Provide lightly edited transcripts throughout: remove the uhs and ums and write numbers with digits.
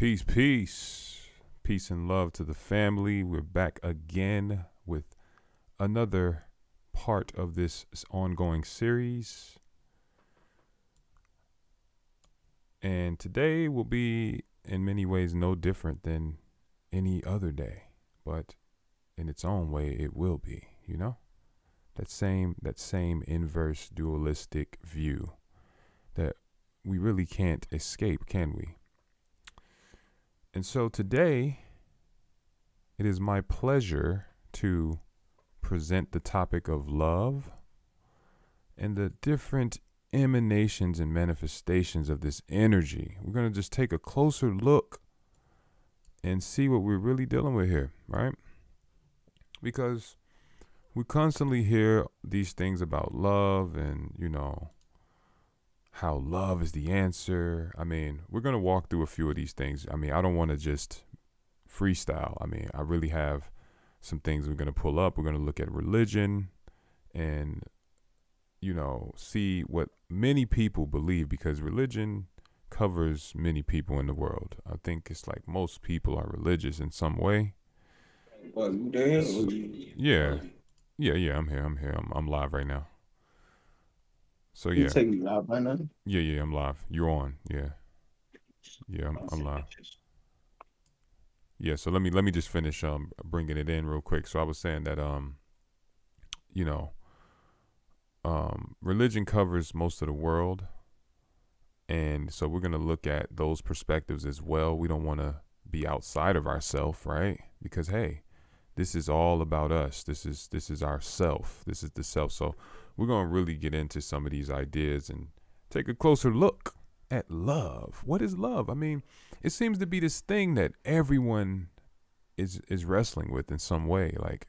Peace, peace. Peace and love to the family. We're back again with another part of this ongoing series. And today will be in many ways no different than any other day, but in its own way it will be, you know? That same inverse dualistic view that we really can't escape, can we? And so today, it is my pleasure to present the topic of love and the different emanations and manifestations of this energy. We're going to just take a closer look and see what we're really dealing with here, right? Because we constantly hear these things about love and, how love is the answer. I mean, we're going to walk through a few of these things. I mean, I don't want to just freestyle. I mean, I really have some things we're going to pull up. We're going to look at religion and, see what many people believe, because religion covers many people in the world. I think it's like most people are religious in some way. Well, you there? Yeah. Yeah, I'm here. I'm live right now. So You yeah. take me live right now? Yeah, I'm live. You're on. Yeah, I'm live. Yeah, so let me just finish bringing it in real quick. So I was saying that you know, religion covers most of the world, and so we're gonna look at those perspectives as well. We don't want to be outside of ourself, right? Because hey, this is all about us. This is our self. This is the self. So we're gonna really get into some of these ideas and take a closer look at love. What is love? I mean, it seems to be this thing that everyone is wrestling with in some way, like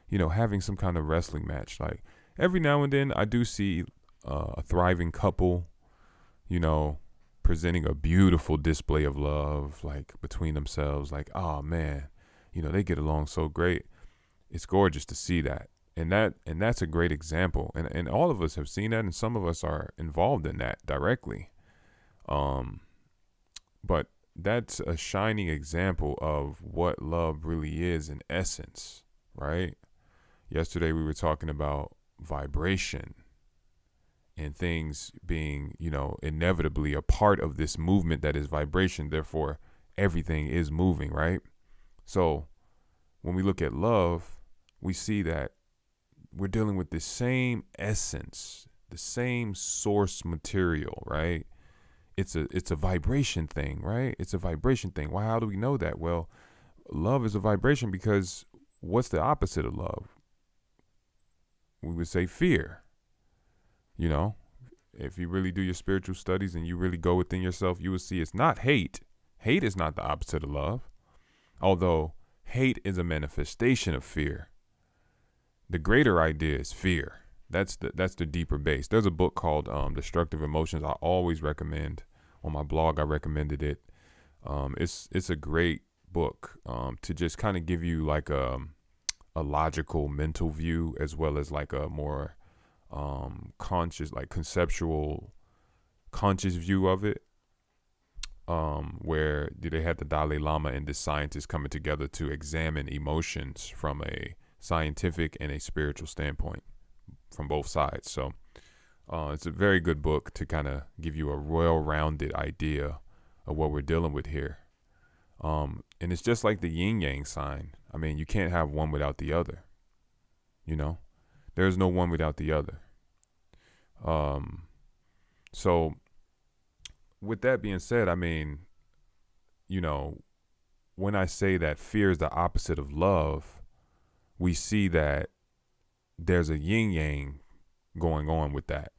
having some kind of wrestling match. Like every now and then I do see a thriving couple, presenting a beautiful display of love, like between themselves, like, oh man, they get along so great. It's gorgeous to see that. And that's a great example. And all of us have seen that, and some of us are involved in that directly. But that's a shining example of what love really is in essence, right? Yesterday we were talking about vibration and things being, inevitably a part of this movement that is vibration. Therefore, everything is moving, right? So when we look at love, we see that we're dealing with the same essence, the same source material, right? It's a vibration thing, right? It's a vibration thing. Why? How do we know that? Well, love is a vibration because what's the opposite of love? We would say fear. If you really do your spiritual studies and you really go within yourself, you will see it's not hate. Hate is not the opposite of love. Although hate is a manifestation of fear. The greater idea is fear. That's the deeper base. There's a book called Destructive Emotions. I always recommend. On my blog, I recommended it. It's a great book to just kind of give you like a logical mental view, as well as like a more conscious, like conceptual, conscious view of it. Where they had the Dalai Lama and this scientist coming together to examine emotions from a scientific and a spiritual standpoint from both sides. So it's a very good book to kind of give you a well-rounded idea of what we're dealing with here. And it's just like the yin yang sign. I mean, you can't have one without the other. There's no one without the other. So with that being said, I mean, when I say that fear is the opposite of love, we see that there's a yin yang going on with that.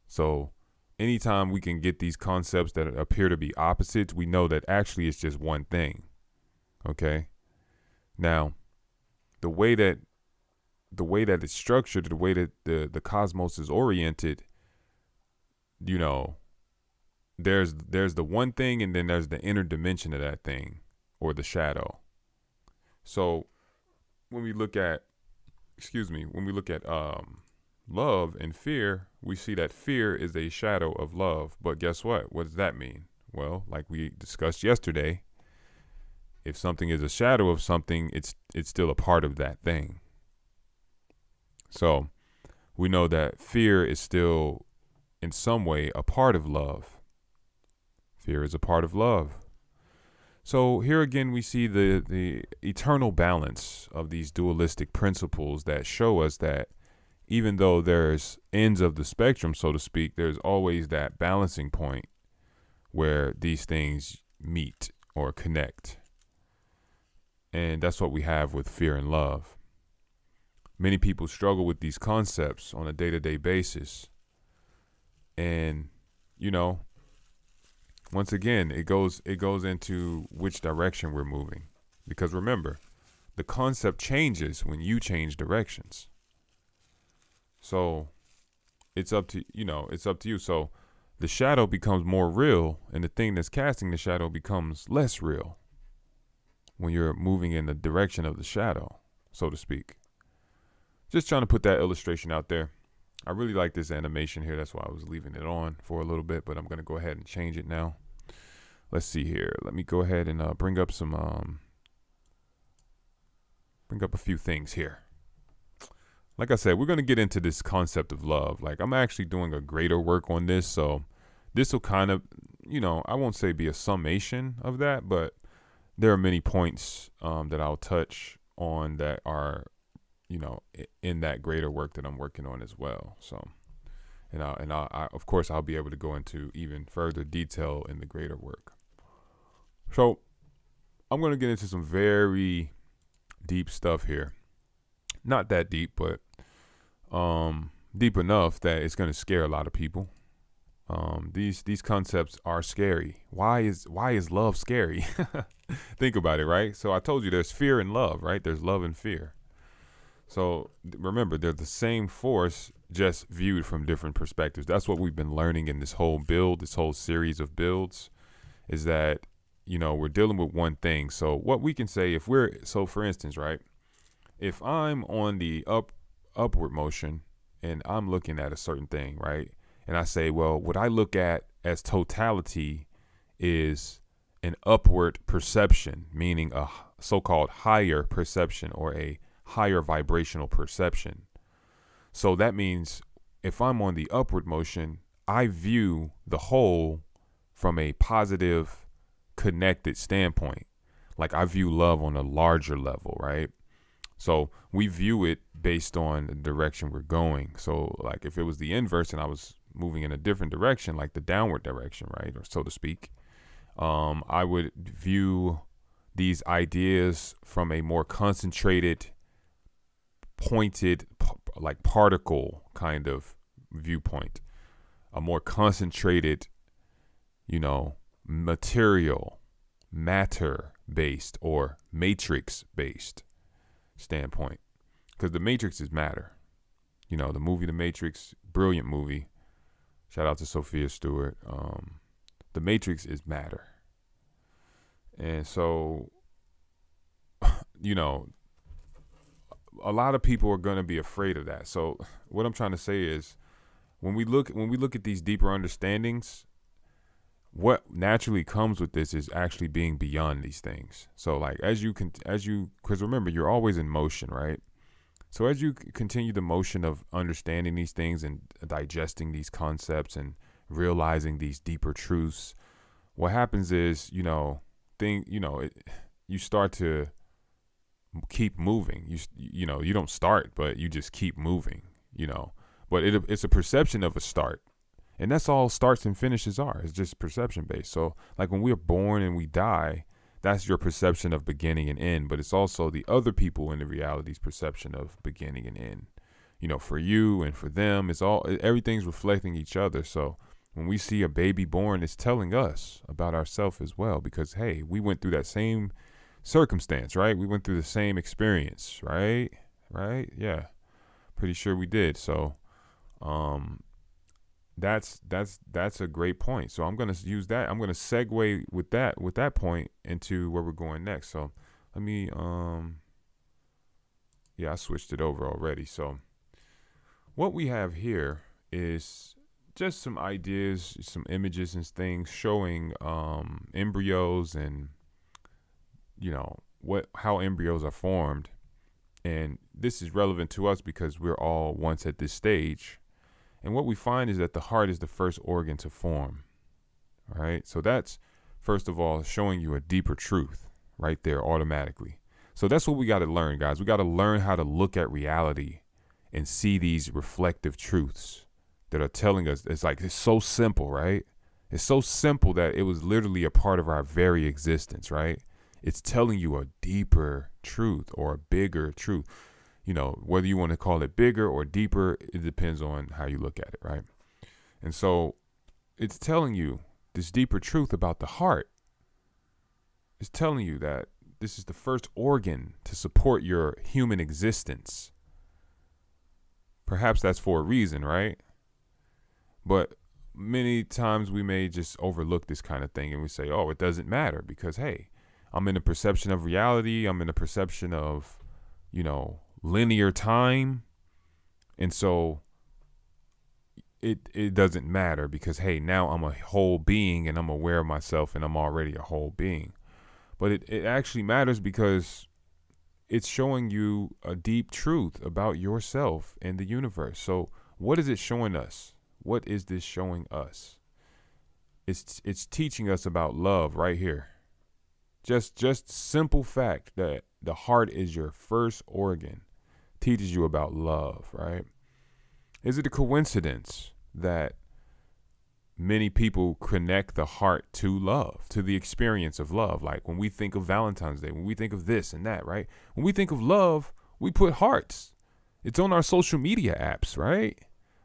So anytime we can get these concepts that appear to be opposites, we know that actually it's just one thing. Okay. Now, the way that it's structured, the way that the cosmos is oriented, there's the one thing, and then there's the inner dimension of that thing, or the shadow. So when we look at love and fear, we see that fear is a shadow of love. But guess what? What does that mean? Well, like we discussed yesterday, if something is a shadow of something, it's still a part of that thing. So we know that fear is still in some way a part of love. Fear is a part of love. So here again we see the eternal balance of these dualistic principles that show us that even though there's ends of the spectrum, so to speak, there's always that balancing point where these things meet or connect. And that's what we have with fear and love. Many people struggle with these concepts on a day-to-day basis. And, you know, once again, it goes into which direction we're moving. Because remember, the concept changes when you change directions. So it's up to you. So the shadow becomes more real, and the thing that's casting the shadow becomes less real when you're moving in the direction of the shadow, so to speak. Just trying to put that illustration out there. I really like this animation here. That's why I was leaving it on for a little bit, but I'm going to go ahead and change it now. Let's see here. Let me go ahead and bring up a few things here. Like I said, we're going to get into this concept of love. Like, I'm actually doing a greater work on this, so this will kind of, I won't say be a summation of that, but there are many points that I'll touch on that are, in that greater work that I'm working on as well. So, and I of course, I'll be able to go into even further detail in the greater work. So, I'm going to get into some very deep stuff here. Not that deep, but deep enough that it's going to scare a lot of people. These concepts are scary. Why is love scary? Think about it, right? So I told you there's fear and love, right? There's love and fear. So remember, they're the same force, just viewed from different perspectives. That's what we've been learning in this whole series of builds, is that, we're dealing with one thing. So what we can say, for instance, right, if I'm on the upward motion and I'm looking at a certain thing, right, and I say, well, what I look at as totality is an upward perception, meaning a so-called higher perception or a higher vibrational perception. So that means if I'm on the upward motion, I view the whole from a positive, connected standpoint. Like, I view love on a larger level, right? So we view it based on the direction we're going. So like if it was the inverse and I was moving in a different direction, like the downward direction, right, or so to speak, I would view these ideas from a more concentrated, pointed, like particle kind of viewpoint, a more concentrated, material, matter-based or matrix-based standpoint. Because the Matrix is matter. The movie The Matrix, brilliant movie. Shout out to Sophia Stewart. The Matrix is matter. And so, a lot of people are going to be afraid of that. So what I'm trying to say is, when we look at these deeper understandings, what naturally comes with this is actually being beyond these things. So like because remember, you're always in motion, right? So as you continue the motion of understanding these things and digesting these concepts and realizing these deeper truths, what happens is, you start to keep moving. You don't start, but you just keep moving, but it's a perception of a start. And that's all starts and finishes are. It's just perception based. So like when we're born and we die, that's your perception of beginning and end. But it's also the other people in the reality's perception of beginning and end. For you and for them, everything's reflecting each other. So when we see a baby born, it's telling us about ourselves as well. Because, hey, we went through that same circumstance, right? We went through the same experience, right? Right? Yeah. Pretty sure we did. So, that's a great point. So I'm going to use that. I'm going to segue with that point into where we're going next. So let me, I switched it over already. So what we have here is just some ideas, some images and things showing embryos and, how embryos are formed. And this is relevant to us because we're all once at this stage. And what we find is that the heart is the first organ to form. All right. So that's, first of all, showing you a deeper truth right there automatically. So that's what we got to learn, guys. We got to learn how to look at reality and see these reflective truths that are telling us. It's so simple, right? It's so simple that it was literally a part of our very existence, right? It's telling you a deeper truth or a bigger truth. Whether you want to call it bigger or deeper, it depends on how you look at it, right? And so it's telling you this deeper truth about the heart. It's telling you that this is the first organ to support your human existence. Perhaps that's for a reason, right? But many times we may just overlook this kind of thing and we say, oh, it doesn't matter because, hey, I'm in a perception of reality. I'm in a perception of, linear time. And so it doesn't matter because, hey, now I'm a whole being and I'm aware of myself and I'm already a whole being. But it actually matters because it's showing you a deep truth about yourself and the universe. So what is it showing us? What is this showing us? It's teaching us about love right here. Just simple fact that the heart is your first organ teaches you about love, right? Is it a coincidence that many people connect the heart to love, to the experience of love? Like when we think of Valentine's Day, when we think of this and that, right? When we think of love, we put hearts. It's on our social media apps, right?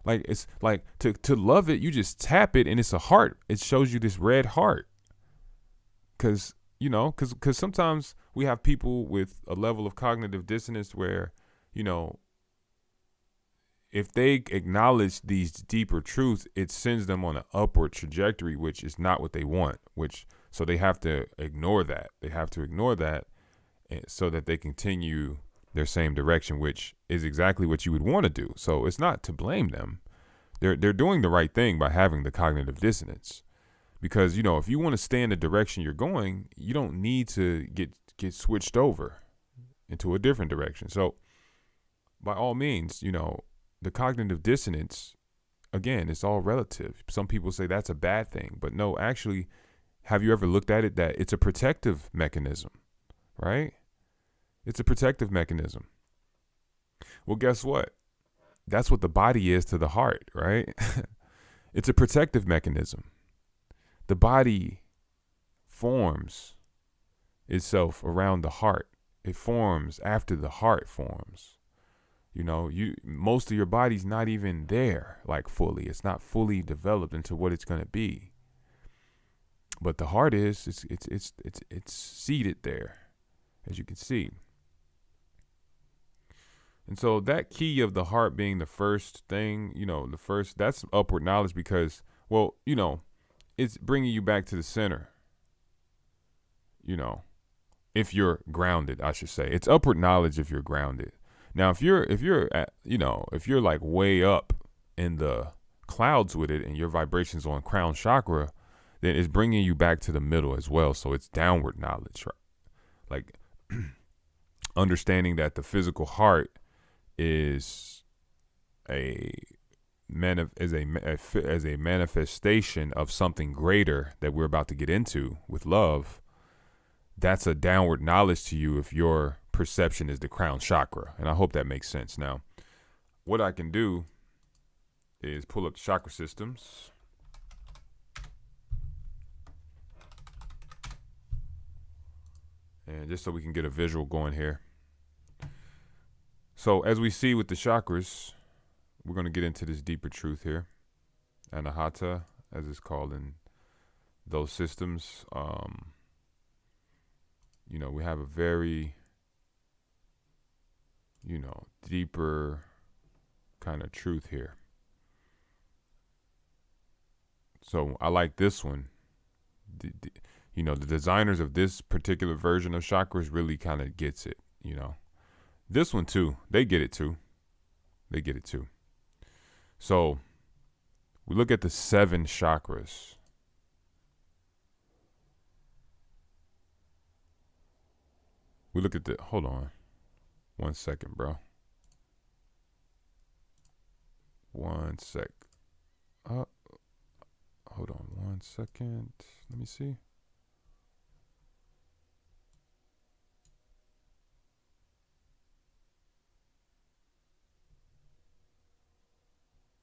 Like it's like to love it, you just tap it and it's a heart. It shows you this red heart. Because sometimes we have people with a level of cognitive dissonance where, if they acknowledge these deeper truths, it sends them on an upward trajectory, which is not what they want, so they have to ignore that. They have to ignore that so that they continue their same direction, which is exactly what you would want to do. So it's not to blame them. They're doing the right thing by having the cognitive dissonance. Because, if you want to stay in the direction you're going, you don't need to get switched over into a different direction. So by all means, the cognitive dissonance, again, it's all relative. Some people say that's a bad thing, but no, actually, have you ever looked at it that it's a protective mechanism, right? It's a protective mechanism. Well, guess what? That's what the body is to the heart, right? It's a protective mechanism. The body forms itself around the heart. It forms after the heart forms. Most of your body's not even there, like fully. It's not fully developed into what it's going to be. But the heart is. It's seated there, as you can see. And so that key of the heart being the first thing, that's upward knowledge because, it's bringing you back to the center. If you're grounded, I should say. It's upward knowledge if you're grounded. Now, if you're like way up in the clouds with it and your vibration's on crown chakra, then it's bringing you back to the middle as well. So it's downward knowledge, right? Like understanding that the physical heart is a manifestation of something greater that we're about to get into with love. That's a downward knowledge to you if your perception is the crown chakra. And I hope that makes sense. Now, what I can do is pull up the chakra systems. And just so we can get a visual going here. So as we see with the chakras, we're going to get into this deeper truth here. Anahata, as it's called in those systems. We have a very, deeper kind of truth here. So I like this one. The designers of this particular version of chakras really kind of gets it, This one too, they get it too. So We look at the 7 chakras. We look at the, hold on 1 second, bro. 1 sec. Hold on 1 second. Let me see.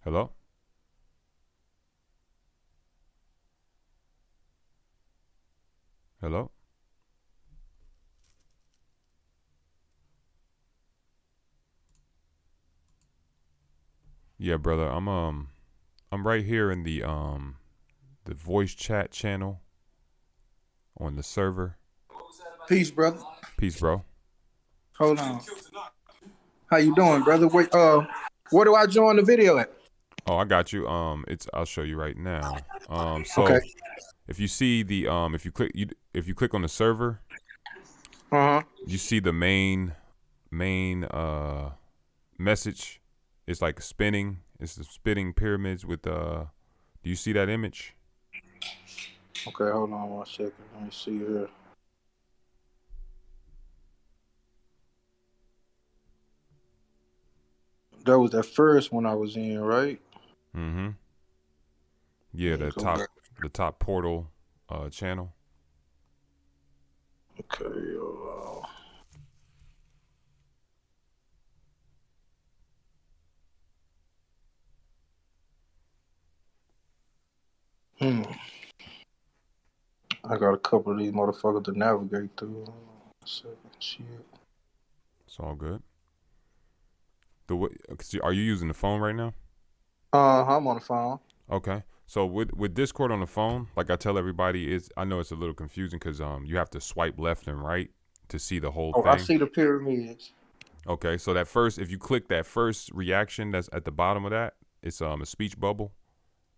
Hello? Hello? Yeah, brother. I'm right here in the voice chat channel on the server. Peace, brother. Peace, bro. Hold on. How you doing, brother? Wait, where do I join the video at? Oh, I got you. I'll show you right now. So Okay. if you see the if you click on the server, you see the main message. It's like spinning. It's the spinning pyramids with do you see that image? Okay, hold on 1 second. Let me see here. That was that first one I was in, right? Mm-hmm. Yeah, the top portal channel. Okay. I got a couple of these motherfuckers to navigate through. 1 second. Shit. It's all good. Are you using the phone right now? I'm on the phone. Okay. So with Discord on the phone, like I tell everybody, I know it's a little confusing because you have to swipe left and right to see the whole thing. I see the pyramids. Okay, so if you click that first reaction that's at the bottom of that, it's a speech bubble.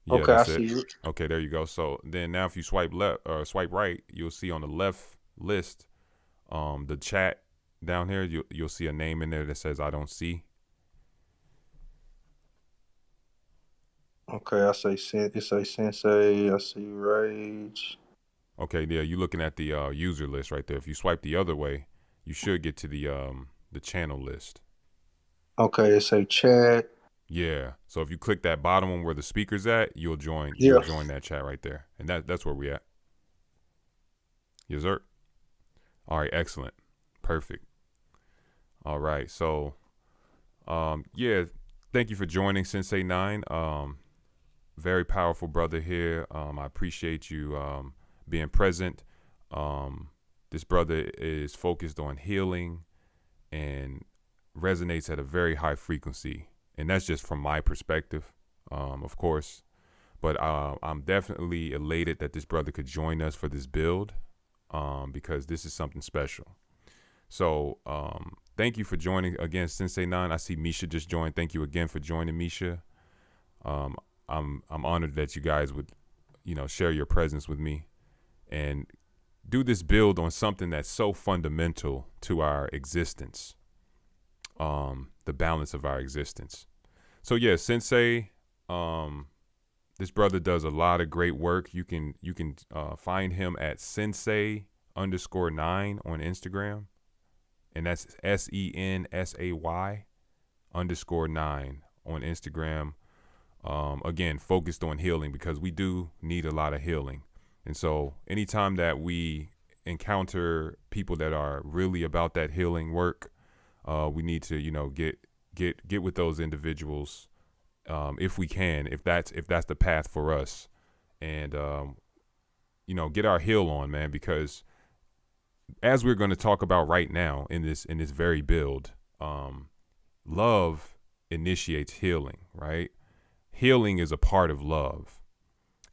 Yeah, okay, that's I see it. Okay, there you go. So then now if you swipe left or swipe right, you'll see on the left list, the chat down here, you'll see a name in there that says I don't see. Okay, it say Sensei. I see Rage. Okay, yeah, you're looking at the user list right there. If you swipe the other way, you should get to the channel list. Okay, it say chat. Yeah. So if you click that bottom one where the speaker's at, you'll join that chat right there. And that's where we at. Yes, sir. All right, excellent. Perfect. All right. So yeah, thank you for joining Sensei 9. Very powerful brother here. I appreciate you being present. This brother is focused on healing and resonates at a very high frequency. And that's just from my perspective, of course. But I'm definitely elated that this brother could join us for this build because this is something special. So thank you for joining again, Sensei 9. I see Misha just joined. Thank you again for joining, Misha. I'm honored that you guys would, share your presence with me and do this build on something that's so fundamental to our existence, the balance of our existence. So yeah, Sensei, this brother does a lot of great work. You can find him at Sensei_9 on Instagram, and that's SENSAY _9 on Instagram. Again, focused on healing because we do need a lot of healing. And so anytime that we encounter people that are really about that healing work, we need to, get with those individuals if we can, if that's the path for us, and get our heal on, man, because as we're going to talk about right now in this very build, love initiates healing, right? Healing is a part of love.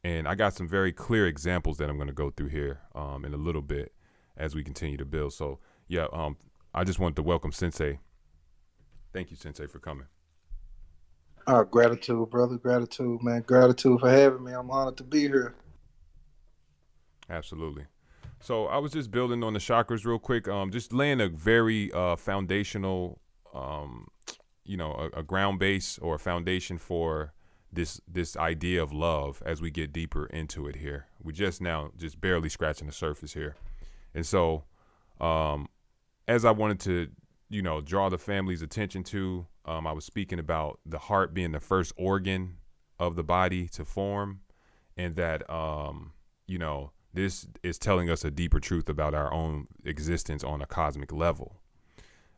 And I got some very clear examples that I'm going to go through here in a little bit as we continue to build. So yeah, I just wanted to welcome Sensei. Thank you, Sensei, for coming. Gratitude, brother. Gratitude, man. Gratitude for having me. I'm honored to be here. Absolutely. So I was just building on the chakras real quick, just laying a very foundational, a ground base or a foundation for this idea of love as we get deeper into it here. We just barely scratching the surface here. And so as I wanted to, draw the family's attention to, I was speaking about the heart being the first organ of the body to form, and that, this is telling us a deeper truth about our own existence on a cosmic level.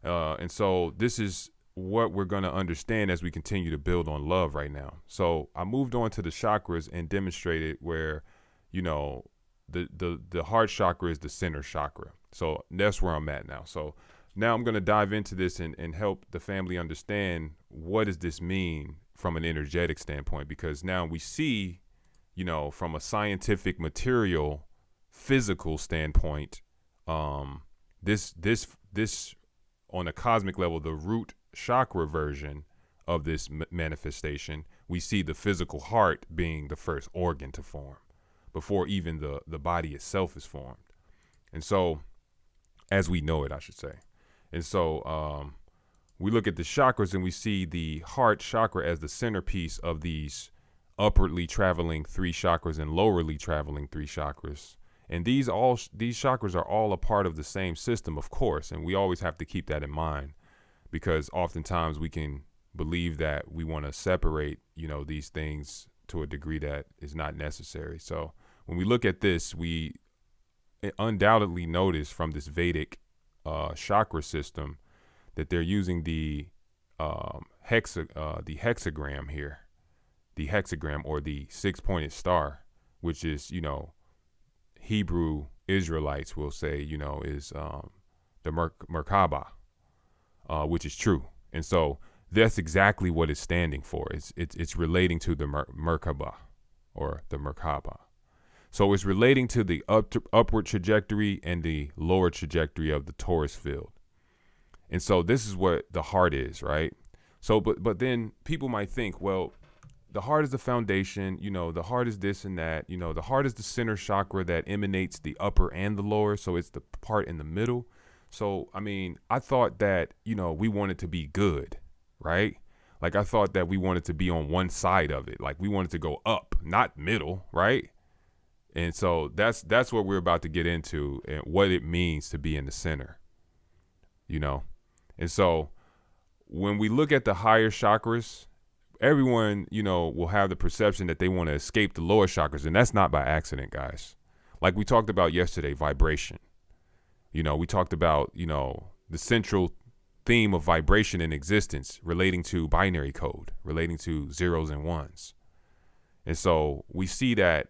And so this is what we're going to understand as we continue to build on love right now. So I moved on to the chakras and demonstrated where, the heart chakra is the center chakra. So that's where I'm at now. So now I'm going to dive into this and help the family understand what does this mean from an energetic standpoint, because now we see, from a scientific material, physical standpoint, this on a cosmic level, the root chakra version of this manifestation, we see the physical heart being the first organ to form before even the body itself is formed. And so, as we know it, I should say. And so we look at the chakras and we see the heart chakra as the centerpiece of these upwardly traveling 3 chakras and lowerly traveling 3 chakras. And these chakras are all a part of the same system, of course, and we always have to keep that in mind, because oftentimes we can believe that we want to separate, these things to a degree that is not necessary. So when we look at this, we undoubtedly notice from this Vedic chakra system that they're using the hexagram here, the hexagram, or the 6-pointed star, which is, Hebrew Israelites will say, is the Merkaba, which is true. And so that's exactly what it's standing for. It's relating to the Merkaba, or the Merkaba. So it's relating to the upward trajectory and the lower trajectory of the torus field. And so this is what the heart is, right? So, but then people might think, well, the heart is the foundation, the heart is this and that, the heart is the center chakra that emanates the upper and the lower. So it's the part in the middle. So, I thought that, we wanted to be good, right? Like, I thought that we wanted to be on one side of it. Like, we wanted to go up, not middle, right? And so that's what we're about to get into, and what it means to be in the center, And so when we look at the higher chakras, everyone, will have the perception that they want to escape the lower chakras. And that's not by accident, guys. Like we talked about yesterday, vibration. We talked about, the central theme of vibration in existence relating to binary code, relating to zeros and ones. And so we see that,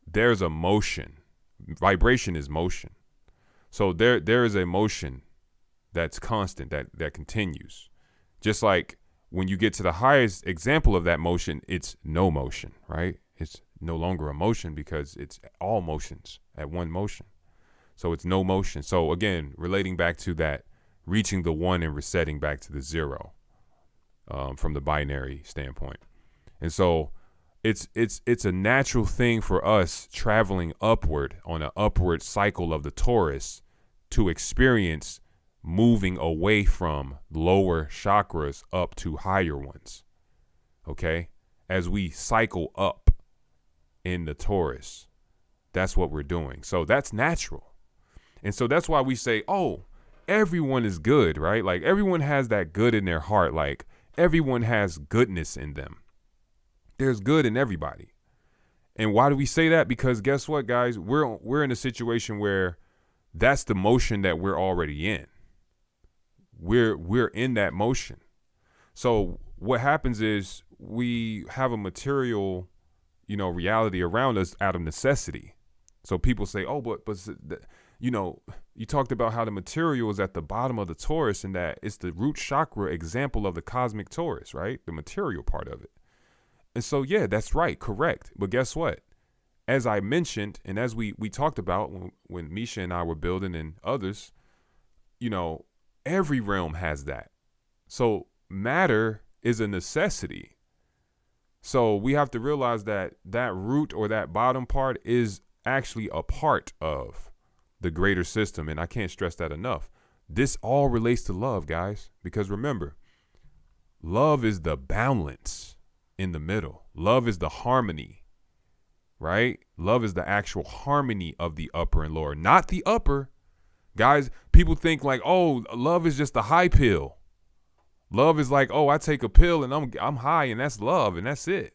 there's a motion. Vibration is motion. So there is a motion that's constant, that continues. Just like when you get to the highest example of that motion, it's no motion, right? It's no longer a motion because it's all motions at one motion. So it's no motion. So again, relating back to that, reaching the one and resetting back to the zero, from the binary standpoint. And so it's a natural thing for us traveling upward on an upward cycle of the torus to experience moving away from lower chakras up to higher ones. Okay? As we cycle up in the torus, that's what we're doing. So that's natural. And so that's why we say, oh, everyone is good, right? Like everyone has that good in their heart. Like everyone has goodness in them. There's good in everybody. And why do we say that? Because guess what, guys? We're in a situation where that's the motion that we're already in. We're in that motion. So what happens is we have a material, reality around us out of necessity. So people say, oh, but you talked about how the material is at the bottom of the torus and that it's the root chakra example of the cosmic torus, right? The material part of it. And so, yeah, that's right. Correct. But guess what? As I mentioned, and as we talked about when Misha and I were building and others, every realm has that. So matter is a necessity. So we have to realize that that root or that bottom part is actually a part of the greater system. And I can't stress that enough. This all relates to love, guys, because remember, Love is the balance in the middle. Love is the harmony, right? Love is the actual harmony of the upper and lower, not the upper. Guys, people think like, oh, love is just a high pill. Love is like, oh, I take a pill and I'm high and that's love and that's it.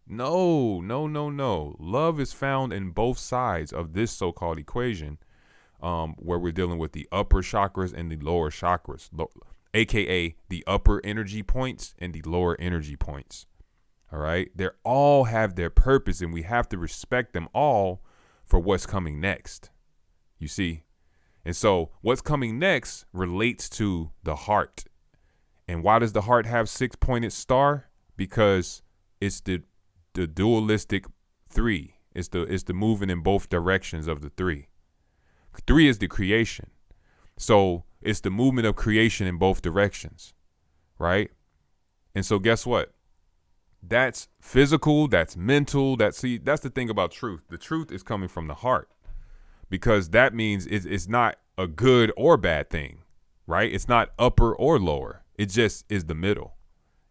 No. Love is found in both sides of this so-called equation, where we're dealing with the upper chakras and the lower chakras, aka the upper energy points and the lower energy points. All right. They all have their purpose and we have to respect them all for what's coming next. You see? And so what's coming next relates to the heart. And why does the heart have 6-pointed star? Because it's the dualistic 3. It's the moving in both directions of the 3. 3 is the creation. So it's the movement of creation in both directions, right? And so guess what? That's physical, that's mental, that's the thing about truth. The truth is coming from the heart, because that means it's not a good or bad thing, right? It's not upper or lower. It just is the middle.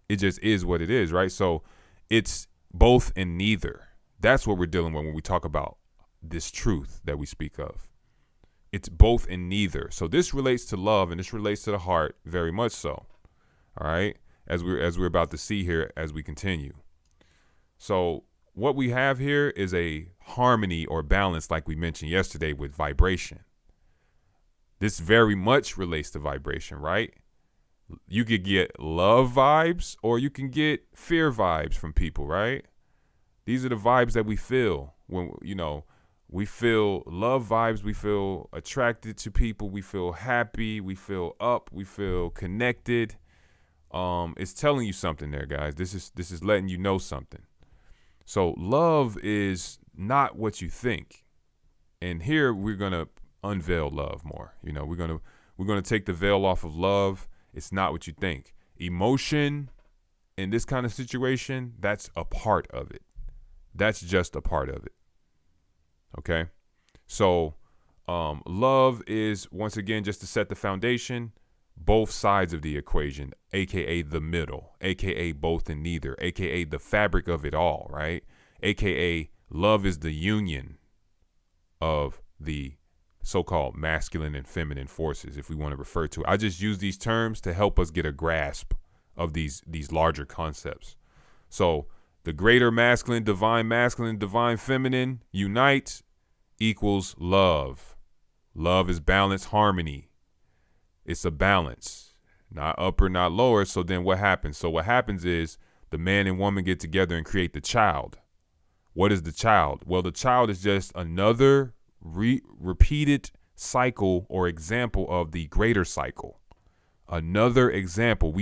It just is what it is, right? So it's both and neither. That's what we're dealing with when we talk about this truth that we speak of. It's both and neither. So this relates to love and this relates to the heart very much so. All right. As we're about to see here as we continue. So what we have here is a harmony or balance, like we mentioned yesterday, with vibration. This very much relates to vibration, right? You could get love vibes or you can get fear vibes from people, right? These are the vibes that we feel when, we feel love vibes. We feel attracted to people. We feel happy. We feel up. We feel connected. It's telling you something there, guys. This is letting you know something. So love is not what you think. And here we're going to unveil love more. We're going to take the veil off of love. It's not what you think. Emotion in this kind of situation, that's a part of it. That's just a part of it. Okay. So love is, once again, just to set the foundation, both sides of the equation, aka the middle, aka both and neither, aka the fabric of it all, right? Aka love is the union of the so-called masculine and feminine forces, if we want to refer to it. I just use these terms to help us get a grasp of these larger concepts. So the greater masculine, divine feminine unite equals love. Love is balance, harmony. It's a balance, not upper, not lower. So then what happens? So what happens is the man and woman get together and create the child. What is the child? Well, the child is just another repeated cycle or example of the greater cycle. Another example.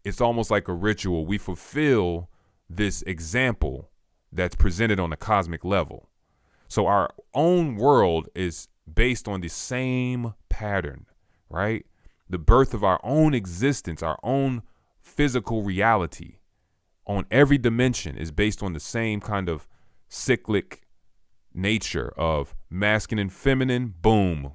It's almost like a ritual. We fulfill this example that's presented on a cosmic level. So our own world is based on the same pattern, right? The birth of our own existence, our own physical reality on every dimension is based on the same kind of cyclic nature of masculine and feminine, boom,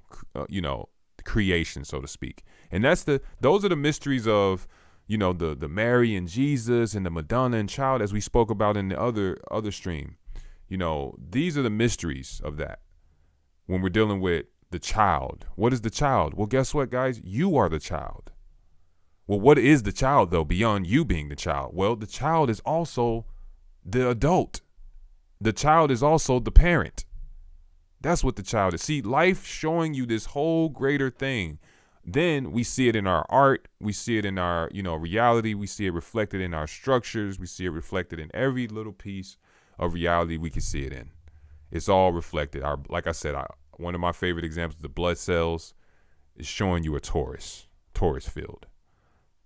creation, so to speak. And those are the mysteries of, the Mary and Jesus and the Madonna and child, as we spoke about in the other stream. These are the mysteries of that when we're dealing with the child. What is the child? Well, guess what, guys? You are the child. Well, what is the child, though, beyond you being the child? Well, the child is also the adult. The child is also the parent. That's what the child is. See, life showing you this whole greater thing. Then we see it in our art. We see it in our, reality. We see it reflected in our structures. We see it reflected in every little piece of reality we can see it in. It's all reflected. Like I said, one of my favorite examples, the blood cells, is showing you a torus field.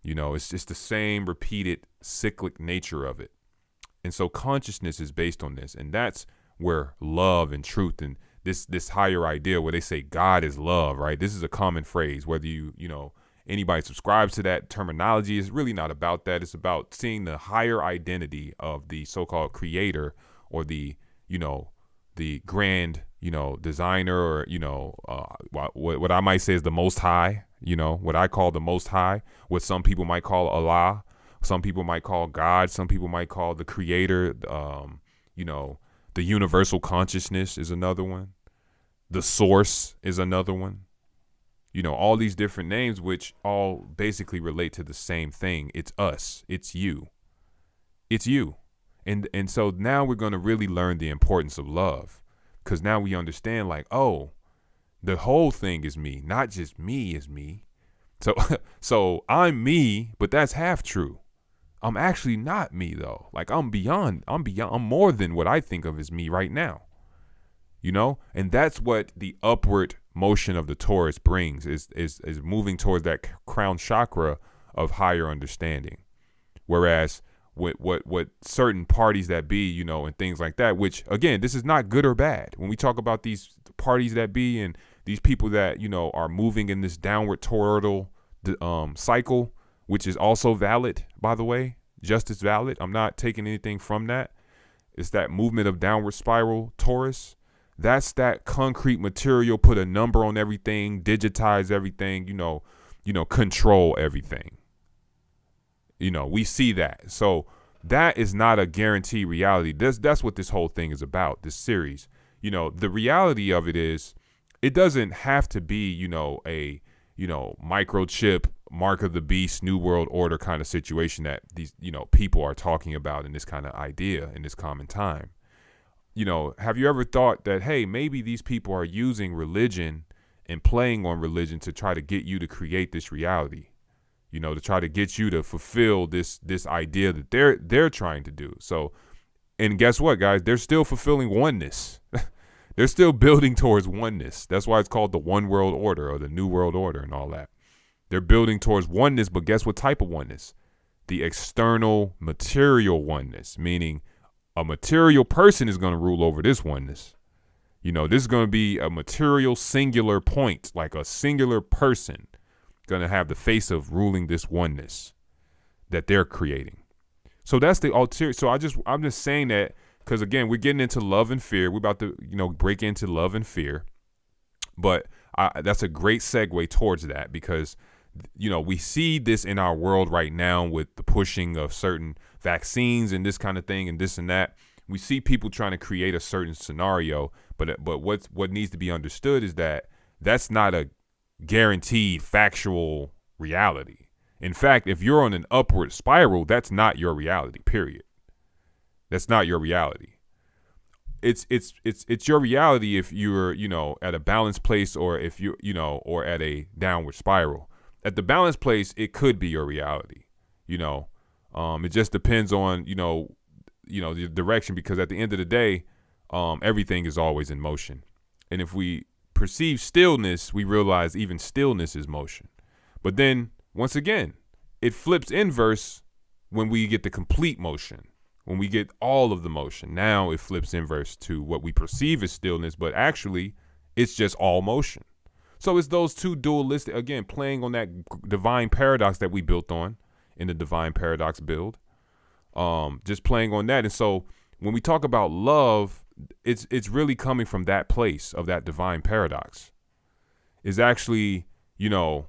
It's just the same repeated cyclic nature of it. And so consciousness is based on this. And that's where love and truth and this higher idea where they say God is love, right? This is a common phrase, whether anybody subscribes to that terminology. Is really not about that. It's about seeing the higher identity of the so-called creator or the grand, designer, or, what I might say is the most high, what I call the most high, what some people might call Allah, some people might call God, some people might call the creator, you know, the universal consciousness is another one. The source is another one. You know, all these different names, which all basically relate to the same thing. It's us. It's you. It's you. And so now we're going to really learn the importance of love, because now we understand, like, oh, the whole thing is me, not just me is me. So I'm me, but that's half true. I'm actually not me though. Like I'm more than what I think of as me right now. You know? And that's what the upward motion of the Taurus brings, is moving towards that crown chakra of higher understanding. Whereas what certain parties that be, you know, and things like that, which again, this is not good or bad. When we talk about these parties that be and these people that, you know, are moving in this downward toroidal cycle, which is also valid, by the way, just as valid. I'm not taking anything from that. It's that movement of downward spiral Taurus. That's that concrete material, put a number on everything, digitize everything, you know, control everything. You know, we see that. So that is not a guaranteed reality. That's what this whole thing is about, this series. You know, the reality of it is, it doesn't have to be, you know, a, you know, microchip, mark of the beast, new world order kind of situation that these, you know, people are talking about in this kind of idea in this common time. You know, have you ever thought that, hey, maybe these people are using religion and playing on religion to try to get you to create this reality, you know, to try to get you to fulfill this idea that they're trying to do. So, and guess what, guys? They're still fulfilling oneness. They're still building towards oneness. That's why it's called the one world order or the new world order and all that. They're building towards oneness, but guess what type of oneness? The external material oneness, meaning a material person is going to rule over this oneness. You know, this is going to be a material singular point, like a singular person going to have the face of ruling this oneness that they're creating. So that's the ulterior. So I'm just saying that because, again, we're getting into love and fear. We're about to, you know, break into love and fear. But that's a great segue towards that because, you know, we see this in our world right now with the pushing of certain vaccines and this kind of thing and this and that. We see people trying to create a certain scenario, but what needs to be understood is that that's not a guaranteed factual reality. In fact, if you're on an upward spiral, that's not your reality, period. That's not your reality. It's your reality if you're, you know, at a balanced place or if you, you know, or at a downward spiral. At the balanced place, it could be your reality, you know. It just depends on, you know, the direction, because at the end of the day, everything is always in motion. And if we perceive stillness, we realize even stillness is motion. But then once again, it flips inverse when we get the complete motion, when we get all of the motion. Now it flips inverse to what we perceive as stillness, but actually it's just all motion. So it's those two dualistic, again, playing on that divine paradox that we built on in the divine paradox build, just playing on that. And so when we talk about love, it's really coming from that place of that divine paradox. Is actually, you know,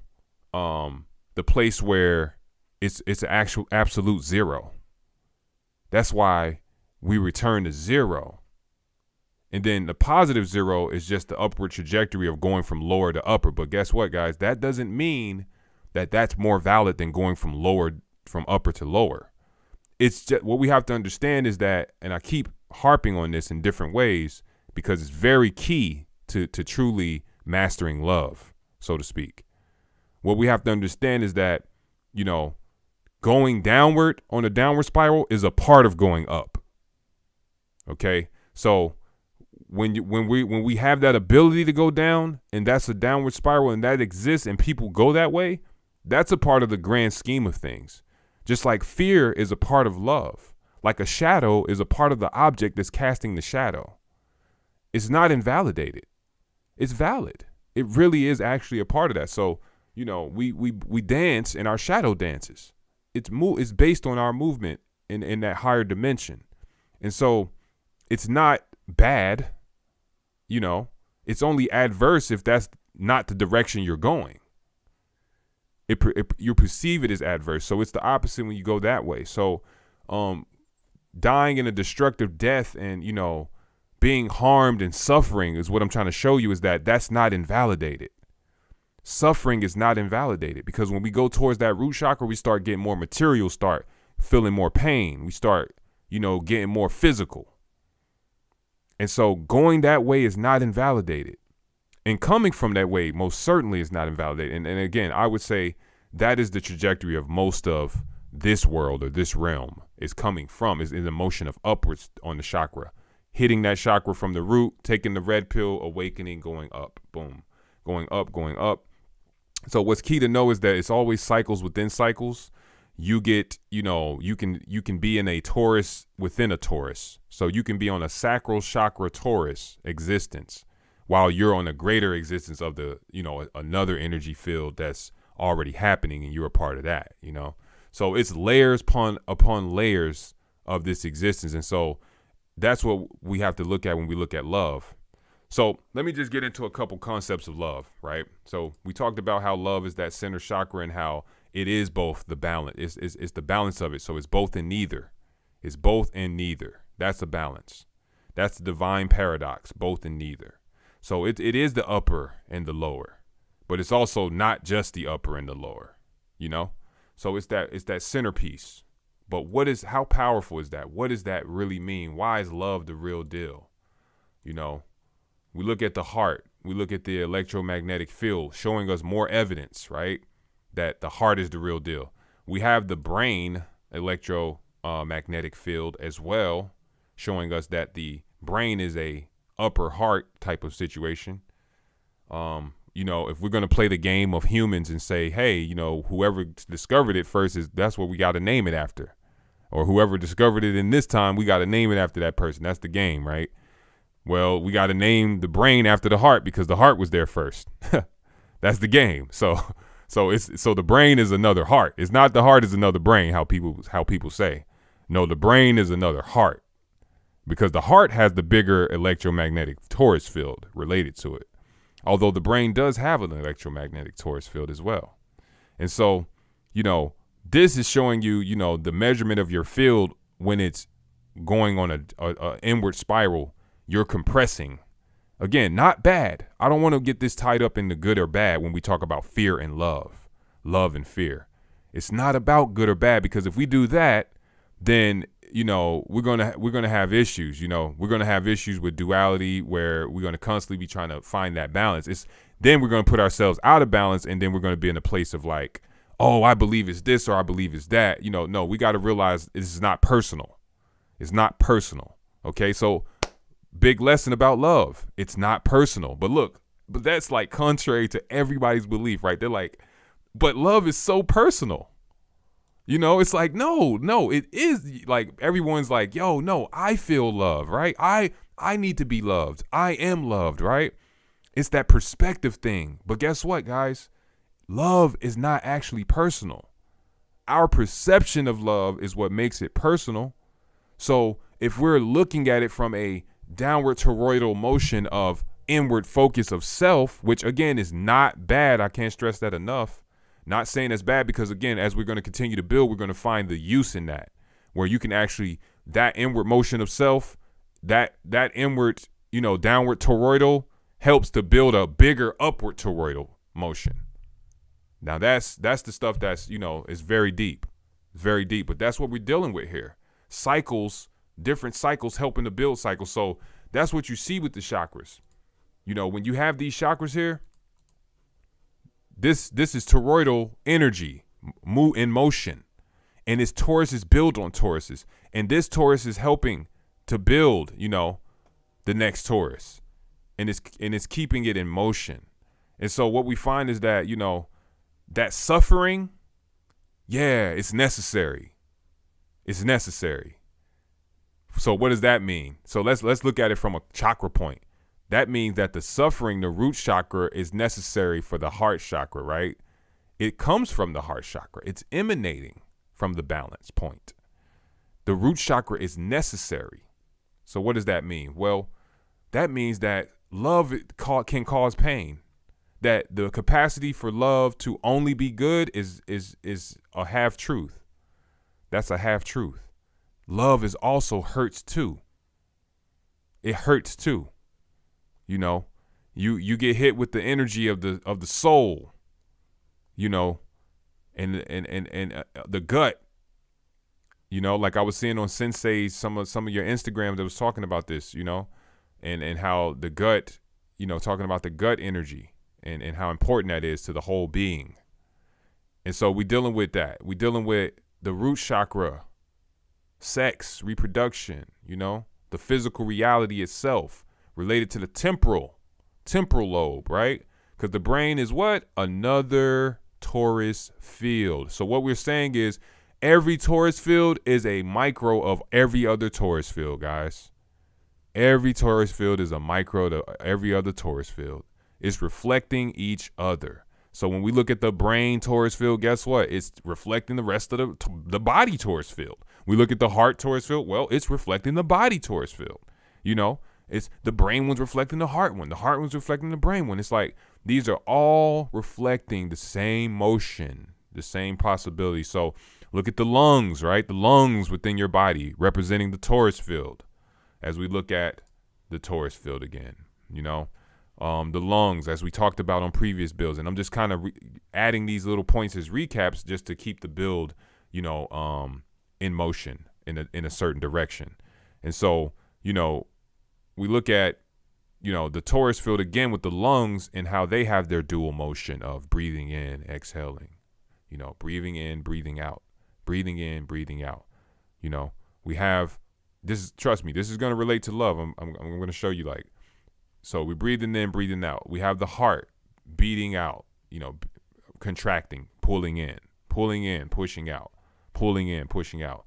the place where it's an actual absolute zero. That's why we return to zero. And then the positive zero is just the upward trajectory of going from lower to upper. But guess what, guys? That doesn't mean that that's more valid than going from upper to lower. It's just what we have to understand is that, and I keep harping on this in different ways because it's very key to truly mastering love, so to speak. What we have to understand is that, you know, going downward on a downward spiral is a part of going up. Okay? So when we have that ability to go down, and that's a downward spiral, and that exists and people go that way, that's a part of the grand scheme of things. Just like fear is a part of love. Like a shadow is a part of the object that's casting the shadow. It's not invalidated. It's valid. It really is actually a part of that. So, you know, we dance and our shadow dances. It's based on our movement in that higher dimension. And so it's not bad, you know, it's only adverse if that's not the direction you're going. you perceive it as adverse. So it's the opposite when you go that way. So dying in a destructive death and, you know, being harmed and suffering is what I'm trying to show you, is that that's not invalidated. Suffering is not invalidated, because when we go towards that root chakra, we start getting more material, start feeling more pain. We start, you know, getting more physical. And so going that way is not invalidated. And coming from that way most certainly is not invalidated. And again, I would say that is the trajectory of most of this world, or this realm is coming from, is in the motion of upwards on the chakra, hitting that chakra from the root, taking the red pill, awakening, going up, boom, going up, going up. So what's key to know is that it's always cycles within cycles. You get, you know, you can be in a Taurus within a Taurus. So you can be on a sacral chakra Taurus existence while you're on a greater existence of the, you know, another energy field that's already happening, and you're a part of that, you know. So it's layers upon layers of this existence. And so that's what we have to look at when we look at love. So let me just get into a couple concepts of love, right? So we talked about how love is that center chakra and how it is both the balance. It's the balance of it. So it's both and neither. It's both and neither. That's a balance. That's the divine paradox, both and neither. So it is the upper and the lower, but it's also not just the upper and the lower, you know? So it's that centerpiece. But how powerful is that? What does that really mean? Why is love the real deal? You know, we look at the heart, we look at the electromagnetic field showing us more evidence, right? That the heart is the real deal. We have the brain electromagnetic field as well, showing us that the brain is a upper heart type of situation. You know, if we're going to play the game of humans and say, hey, you know, whoever discovered it first, that's what we got to name it after. Or whoever discovered it in this time, we got to name it after that person. That's the game, right? Well, we got to name the brain after the heart because the heart was there first. That's the game. So the brain is another heart. It's not the heart is another brain, how people say. No, the brain is another heart, because the heart has the bigger electromagnetic torus field related to it. Although the brain does have an electromagnetic torus field as well. And so, you know, this is showing you, you know, the measurement of your field when it's going on a inward spiral. You're compressing. Again, not bad. I don't want to get this tied up in the good or bad when we talk about fear and love and fear. It's not about good or bad, because if we do that, then, you know, we're going to have issues, you know. We're going to have issues with duality, where we're going to constantly be trying to find that balance. Then we're going to put ourselves out of balance, and then we're going to be in a place of like, oh, I believe it's this or I believe it's that. You know, no, we got to realize this is not personal. It's not personal. Okay, so big lesson about love. It's not personal. But that's like contrary to everybody's belief, right? They're like, but love is so personal. You know, it's like, no, it is. Like, everyone's like, yo, no, I feel love, right? I need to be loved. I am loved, right? It's that perspective thing. But guess what, guys? Love is not actually personal. Our perception of love is what makes it personal. So if we're looking at it from a downward toroidal motion of inward focus of self, which again is not bad, I can't stress that enough. Not saying it's bad, because again, as we're going to continue to build, we're going to find the use in that, where you can actually, that inward motion of self, that inward, you know, downward toroidal helps to build a bigger upward toroidal motion. Now that's the stuff that's, you know, is very deep, but that's what we're dealing with here. Cycles, different cycles helping to build cycles. So that's what you see with the chakras. You know, when you have these chakras here, this is toroidal energy in motion, and this Taurus is built on Tauruses, and this Taurus is helping to build, you know, the next Taurus, and it's keeping it in motion. And so what we find is that, you know, that suffering, yeah, it's necessary. It's necessary. So what does that mean? So let's look at it from a chakra point. That means that the suffering, the root chakra, is necessary for the heart chakra, right? It comes from the heart chakra. It's emanating from the balance point. The root chakra is necessary. So what does that mean? Well, that means that love can cause pain. that the capacity for love to only be good is a half truth. That's a half truth. Love is also hurts too. It hurts too. You know, you get hit with the energy of the soul, you know, and the gut. You know, like I was seeing on Sensei, some of your Instagrams that was talking about this, you know, and how the gut, you know, talking about the gut energy and how important that is to the whole being. And so we dealing with that. We dealing with the root chakra, sex, reproduction, you know, the physical reality itself related to the temporal lobe, right? Because the brain is what? Another torus field. So what we're saying is every torus field is a micro of every other torus field, guys. Every torus field is a micro to every other torus field. It's reflecting each other. So when we look at the brain torus field, guess what? It's reflecting the rest of the body torus field. We look at the heart torus field. Well, it's reflecting the body torus field. You know, it's the brain one's reflecting the heart one. The heart one's reflecting the brain one. It's like these are all reflecting the same motion, the same possibility. So look at the lungs, right? The lungs within your body representing the torus field. As we look at the torus field again, you know, the lungs, as we talked about on previous builds. And I'm just kind of adding these little points as recaps just to keep the build, you know, in motion in a certain direction. And so, you know, we look at, you know, the torus field again with the lungs and how they have their dual motion of breathing in, exhaling, you know, breathing in, breathing out, breathing in, breathing out. You know, we have this, trust me, this is going to relate to love. I'm going to show you, like, so we're breathing in, breathing out. We have the heart beating out, you know, contracting, pulling in, pushing out, pulling in, pushing out.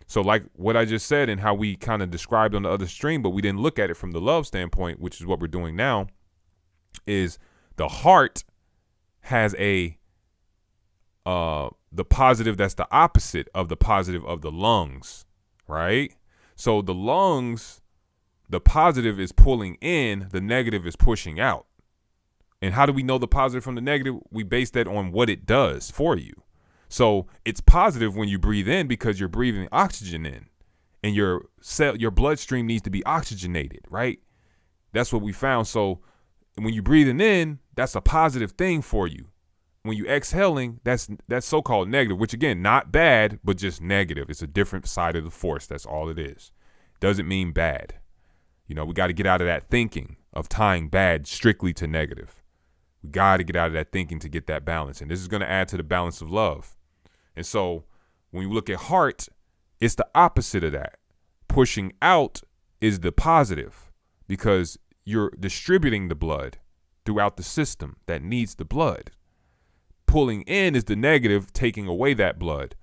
So like what I just said and how we kind of described on the other stream, but we didn't look at it from the love standpoint, which is what we're doing now, is the heart has the positive that's the opposite of the positive of the lungs, right? So the lungs, the positive is pulling in, the negative is pushing out. And how do we know the positive from the negative? We base that on what it does for you. So it's positive when you breathe in because you're breathing oxygen in and your bloodstream needs to be oxygenated, right? That's what we found. So when you're breathing in, that's a positive thing for you. When you exhaling, that's so-called negative, which again, not bad, but just negative. It's a different side of the force. That's all it is. Doesn't mean bad. You know, we got to get out of that thinking of tying bad strictly to negative. We got to get out of that thinking to get that balance. And this is going to add to the balance of love. And so when you look at heart, it's the opposite of that. Pushing out is the positive because you're distributing the blood throughout the system that needs the blood. Pulling in is the negative, taking away that blood.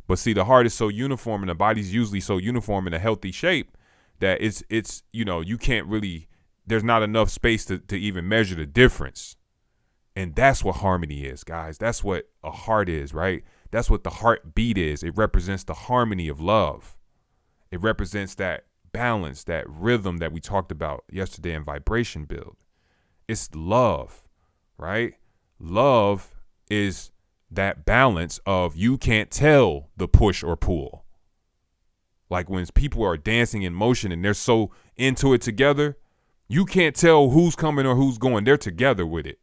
But see, the heart is so uniform and the body's usually so uniform in a healthy shape that it's you know, you can't really, there's not enough space to even measure the difference. And that's what harmony is, guys. That's what a heart is, right? That's what the heartbeat is. It represents the harmony of love. It represents that balance, that rhythm that we talked about yesterday in vibration build. It's love, right? Love is that balance of you can't tell the push or pull. Like when people are dancing in motion and they're so into it together, you can't tell who's coming or who's going. They're together with it.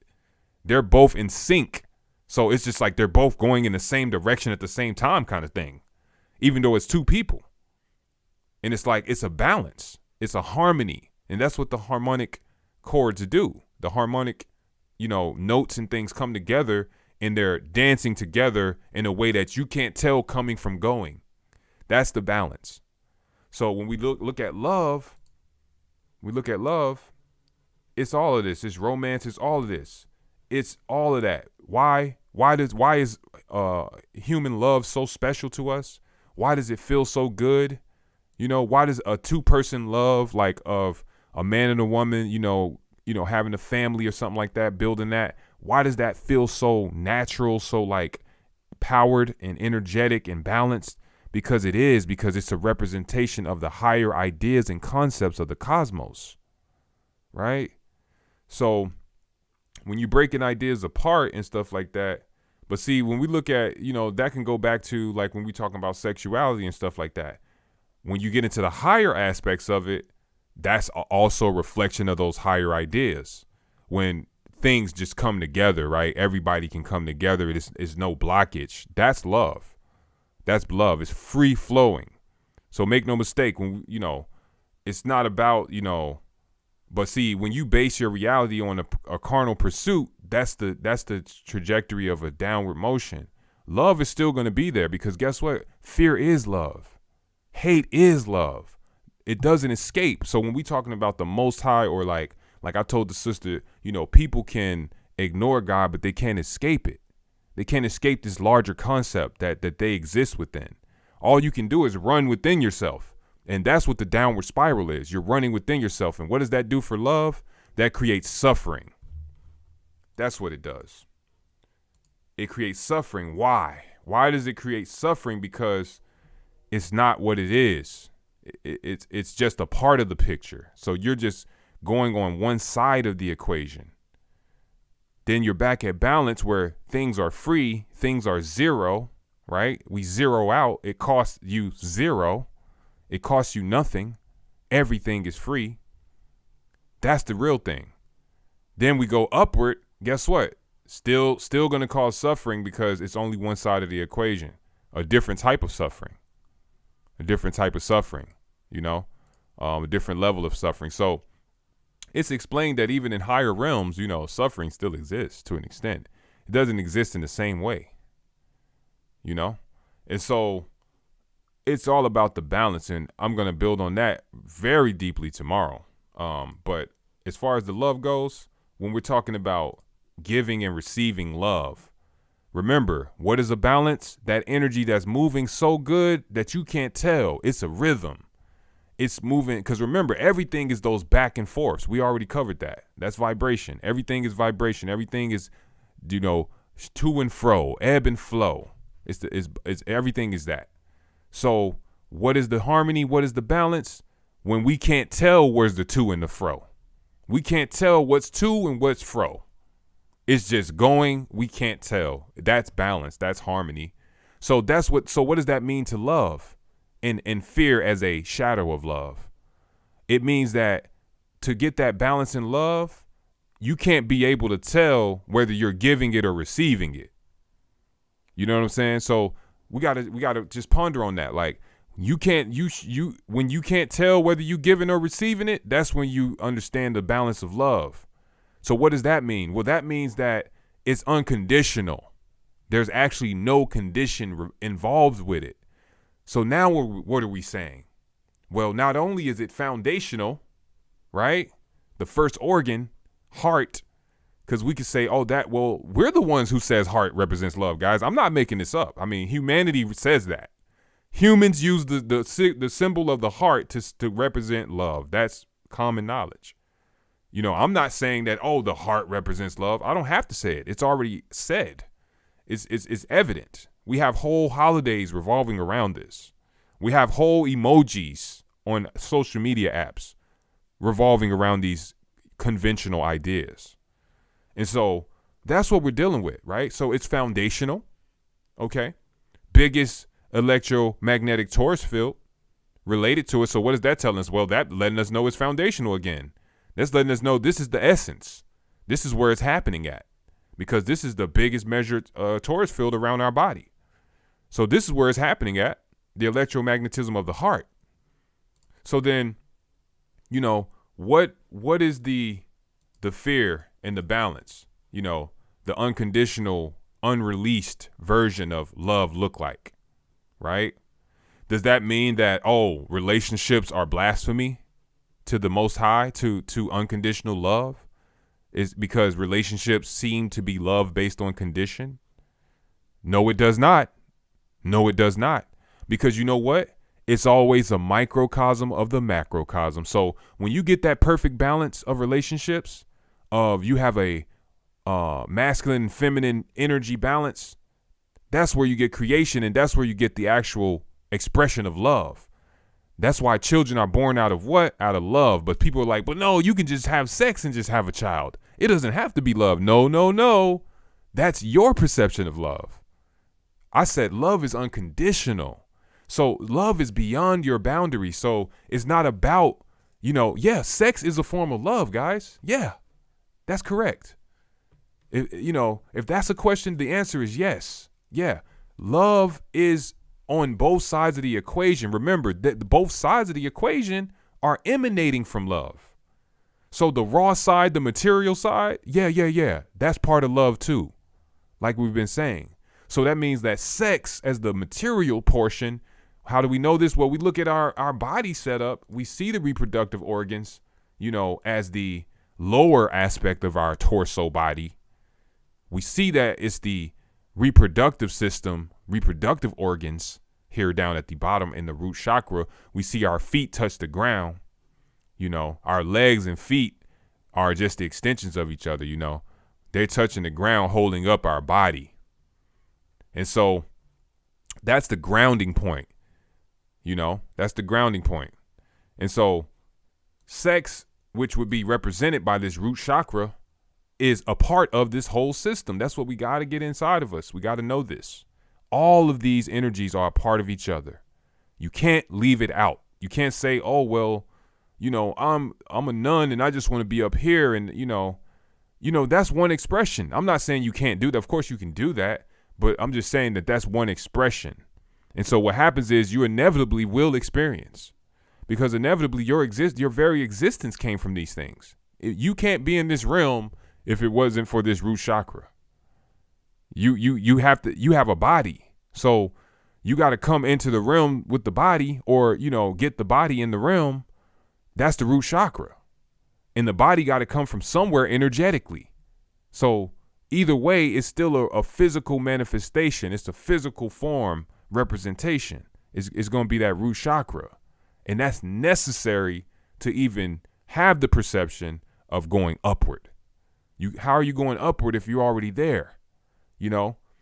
They're both in sync. So it's just like they're both going in the same direction at the same time kind of thing, even though it's two people. And it's like it's a balance. It's a harmony. And that's what the harmonic chords do. The harmonic, you know, notes and things come together and they're dancing together in a way that you can't tell coming from going. That's the balance. So when we look at love, it's all of this. It's romance. It's all of this. It's all of that. Why is human love so special to us? Why does it feel so good? You know, why does a two-person love, like of a man and a woman, you know, having a family or something like that, building that, why does that feel so natural, so like powered and energetic and balanced? Because it's a representation of the higher ideas and concepts of the cosmos, right? So when you breaking ideas apart and stuff like that. But see, when we look at, that can go back to like when we talking about sexuality and stuff like that. When you get into the higher aspects of it, that's also a reflection of those higher ideas. When things just come together, right? Everybody can come together. It's no blockage. That's love. That's love. It's free flowing. So make no mistake, when it's not about, but see, when you base your reality on a carnal pursuit, that's the trajectory of a downward motion. Love is still going to be there because guess what? Fear is love. Hate is love. It doesn't escape. So when we talking about the Most High, or like I told the sister, people can ignore God, but they can't escape it. They can't escape this larger concept that they exist within. All you can do is run within yourself. And that's what the downward spiral is. You're running within yourself. And what does that do for love? That creates suffering. That's what it does. It creates suffering. Why? Why does it create suffering? Because it's not what it is. It's just a part of the picture. So you're just going on one side of the equation. Then you're back at balance where things are free, things are zero, right? We zero out. It costs you zero. It costs you nothing. Everything is free. That's the real thing. Then we go upward. Guess what? Still going to cause suffering because it's only one side of the equation. A different type of suffering. A different type of suffering, a different level of suffering. So it's explained that even in higher realms, suffering still exists to an extent. It doesn't exist in the same way, And so it's all about the balance, and I'm going to build on that very deeply tomorrow. But as far as the love goes, when we're talking about giving and receiving love, remember, what is a balance? That energy that's moving so good that you can't tell. It's a rhythm. It's moving, because remember, everything is those back and forths. We already covered that. That's vibration. Everything is vibration. Everything is, to and fro, ebb and flow. It's everything is that. So what is the harmony? What is the balance? When we can't tell where's the to and the fro. We can't tell what's to and what's fro. It's just going. We can't tell. That's balance. That's harmony. So what does that mean to love? And fear as a shadow of love. It means that to get that balance in love, you can't be able to tell whether you're giving it or receiving it. You know what I'm saying? So we gotta just ponder on that. Like when you can't tell whether you giving or receiving it, that's when you understand the balance of love. So what does that mean? Well, that means that it's unconditional. There's actually no condition involved with it. So now what are we saying? Well, not only is it foundational, right? The first organ, heart, because we could say, we're the ones who says heart represents love, guys. I'm not making this up. I mean, humanity says that. Humans use the symbol of the heart to represent love. That's common knowledge. I'm not saying that, the heart represents love. I don't have to say it. It's already said. It's evident. We have whole holidays revolving around this. We have whole emojis on social media apps revolving around these conventional ideas. And so that's what we're dealing with, right? So it's foundational. Okay. Biggest electromagnetic torus field related to it. So what is that telling us? Well, that letting us know it's foundational again. That's letting us know this is the essence. This is where it's happening at, because this is the biggest measured torus field around our body. So this is where it's happening at, the electromagnetism of the heart. So then, what is the fear and the balance, the unconditional, unreleased version of love look like, right? Does that mean that, relationships are blasphemy to the Most High, to unconditional love? Is because relationships seem to be love based on condition? No, it does not. No, it does not. Because you know what? It's always a microcosm of the macrocosm. So when you get that perfect balance of relationships, you have a masculine and feminine energy balance, that's where you get creation, and that's where you get the actual expression of love. That's why children are born out of what? Out of love. But people are like, but no, you can just have sex and just have a child. It doesn't have to be love. No, no, no. That's your perception of love. I said love is unconditional. So love is beyond your boundary. So it's not about, yeah, sex is a form of love, guys. Yeah, that's correct. If that's a question, the answer is yes. Yeah, love is on both sides of the equation. Remember that both sides of the equation are emanating from love. So the raw side, the material side, yeah, that's part of love too, like we've been saying. So that means that sex as the material portion, how do we know this? Well, we look at our body setup. We see the reproductive organs, as the lower aspect of our torso body. We see that it's the reproductive system, reproductive organs here down at the bottom in the root chakra. We see our feet touch the ground. Our legs and feet are just the extensions of each other. They're touching the ground, holding up our body. And so that's the grounding point. That's the grounding point. And so sex, which would be represented by this root chakra, is a part of this whole system. That's what we got to get inside of us. We got to know this. All of these energies are a part of each other. You can't leave it out. You can't say, oh, well, I'm a nun and I just want to be up here. And, that's one expression. I'm not saying you can't do that. Of course you can do that. But I'm just saying that that's one expression. And so what happens is you inevitably will experience, because inevitably your very existence came from these things. You can't be in this realm if it wasn't for this root chakra. You have a body. So you got to come into the realm with the body, or, get the body in the realm. That's the root chakra. And the body got to come from somewhere energetically. So either way, it's still a physical manifestation. It's a physical form representation. It's going to be that root chakra. And that's necessary to even have the perception of going upward. How are you going upward if you're already there?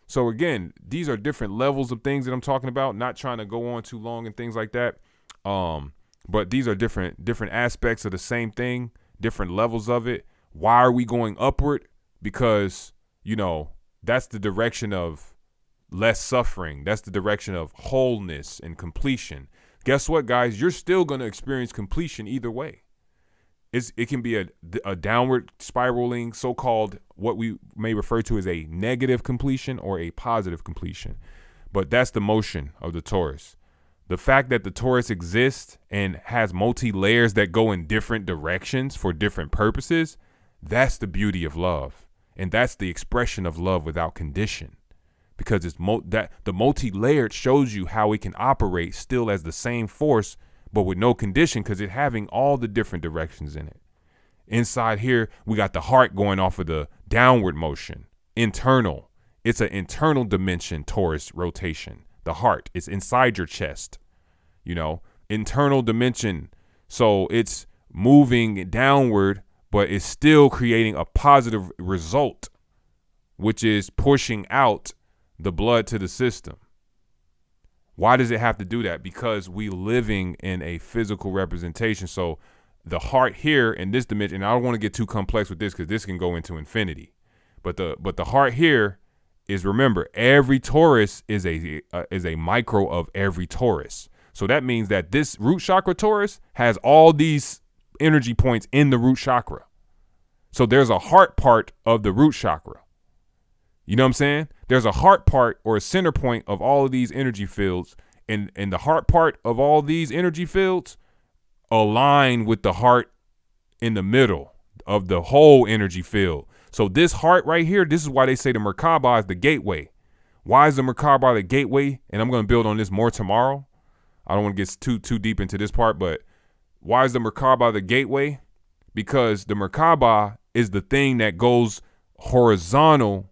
So again, these are different levels of things that I'm talking about, not trying to go on too long and things like that. But these are different aspects of the same thing, different levels of it. Why are we going upward? Because, that's the direction of less suffering. That's the direction of wholeness and completion. Guess what, guys? You're still going to experience completion either way. It can be a downward spiraling, so-called what we may refer to as a negative completion or a positive completion. But that's the motion of the torus. The fact that the torus exists and has multi-layers that go in different directions for different purposes, that's the beauty of love. And that's the expression of love without condition. Because the multi-layered shows you how it can operate still as the same force, but with no condition, because it's having all the different directions in it. Inside here, we got the heart going off of the downward motion, internal. It's an internal dimension, torus rotation. The heart is inside your chest, internal dimension. So it's moving downward, but it's still creating a positive result, which is pushing out the blood to the system. Why does it have to do that? Because we living in a physical representation. So the heart here in this dimension, and I don't want to get too complex with this because this can go into infinity. But the heart here is, remember, every torus is a micro of every torus. So that means that this root chakra torus has all these energy points in the root chakra. So there's a heart part of the root chakra. You know what I'm saying? There's a heart part or a center point of all of these energy fields, and the heart part of all these energy fields align with the heart in the middle of the whole energy field. So this heart right here, this is why they say the Merkaba is the gateway. Why is the Merkaba the gateway? And I'm going to build on this more tomorrow. I don't want to get too deep into this part, but why is the Merkaba the gateway? Because the Merkaba is the thing that goes horizontal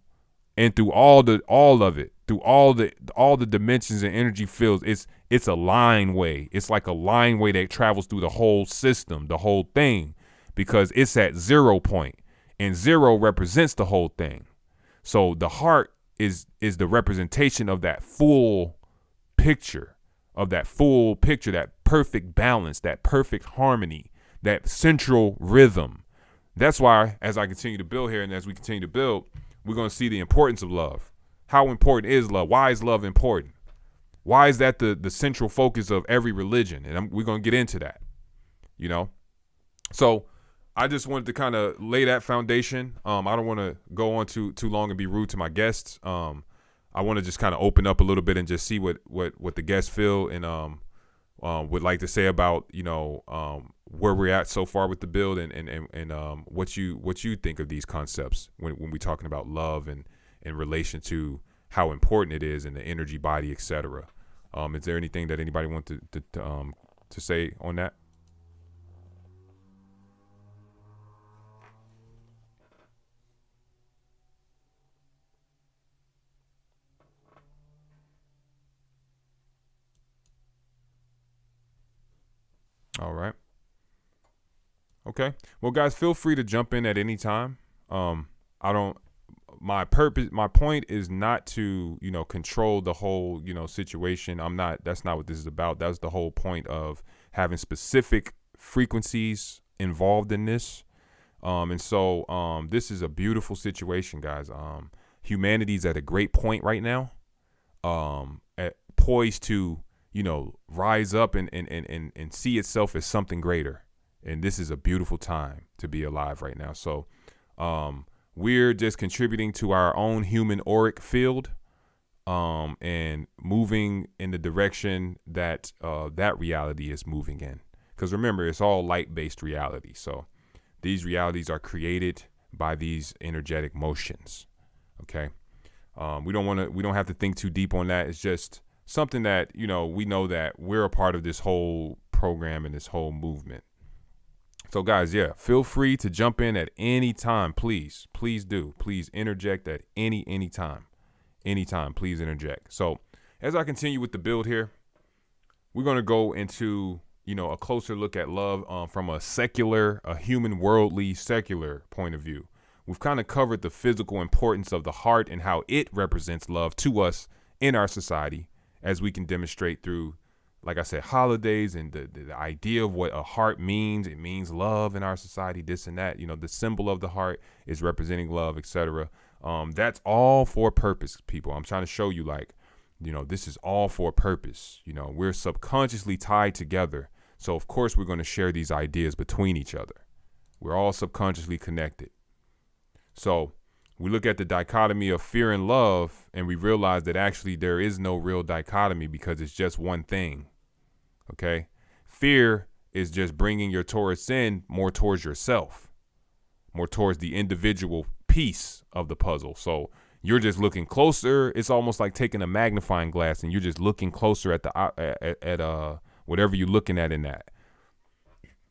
and through all of it, through all the dimensions and energy fields. It's a line way. It's like a line way that travels through the whole system, the whole thing, because it's at 0 point, and 0 represents the whole thing. So the heart is the representation of that full picture, that perfect balance, that perfect harmony, that central rhythm, That's why, as I continue to build here and as we continue to build, we're going to see the importance of love. How important is love? Why is love important? Why is that the central focus of every religion? And we're going to get into that, you know? So I just wanted to kind of lay that foundation. I don't want to go on too long and be rude to my guests. I want to just kind of open up a little bit and just see what the guests feel and would like to say about, you know, where we're at so far with the build and what you think of these concepts when we're talking about love and in relation to how important it is in the energy body, etc. Is there anything that anybody want to say on that? All right. Okay. Well, guys, feel free to jump in at any time. My point is not to, you know, control the whole, you know, situation. That's not what this is about. That's the whole point of having specific frequencies involved in this. And so this is a beautiful situation, guys. Humanity's at a great point right now, poised to, you know, rise up and see itself as something greater. And this is a beautiful time to be alive right now. So we're just contributing to our own human auric field and moving in the direction that that reality is moving in. Because remember, it's all light-based reality. So these realities are created by these energetic motions. Okay. We don't have to think too deep on that. It's just something that, you know, we know that we're a part of this whole program and this whole movement. So guys, yeah, feel free to jump in at any time. Please do. Please interject at any time. Anytime, please interject. So as I continue with the build here, we're going to go into, you know, a closer look at love from a human worldly secular point of view. We've kind of covered the physical importance of the heart and how it represents love to us in our society, as we can demonstrate through, like I said, holidays and the idea of what a heart means. It means love in our society, this and that. You know, the symbol of the heart is representing love, etc. That's all for purpose, people. I'm trying to show you, like, you know, this is all for purpose. You know, we're subconsciously tied together. So, of course, we're going to share these ideas between each other. We're all subconsciously connected. So we look at the dichotomy of fear and love, and we realize that actually there is no real dichotomy because it's just one thing. Okay. Fear is just bringing your Taurus in more towards yourself, more towards the individual piece of the puzzle. So you're just looking closer. It's almost like taking a magnifying glass and you're just looking closer at the whatever you're looking at in that.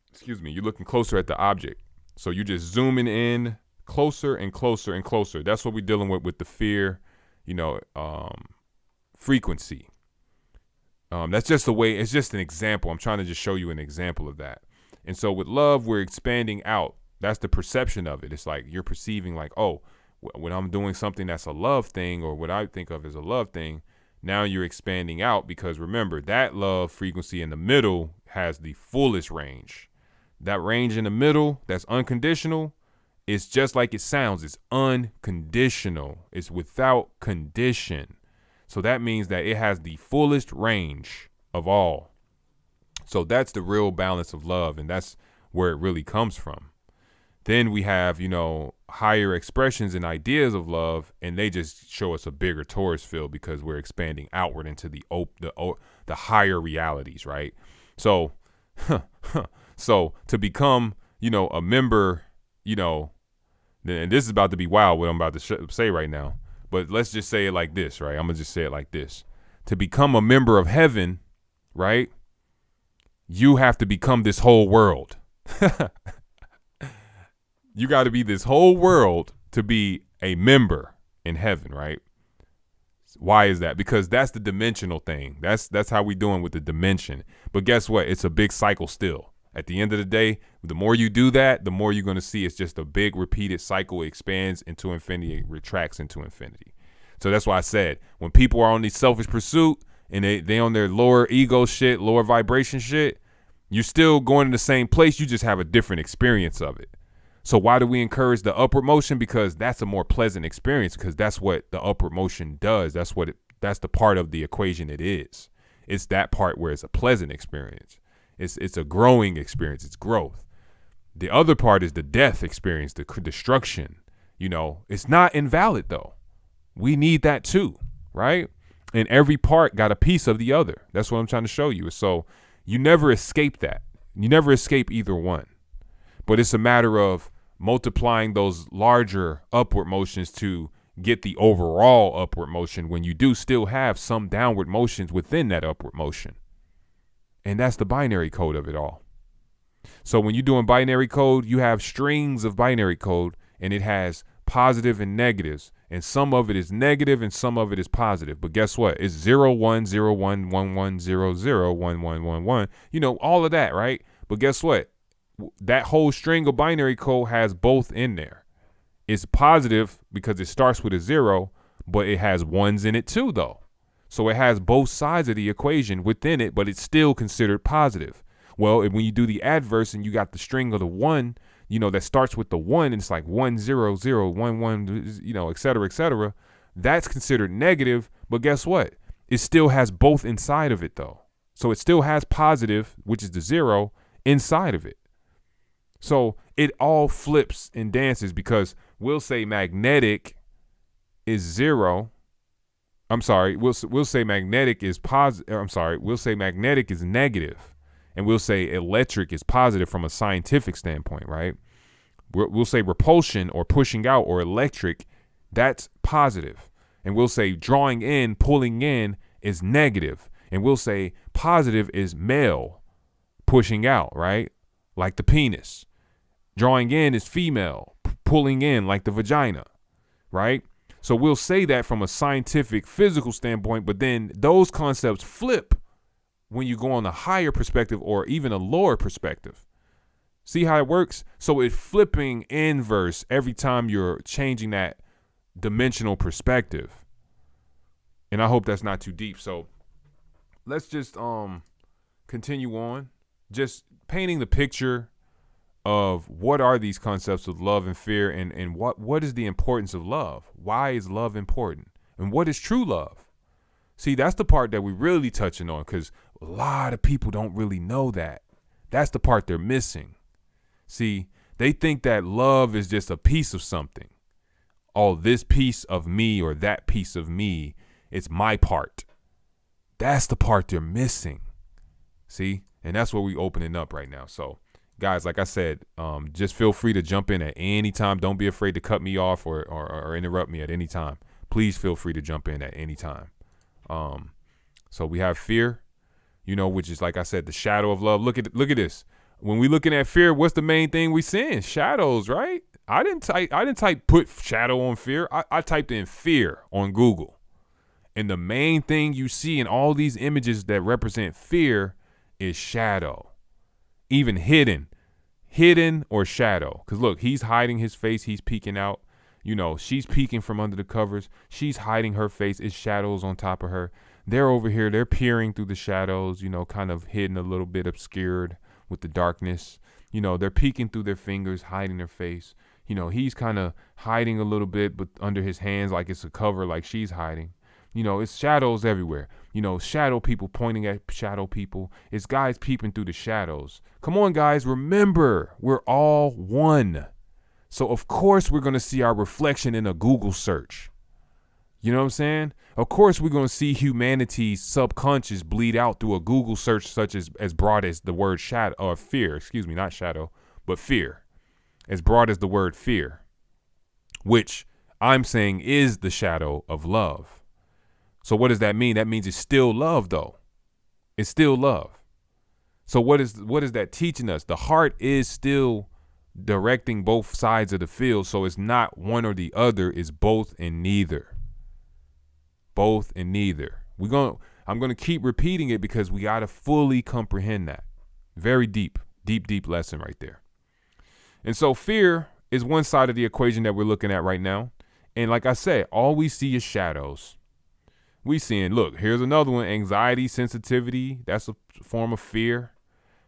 Excuse me. You're looking closer at the object. So you're just zooming in closer and closer and closer. That's what we're dealing with the fear, you know, frequency. That's just the way, it's just an example. I'm trying to just show you an example of that. And so with love, we're expanding out. That's the perception of it. It's like you're perceiving like, oh, when I'm doing something that's a love thing, or what I think of as a love thing, now you're expanding out, because remember, that love frequency in the middle has the fullest range. That range in the middle, that's unconditional, it's just like it sounds. It's unconditional. It's without condition. So that means that it has the fullest range of all. So that's the real balance of love, and that's where it really comes from. Then we have, you know, higher expressions and ideas of love, and they just show us a bigger Taurus field because we're expanding outward into the higher realities, right? So, so to become, you know, a member, you know, and this is about to be wild what I'm about to say right now, but let's just say it like this, right? I'm going to just say it like this. To become a member of heaven, right? You have to become this whole world. You got to be this whole world to be a member in heaven, right? Why is that? Because that's the dimensional thing. That's how we doing with the dimension. But guess what? It's a big cycle still. At the end of the day, the more you do that, the more you're going to see it's just a big repeated cycle. It expands into infinity, it retracts into infinity. So that's why I said, when people are on the selfish pursuit and they on their lower ego shit, lower vibration shit, you're still going to the same place. You just have a different experience of it. So why do we encourage the upward motion? Because that's a more pleasant experience, because that's what the upward motion does. That's the part of the equation it is. It's that part where it's a pleasant experience. It's a growing experience. It's growth. The other part is the death experience, the destruction. It's not invalid though. We need that too, right? And every part got a piece of the other. That's what I'm trying to show you. So you never escape that. You never escape either one. But it's a matter of multiplying those larger upward motions to get the overall upward motion when you do still have some downward motions within that upward motion. And that's the binary code of it all. So when you're doing binary code, you have strings of binary code, and it has positive and negatives, and some of it is negative and some of it is positive. But guess what? It's 0 1 0 1 1 1 0 0 1 1 1 1. All of that, right? But guess what? That whole string of binary code has both in there. It's positive because it starts with a 0, but it has ones in it too, though. So it has both sides of the equation within it, but it's still considered positive. Well, when you do the adverse and you got the string of the 1, that starts with the 1, and it's like 1 0 0 1 1, et cetera, et cetera. That's considered negative, but guess what? It still has both inside of it, though. So it still has positive, which is the 0, inside of it. So it all flips and dances, because we'll say magnetic is 0. I'm sorry. We'll say magnetic is positive. I'm sorry. We'll say magnetic is negative, and we'll say electric is positive from a scientific standpoint, right? We'll say repulsion or pushing out or electric, that's positive. And we'll say drawing in, pulling in is negative. And we'll say positive is male, pushing out, right? Like the penis. Drawing in is female, pulling in like the vagina, right? So we'll say that from a scientific, physical standpoint, but then those concepts flip when you go on a higher perspective or even a lower perspective. See how it works? So it's flipping inverse every time you're changing that dimensional perspective. And I hope that's not too deep. So let's just continue on, just painting the picture of what are these concepts of love and fear, and what is the importance of love? Why is love important? And what is true love? See, that's the part that we're really touching on, because a lot of people don't really know that. That's the part they're missing. See, they think that love is just a piece of something. Oh, this piece of me or that piece of me, it's my part. That's the part they're missing. See, and that's what we're opening up right now. So, guys, like I said, just feel free to jump in at any time. Don't be afraid to cut me off or interrupt me at any time. Please feel free to jump in at any time. So we have fear, which is, like I said, the shadow of love. Look at this. When we looking at fear, what's the main thing we seeing? Shadows, right? I didn't type put shadow on fear. I typed in fear on Google. And the main thing you see in all these images that represent fear is shadow. Even hidden or shadow. Because look, he's hiding his face. He's peeking out. She's peeking from under the covers. She's hiding her face. It's shadows on top of her. They're over here. They're peering through the shadows, kind of hidden, a little bit obscured with the darkness. They're peeking through their fingers, hiding their face. He's kind of hiding a little bit, but under his hands, like it's a cover, like she's hiding. It's shadows everywhere. Shadow people pointing at shadow people. It's guys peeping through the shadows. Come on, guys. Remember, we're all one. So, of course, we're going to see our reflection in a Google search. You know what I'm saying? Of course, we're going to see humanity's subconscious bleed out through a Google search such as broad as the word shadow or fear. Excuse me, not shadow, but fear. As broad as the word fear, which I'm saying is the shadow of love. So what does that mean? That means it's still love, though. It's still love. So what is that teaching us? The heart is still directing both sides of the field. So it's not one or the other. It's both and neither. Both and neither. I'm going to keep repeating it because we got to fully comprehend that. Very deep lesson right there. And so fear is one side of the equation that we're looking at right now. And like I said, all we see is shadows. We seeing, look, here's another one, anxiety, sensitivity. That's a form of fear.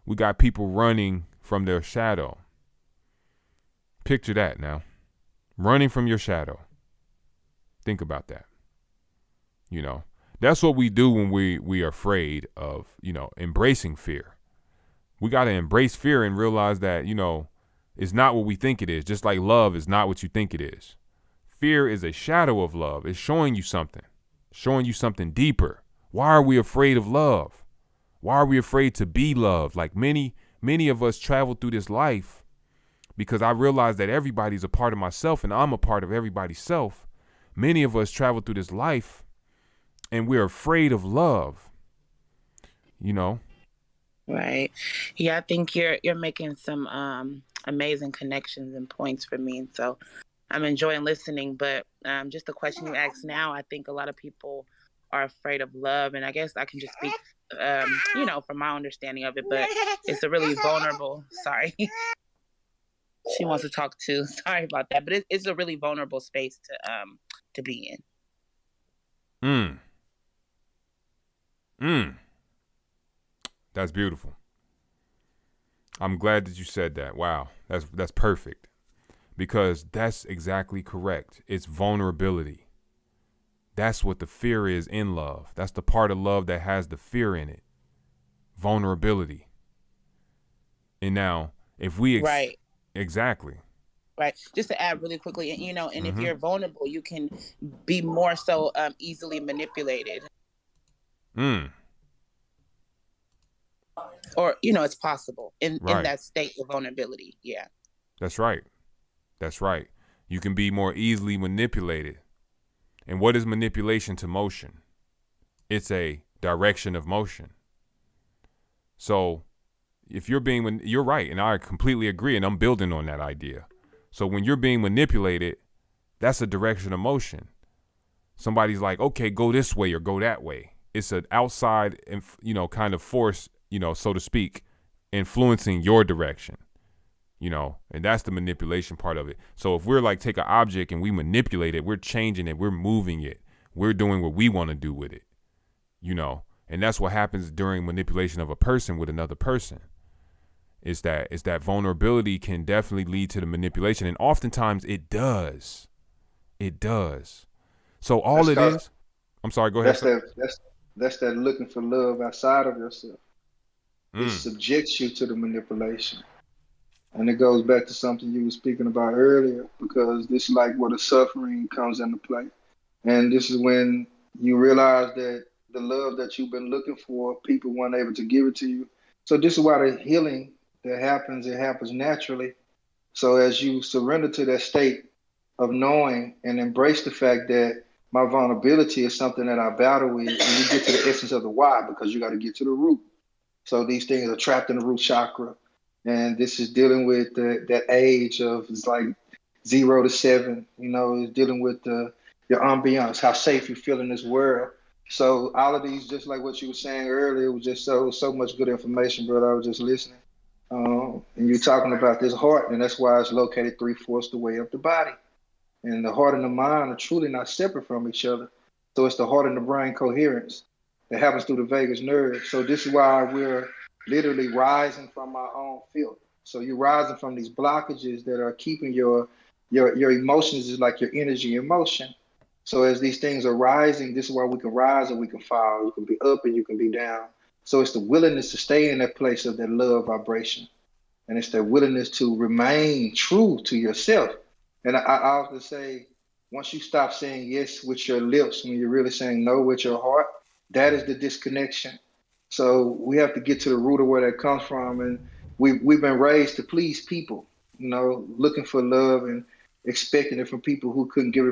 We got people running from their shadow. Picture that now. Running from your shadow. Think about that. You know, that's what we do when we are afraid of, embracing fear. We got to embrace fear and realize that, it's not what we think it is. Just like love is not what you think it is. Fear is a shadow of love. It's showing you something deeper. Why are we afraid of love? Why are we afraid to be loved? Like many of us travel through this life because I realize that everybody's a part of myself and I'm a part of everybody's self. Many of us travel through this life and we're afraid of love, Right. Yeah, I think you're making some amazing connections and points for me. And so I'm enjoying listening. But just the question you asked now, I think a lot of people are afraid of love. And I guess I can just speak, from my understanding of it. But it's a really vulnerable, sorry. She wants to talk too. Sorry about that. But it's a really vulnerable space to be in. That's beautiful. I'm glad that you said that. Wow. That's perfect. Because that's exactly correct. It's vulnerability. That's what the fear is in love. That's the part of love that has the fear in it. Vulnerability. And now, if we... Right. Exactly. Right. Just to add really quickly, and if you're vulnerable, you can be more so easily manipulated. Or, it's possible in that state of vulnerability. Yeah. That's right. You can be more easily manipulated. And what is manipulation to motion? It's a direction of motion. So if you're right, and I completely agree, and I'm building on that idea. So when you're being manipulated, that's a direction of motion. Somebody's like, okay, go this way or go that way. It's an outside, kind of force, so to speak, influencing your direction, and that's the manipulation part of it. So if we're like, take an object and we manipulate it, we're changing it, we're moving it, we're doing what we want to do with it, and that's what happens during manipulation of a person with another person. Is that vulnerability can definitely lead to the manipulation, and oftentimes it does. So I'm sorry, go ahead. That's that looking for love outside of yourself. It subjects you to the manipulation. And it goes back to something you were speaking about earlier, because this is like where the suffering comes into play. And this is when you realize that the love that you've been looking for, people weren't able to give it to you. So this is why the healing that happens, it happens naturally. So as you surrender to that state of knowing and embrace the fact that my vulnerability is something that I battle with, and you get to the essence of the why, because you got to get to the root. So these things are trapped in the root chakra. And this is dealing with that age of, it's like 0 to 7, it's dealing with your ambiance, how safe you feel in this world. So all of these, just like what you were saying earlier, was just so much good information, brother. I was just listening. And you're talking about this heart, and that's why it's located 3/4 the way up the body. And the heart and the mind are truly not separate from each other. So it's the heart and the brain coherence that happens through the vagus nerve. So this is why we're literally rising from our own filth. So you're rising from these blockages that are keeping your emotions, is like your energy in motion. So as these things are rising, this is why we can rise and we can fall. You can be up and you can be down. So it's the willingness to stay in that place of that love vibration. And it's that willingness to remain true to yourself. And I often say, once you stop saying yes with your lips, when you're really saying no with your heart, that is the disconnection. So we have to get to the root of where that comes from. And we've been raised to please people, looking for love and expecting it from people who couldn't give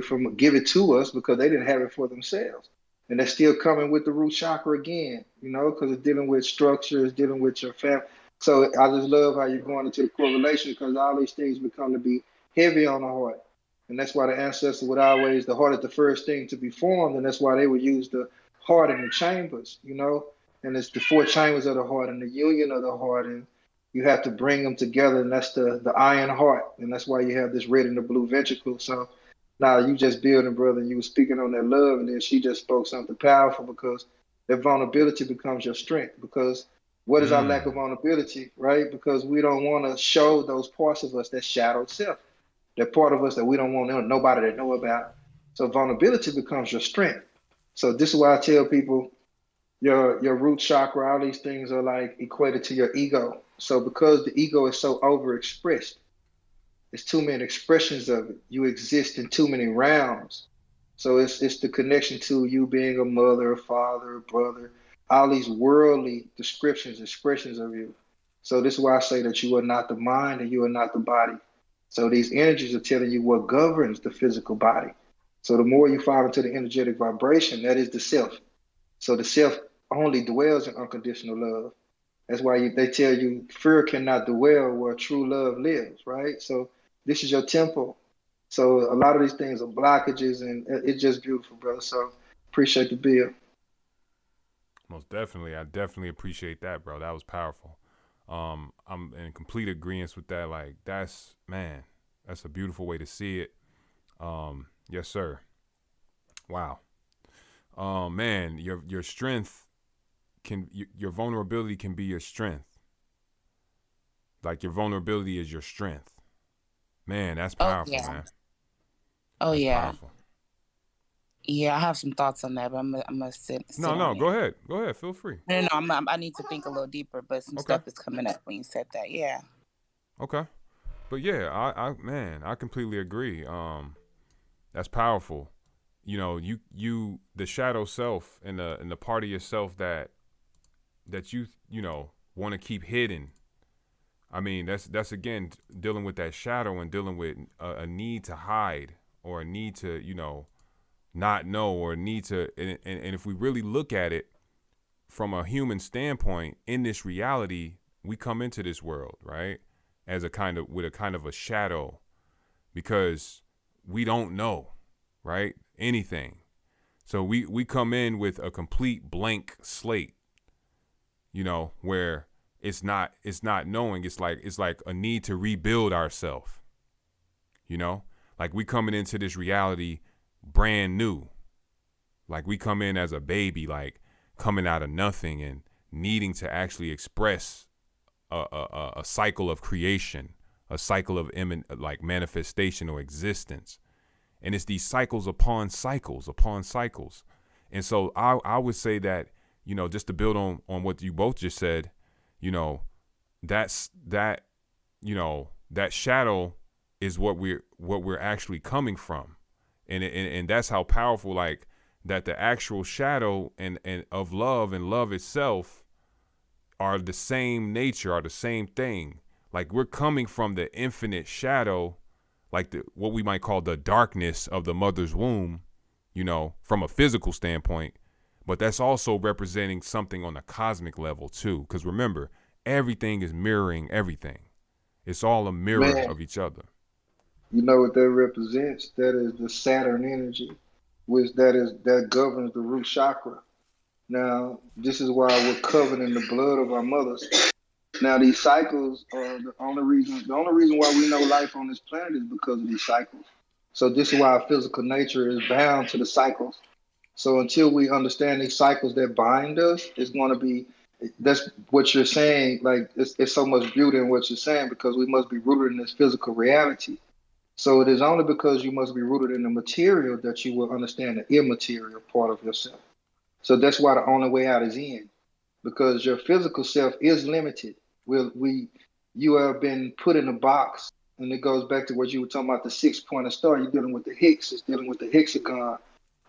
it to us because they didn't have it for themselves. And they're still coming with the root chakra again, because it's dealing with structure, it's dealing with your family. So I just love how you're going into the correlation, because all these things become to be heavy on the heart. And that's why the ancestors would always, the heart is the first thing to be formed. And that's why they would use the heart in the chambers, and it's the 4 chambers of the heart and the union of the heart. And you have to bring them together. And that's the iron heart. And that's why you have this red and the blue ventricle. So now you just building, brother, and you were speaking on that love. And then she just spoke something powerful, because that vulnerability becomes your strength. Because what is our lack of vulnerability, right? Because we don't want to show those parts of us, that shadow self. that part of us that we don't want nobody to know about. So vulnerability becomes your strength. So this is why I tell people your root chakra, all these things are like equated to your ego. So because the ego is so overexpressed, there's too many expressions of it. You exist in too many realms. So it's the connection to you being a mother, a father, a brother, all these worldly descriptions, expressions of you. So this is why I say that you are not the mind and you are not the body. So these energies are telling you what governs the physical body. So the more you fall into the energetic vibration, that is the self. So the self only dwells in unconditional love. That's why they tell you fear cannot dwell where true love lives, right? So this is your temple. So a lot of these things are blockages, and it's just beautiful, brother. So appreciate the bill. Most definitely. I definitely appreciate that, bro. That was powerful. I'm in complete agreement with that. Like, that's a beautiful way to see it. Yes, sir. Wow. Man, your strength your vulnerability can be your strength. Like, your vulnerability is your strength. Man, that's powerful, man. Oh, that's yeah. Powerful. Yeah, I have some thoughts on that, but I'm gonna sit No, on go it. ahead. Go ahead. Feel free. No, I need to think a little deeper, but some stuff is coming up when you said that. Yeah. Okay. But yeah, I completely agree. That's powerful. You know, you the shadow self and the part of yourself that you want to keep hidden. I mean, that's again dealing with that shadow and dealing with a need to hide or a need to not know or a need to and if we really look at it from a human standpoint, in this reality, we come into this world, right, as a kind of a shadow, because we don't know, right, anything. So we come in with a complete blank slate, where it's not knowing. It's like a need to rebuild ourselves, like we coming into this reality brand new. Like we come in as a baby, like coming out of nothing and needing to actually express a cycle of creation, a cycle of manifestation or existence. And it's these cycles upon cycles upon cycles. And so I would say that, just to build on what you both just said, that shadow is what we're actually coming from. And that's how powerful, like, that the actual shadow and of love and love itself are the same nature, are the same thing. Like, we're coming from the infinite shadow, like what we might call the darkness of the mother's womb, from a physical standpoint. But that's also representing something on a cosmic level too. Because remember, everything is mirroring everything. It's all a mirror of each other. You know what that represents? That is the Saturn energy, which that governs the root chakra. Now, this is why we're covered in the blood of our mothers. Now, these cycles are the only reason why we know life on this planet is because of these cycles. So this is why our physical nature is bound to the cycles. So until we understand these cycles that bind us, it's going to be, that's what you're saying. Like, it's so much beauty in what you're saying, because we must be rooted in this physical reality. So it is only because you must be rooted in the material that you will understand the immaterial part of yourself. So that's why the only way out is in, because your physical self is limited. You have been put in a box, and it goes back to what you were talking about, the 6-pointed star. You're dealing with the Higgs, it's dealing with the hexagon.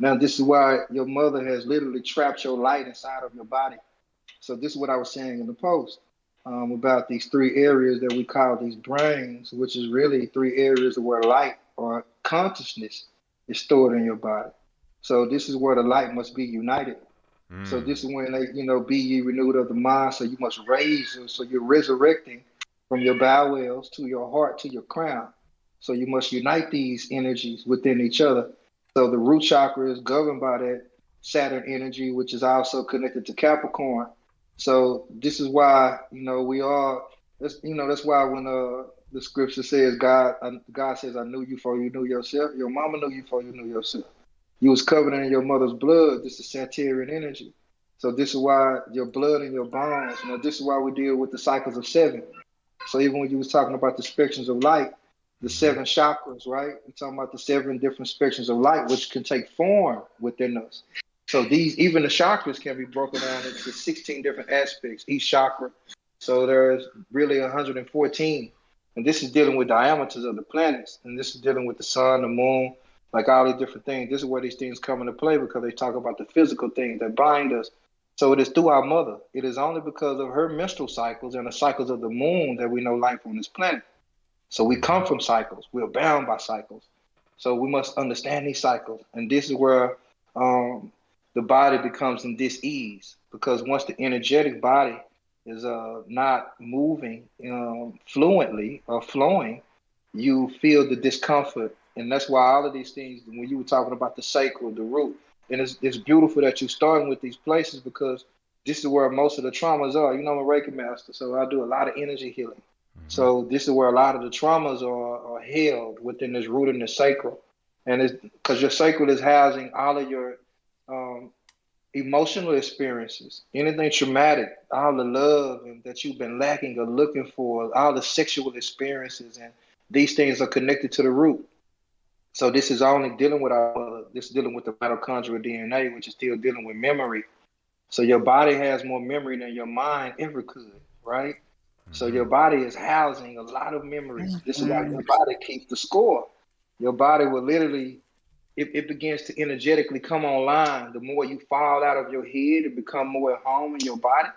Now, this is why your mother has literally trapped your light inside of your body. So this is what I was saying in the post about these 3 areas that we call these brains, which is really 3 areas where light or consciousness is stored in your body. So this is where the light must be united. So this is when they, be ye renewed of the mind. So you must raise. So you're resurrecting from your bowels to your heart to your crown. So you must unite these energies within each other. So the root chakra is governed by that Saturn energy, which is also connected to Capricorn. So this is why, we are, that's why when the scripture says God says, I knew you before you knew yourself. Your mama knew you before you knew yourself. You was covered in your mother's blood. This is Saturnian energy. So this is why your blood and your bones, this is why we deal with the cycles of 7. So even when you was talking about the spectrums of light, the 7 chakras, right? We're talking about the 7 different spectrums of light, which can take form within us. So even the chakras can be broken down into 16 different aspects, each chakra. So there's really 114. And this is dealing with diameters of the planets. And this is dealing with the sun, the moon, like all these different things. This is where these things come into play because they talk about the physical things that bind us. So it is through our mother. It is only because of her menstrual cycles and the cycles of the moon that we know life on this planet. So we come from cycles. We're bound by cycles. So we must understand these cycles. And this is where the body becomes in dis-ease, because once the energetic body is not moving fluently or flowing, you feel the discomfort. And that's why all of these things, when you were talking about the sacral, the root, and it's beautiful that you're starting with these places, because this is where most of the traumas are. You know, I'm a Reiki master, so I do a lot of energy healing. So this is where a lot of the traumas are held within this root and the sacral. And it's because your sacral is housing all of your emotional experiences, anything traumatic, all the love that you've been lacking or looking for, all the sexual experiences, and these things are connected to the root. So this is only dealing with this is dealing with the mitochondrial DNA, which is still dealing with memory. So your body has more memory than your mind ever could, right? So your body is housing a lot of memories. This is why your body keeps the score. Your body will literally, it begins to energetically come online. The more you fall out of your head and become more at home in your body,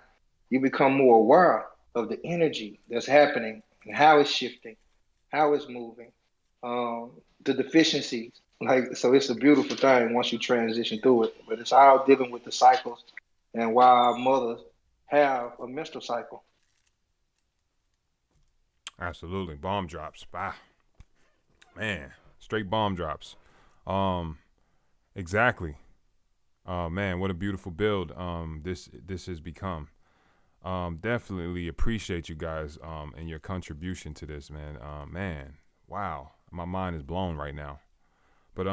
you become more aware of the energy that's happening and how it's shifting, how it's moving, the deficiencies. So it's a beautiful thing once you transition through it. But it's all dealing with the cycles and why our mothers have a menstrual cycle. Absolutely. Bomb drops. Bah. Man, straight bomb drops. Exactly. Man, what a beautiful build this has become. Definitely appreciate you guys and your contribution to this, man. Man, wow. My mind is blown right now. But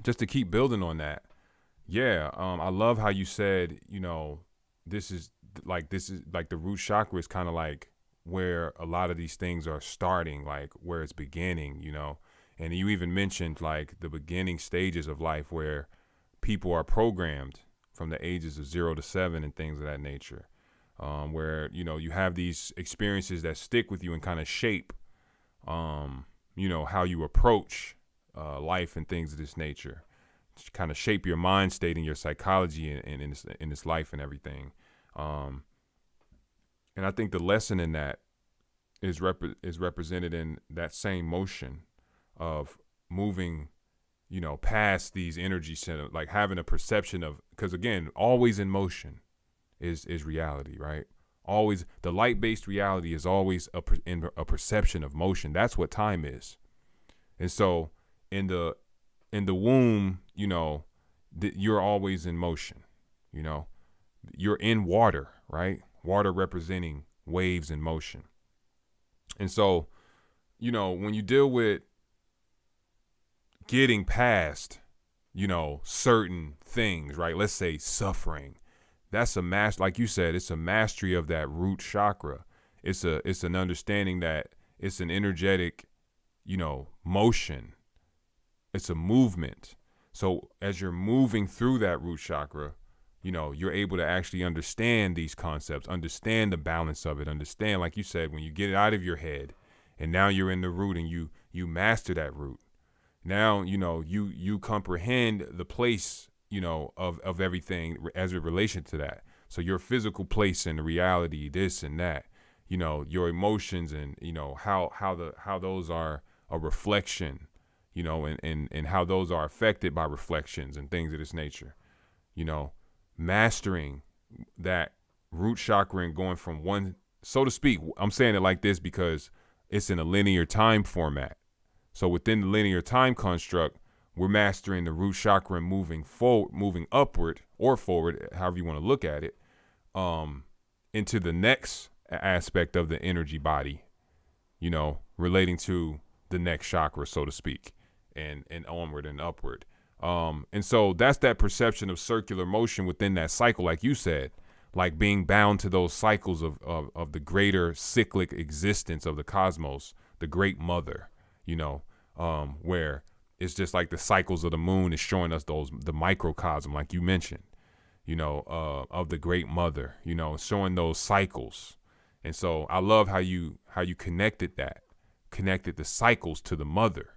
just to keep building on that, yeah, I love how you said, you know, this is like the root chakra is kind of like where a lot of these things are starting, like where it's beginning, you know. And you even mentioned like the beginning stages of life where people are programmed from the ages of 0 to 7 and things of that nature, where, you know, you have these experiences that stick with you and kind of shape, you know, how you approach life and things of this nature, kind of shape your mind state and your psychology and in this life and everything. And I think the lesson in that is represented in that same motion of moving, you know, past these energy centers, like having a perception of, because again, always in motion is reality, right? Always the light-based reality is always a perception of motion. That's what time is. And so in the womb, you know, you're always in motion, you know, you're in water, right? Water representing waves in motion. And so, you know, when you deal with getting past, you know, certain things, right? Let's say suffering. That's a like you said, it's a mastery of that root chakra. It's an understanding that it's an energetic, you know, motion. It's a movement. So as you're moving through that root chakra, you know, you're able to actually understand these concepts, understand the balance of it, understand, like you said, when you get it out of your head and now you're in the root and you master that root. Now, you know, you comprehend the place, you know, of everything as a relation to that. So your physical place and the reality, this and that, you know, your emotions and, you know, how those are a reflection, you know, and how those are affected by reflections and things of this nature, you know. Mastering that root chakra and going from one, so to speak, I'm saying it like this because it's in a linear time format. So within the linear time construct, we're mastering the root chakra and moving upward or forward, however you want to look at it, into the next aspect of the energy body, you know, relating to the next chakra, so to speak, and onward and upward. And so that's that perception of circular motion within that cycle, like you said, like being bound to those cycles of the greater cyclic existence of the cosmos, the great mother, you know, where it's just like the cycles of the moon is showing us the microcosm, like you mentioned, you know, of the great mother, you know, showing those cycles. And so I love how you connected the cycles to the mother,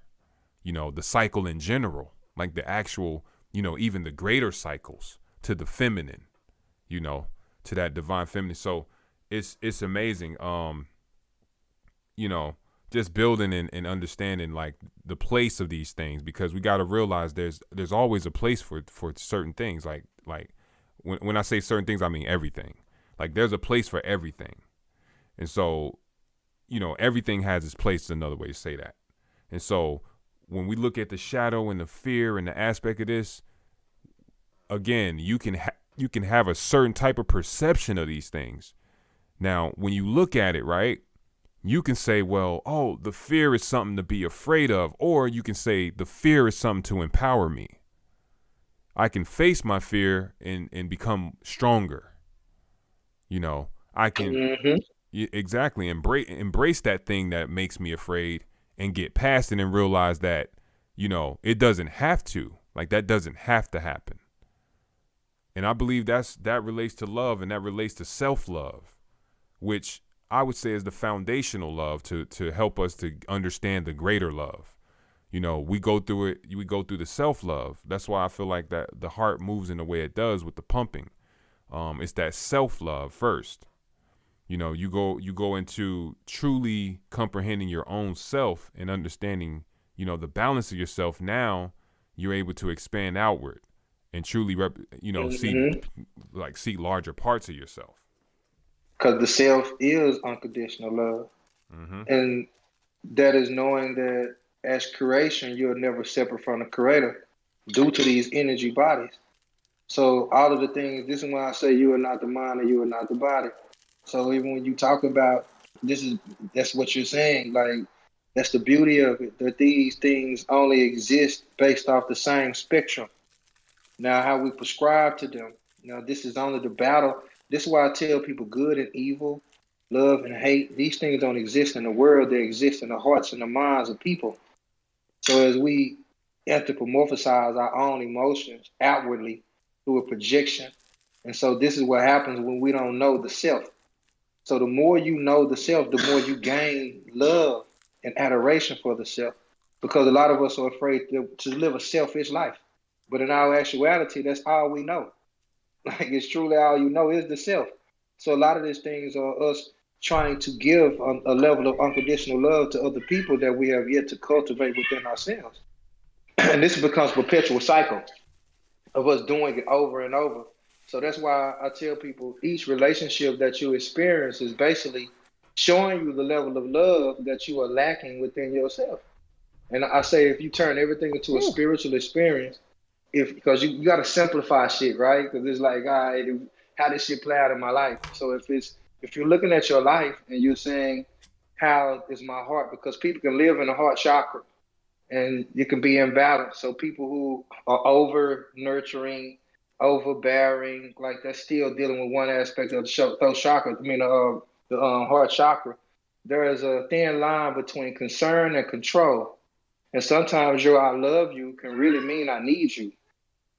you know, the cycle in general, like the actual, you know, even the greater cycles to the feminine, you know, to that divine feminine. So it's amazing. You know, just building and understanding like the place of these things, because we got to realize there's always a place for certain things. Like when I say certain things, I mean everything. Like there's a place for everything. And so, you know, everything has its place is another way to say that. And so when we look at the shadow and the fear and the aspect of this, again, you can have a certain type of perception of these things. Now, when you look at it, right, you can say, well, oh, the fear is something to be afraid of, or you can say the fear is something to empower me. I can face my fear and become stronger. You know, I can exactly embrace that thing that makes me afraid and get past it and realize that, you know, it doesn't have to, like that doesn't have to happen. And I believe that relates to love, and that relates to self-love, which I would say is the foundational love to help us to understand the greater love. You know, we go through the self-love. That's why I feel like that the heart moves in the way it does with the pumping. It's that self-love first. You know, you go into truly comprehending your own self and understanding, you know, the balance of yourself. Now you're able to expand outward and truly, see larger parts of yourself. Because the self is unconditional love. Mm-hmm. And that is knowing that as creation, you're never separate from the creator due to these energy bodies. So all of the things, this is why I say you are not the mind and you are not the body. So even when you talk about that's what you're saying, like that's the beauty of it, that these things only exist based off the same spectrum. Now, how we prescribe to them, now this is only the battle. This is why I tell people good and evil, love and hate, these things don't exist in the world. They exist in the hearts and the minds of people. So as we anthropomorphize our own emotions outwardly through a projection, and so this is what happens when we don't know the self. So the more you know the self, the more you gain love and adoration for the self, because a lot of us are afraid to live a selfish life. But in our actuality, that's all we know. Like it's truly all you know is the self. So a lot of these things are us trying to give a level of unconditional love to other people that we have yet to cultivate within ourselves. And this becomes a perpetual cycle of us doing it over and over. So that's why I tell people each relationship that you experience is basically showing you the level of love that you are lacking within yourself. And I say if you turn everything into a spiritual experience, because you got to simplify shit, right? Because it's like, all right, how does shit play out in my life? So if you're looking at your life and you're saying, how is my heart? Because people can live in the heart chakra and you can be imbalanced. So people who are over nurturing, overbearing, like that's still dealing with one aspect of those chakras. I mean, the heart chakra. There is a thin line between concern and control. And sometimes your I love you can really mean I need you.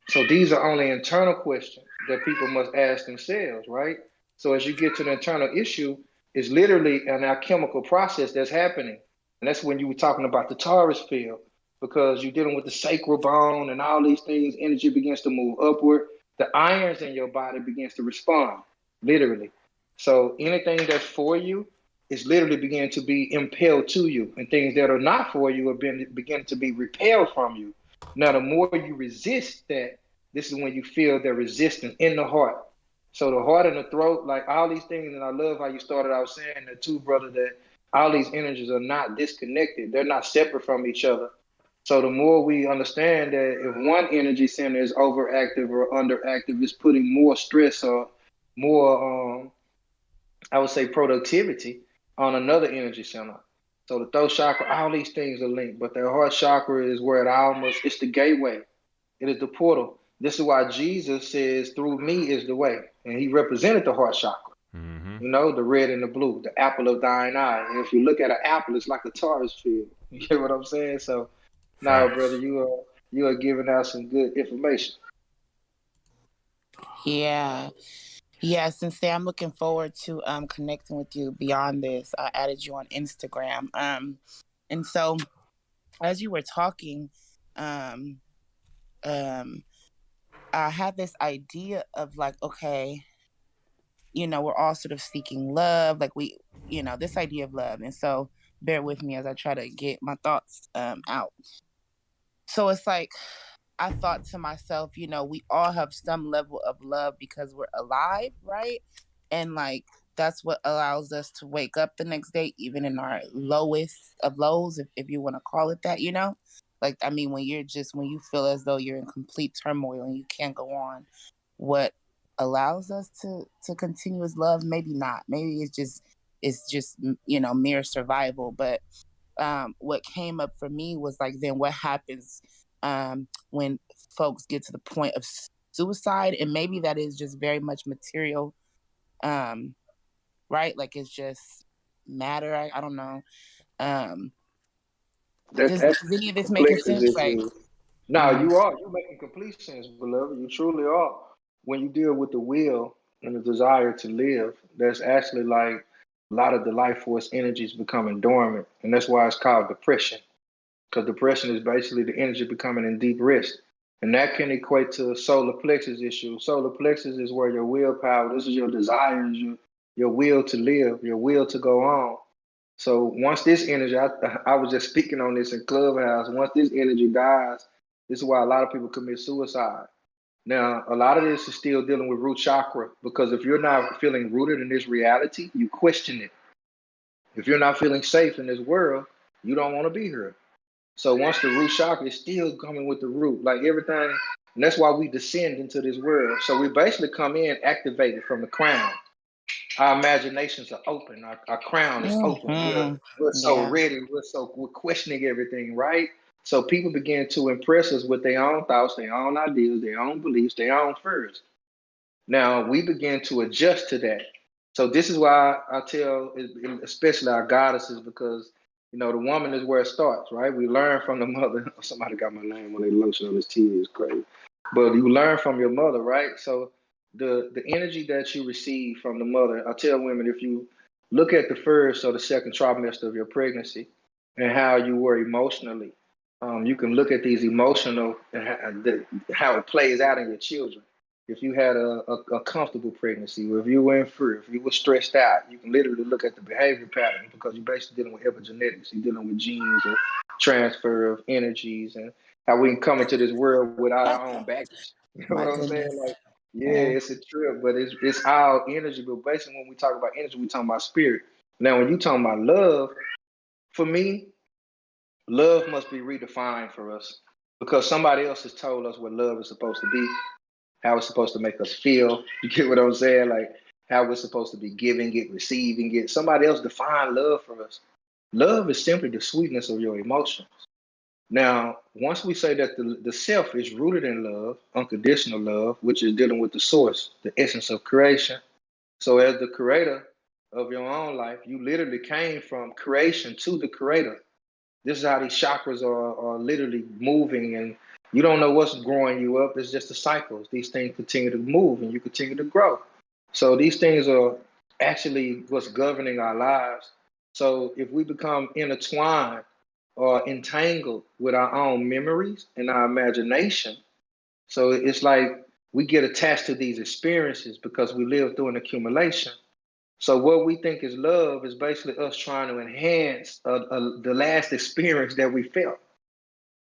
So these are only internal questions that people must ask themselves, right? So as you get to the internal issue, it's literally an alchemical process that's happening. And that's when you were talking about the Taurus field, because you're dealing with the sacral bone and all these things, energy begins to move upward. The irons in your body begins to respond, literally. So anything that's for you is literally beginning to be impelled to you, and things that are not for you are beginning to be repelled from you. Now, the more you resist that, this is when you feel the resistance in the heart. So the heart and the throat, like all these things, and I love how you started out saying that too, brother, that all these energies are not disconnected. They're not separate from each other. So the more we understand that if one energy center is overactive or underactive, it's putting more stress or more, I would say, productivity on another energy center. So the throat chakra, all these things are linked, but the heart chakra is where it's the gateway. It is the portal. This is why Jesus says, through me is the way. And he represented the heart chakra. Mm-hmm. You know, the red and the blue, the apple of thine eye. And if you look at an apple, it's like a Taurus field. You get what I'm saying? So, now, brother, Facts. you are giving out some good information. Yeah. Yeah, since I'm looking forward to connecting with you beyond this. I added you on Instagram. And so as you were talking, um, um, I had this idea of like, okay, we're all sort of seeking love, like this idea of love. And so bear with me as I try to get my thoughts out. So it's like, I thought to myself, we all have some level of love because we're alive, right? And like, that's what allows us to wake up the next day, even in our lowest of lows, if you want to call it that, Like, I mean, when you feel as though you're in complete turmoil and you can't go on, what allows us to continue is love? Maybe not. Maybe it's just mere survival. But what came up for me was like, then what happens when folks get to the point of suicide? And maybe that is just very much material, right? Like it's just matter. I don't know. Does That's any of this make complex as sense? it Like, is. Now mm-hmm. you're making complete sense, beloved. You truly are. When you deal with the will and the desire to live, that's actually like a lot of the life force energies becoming dormant. And that's why it's called depression. Because depression is basically the energy becoming in deep rest. And that can equate to solar plexus issue. Solar plexus is where your willpower, this is your desires, your will to live, your will to go on. So once this energy, I was just speaking on this in Clubhouse, once this energy dies, this is why a lot of people commit suicide. Now, a lot of this is still dealing with root chakra, because if you're not feeling rooted in this reality, you question it. If you're not feeling safe in this world, you don't want to be here. So once the root chakra is still coming with the root, like everything, and that's why we descend into this world. So we basically come in activated from the crown. Our imaginations are open. Our crown is open. Mm-hmm. We're so Yeah. ready. We're questioning everything, right? So people begin to impress us with their own thoughts, their own ideas, their own beliefs, their own fears. Now we begin to adjust to that. So this is why I tell, especially our goddesses, because the woman is where it starts, right? We learn from the mother. Somebody got my name on their lotion on his tea is crazy, but you learn from your mother, right? So the energy that you receive from the mother, I tell women, if you look at the first or the second trimester of your pregnancy and how you were emotionally, you can look at these emotional and how it plays out in your children. If you had a comfortable pregnancy, or if you were in fear, if you were stressed out, you can literally look at the behavior pattern, because you're basically dealing with epigenetics. You're dealing with genes and transfer of energies, and how we can come into this world without our own baggage. You know My what I'm saying? goodness. Like, yeah, Yeah. it's a trip, but it's our energy. But basically, when we talk about energy, we talking about spirit. Now, when you talking about love, for me, love must be redefined for us, because somebody else has told us what love is supposed to be, how it's supposed to make us feel. You get what I'm saying? Like how we're supposed to be giving it, receiving it. Somebody else defined love for us. Love is simply the sweetness of your emotions. Now, once we say that the self is rooted in love, unconditional love, which is dealing with the source, the essence of creation. So as the creator of your own life, you literally came from creation to the creator. This is how these chakras are literally moving, and you don't know what's growing you up. It's just the cycles. These things continue to move and you continue to grow. So these things are actually what's governing our lives. So if we become intertwined or entangled with our own memories and our imagination, so it's like we get attached to these experiences because we live through an accumulation. So what we think is love is basically us trying to enhance the last experience that we felt.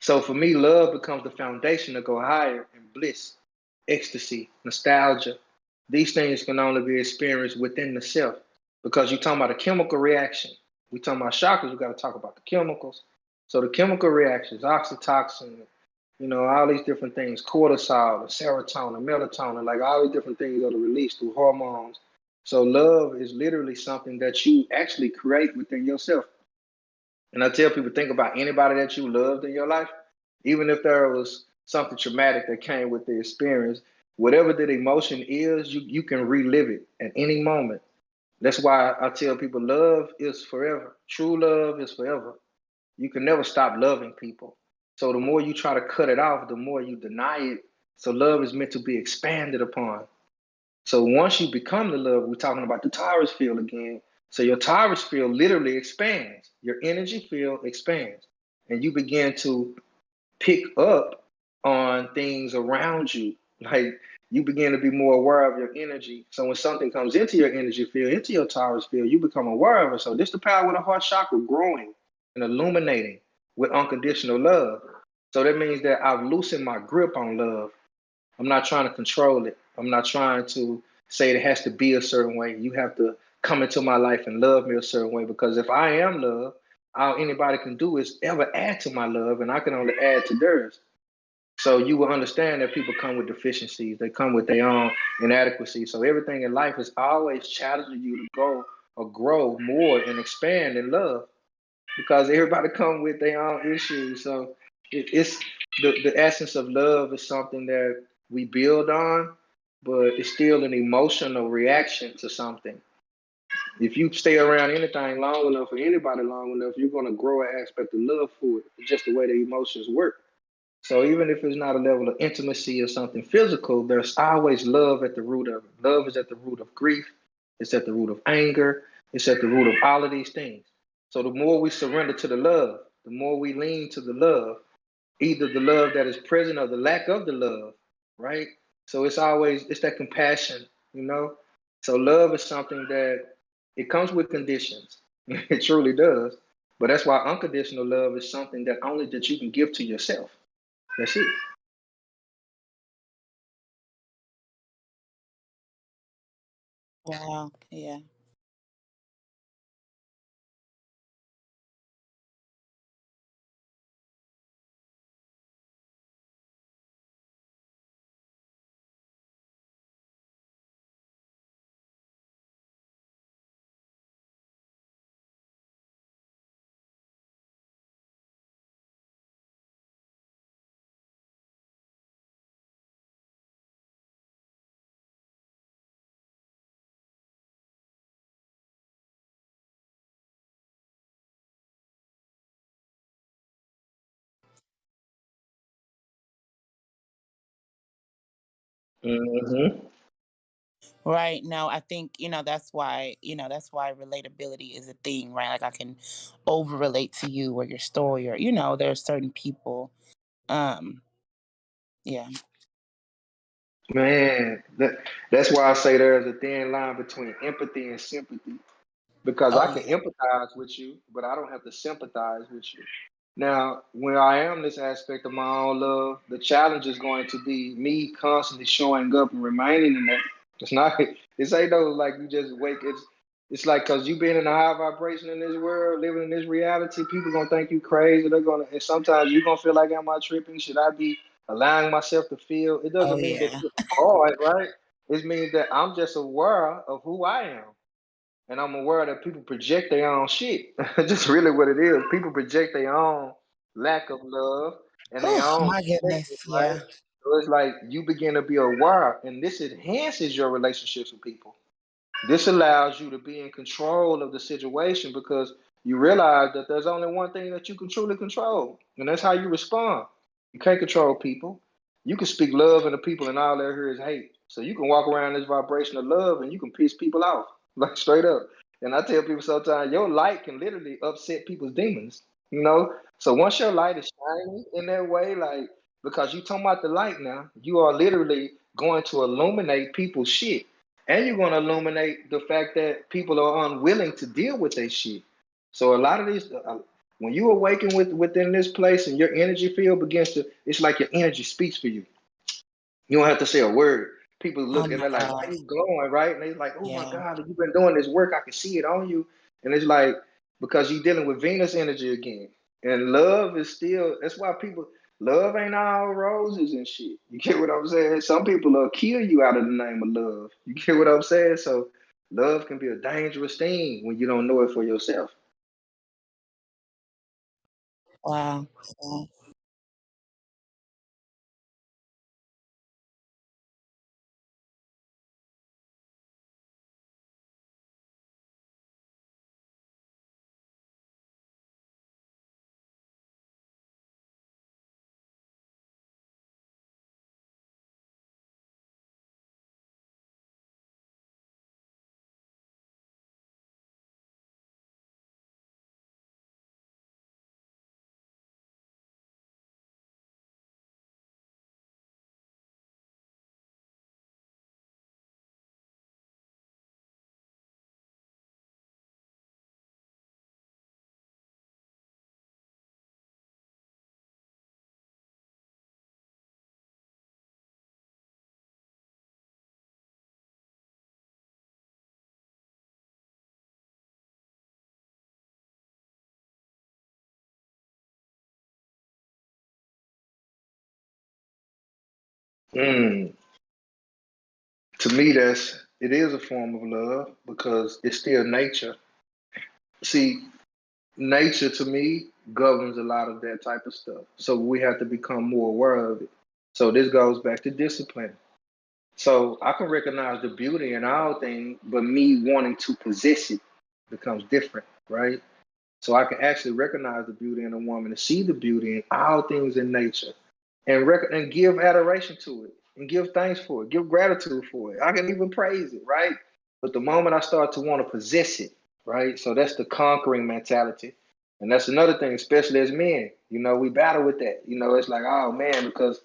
So for me, love becomes the foundation to go higher in bliss, ecstasy, nostalgia. These things can only be experienced within the self, because you're talking about a chemical reaction. We talking about chakras, we got to talk about the chemicals. So the chemical reactions, oxytocin, all these different things, cortisol, serotonin, melatonin, like all these different things that are released through hormones. So love is literally something that you actually create within yourself. And I tell people, think about anybody that you loved in your life, even if there was something traumatic that came with the experience, whatever that emotion is, you can relive it at any moment. That's why I tell people love is forever. True love is forever. You can never stop loving people. So the more you try to cut it off, the more you deny it. So love is meant to be expanded upon. So once you become the love, we're talking about the Taurus field again. So your Taurus field literally expands. Your energy field expands. And you begin to pick up on things around you. Like you begin to be more aware of your energy. So when something comes into your energy field, into your Taurus field, you become aware of it. So this is the power of the heart chakra growing and illuminating with unconditional love. So that means that I've loosened my grip on love. I'm not trying to control it. I'm not trying to say it has to be a certain way. You have to come into my life and love me a certain way, because if I am love, all anybody can do is ever add to my love, and I can only add to theirs. So you will understand that people come with deficiencies. They come with their own inadequacy. So everything in life is always challenging you to go or grow more and expand in love, because everybody come with their own issues. So it's the essence of love is something that we build on, but it's still an emotional reaction to something. If you stay around anything long enough or anybody long enough, you're going to grow an aspect of love for it. It's just the way the emotions work. So even if it's not a level of intimacy or something physical, there's always love at the root of it. Love is at the root of grief. It's at the root of anger. It's at the root of all of these things. So the more we surrender to the love, the more we lean to the love, either the love that is present or the lack of the love, right? So it's that compassion, you know? So love is something that it comes with conditions. It truly does. But that's why unconditional love is something that only that you can give to yourself. That's it. Wow. Yeah. Mm-hmm. Right. No, I think, that's why relatability is a thing, right? Like I can over relate to you or your story, or, there are certain people. Um, yeah. Man, that's why I say there's a thin line between empathy and sympathy. Because Oh I can yeah. empathize with you, but I don't have to sympathize with you. Now, when I am this aspect of my own love, the challenge is going to be me constantly showing up and remaining in that. It's not. It's ain't no like you just wake. It's like because you been in a high vibration in this world, living in this reality. People gonna think you crazy. They're gonna, and sometimes you gonna feel like, am I tripping? Should I be allowing myself to feel? It Oh doesn't mean that yeah. you're hard, right? It means that I'm just aware of who I am. And I'm aware that people project their own shit. Just really what it is. People project their own lack of love and their Oh own my perspective, goodness. right? Yeah. So it's like you begin to be aware, and this enhances your relationships with people. This allows you to be in control of the situation because you realize that there's only one thing that you can truly control, and that's how you respond. You can't control people. You can speak love into people, and all they hear is hate. So you can walk around this vibration of love, and you can piss people off, like straight up. And I tell people sometimes your light can literally upset people's demons. You know. So once your light is shining in that way, like because you talking about the light now, you are literally going to illuminate people's shit, and you're going to illuminate the fact that people are unwilling to deal with their shit. So a lot of these, when you awaken within this place and your energy field begins to, it's like your energy speaks for you. You don't have to say a word. People Oh look and my they're like, "Why God. you glowing?" Right? And they're like, "Oh my Yeah. God, you've been doing this work. I can see it on you." And it's like because you're dealing with Venus energy again, and love is still. That's why people love ain't all roses and shit. You get what I'm saying? Some people will kill you out of the name of love. You get what I'm saying? So love can be a dangerous thing when you don't know it for yourself. Wow. Yeah. Mm. To me, it is a form of love because it's still nature. See, nature to me governs a lot of that type of stuff. So we have to become more aware of it. So this goes back to discipline. So I can recognize the beauty in all things, but me wanting to possess it becomes different, right? So I can actually recognize the beauty in a woman and see the beauty in all things in nature and and give adoration to it and give thanks for it, give gratitude for it. I can even praise it, right? But the moment I start to want to possess it, right? So that's the conquering mentality. And that's another thing, especially as men, we battle with that. It's like, oh man, because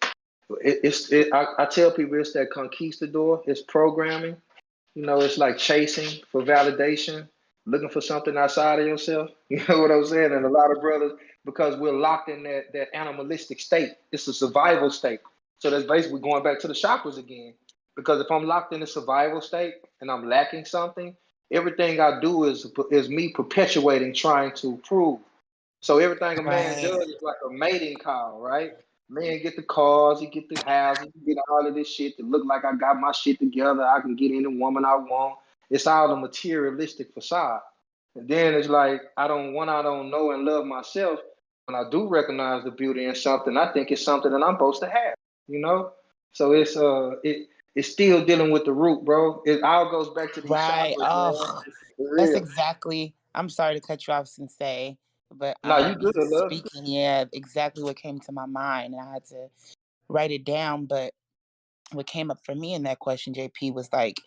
I tell people it's that conquistador, it's programming. It's like chasing for validation, looking for something outside of yourself. You know what I'm saying? And a lot of brothers, because we're locked in that animalistic state, it's a survival state. So that's basically going back to the chakras again. Because if I'm locked in a survival state and I'm lacking something, everything I do is me perpetuating trying to prove. So everything a man Right. does is like a mating call, right? Man get the cars, he get the houses, he get all of this shit to look like I got my shit together. I can get any woman I want. It's all a materialistic facade. And then it's like I don't know and love myself. When I do recognize the beauty in something, I think it's something that I'm supposed to have, you know? So it's still dealing with the root, bro. It all goes back to these Right. chakras, man. Oh, For that's real. exactly. I'm sorry to cut you off, Sensei, but Nah, you you good, love. speaking, yeah, exactly what came to my mind, and I had to write it down. But what came up for me in that question, JP, was like,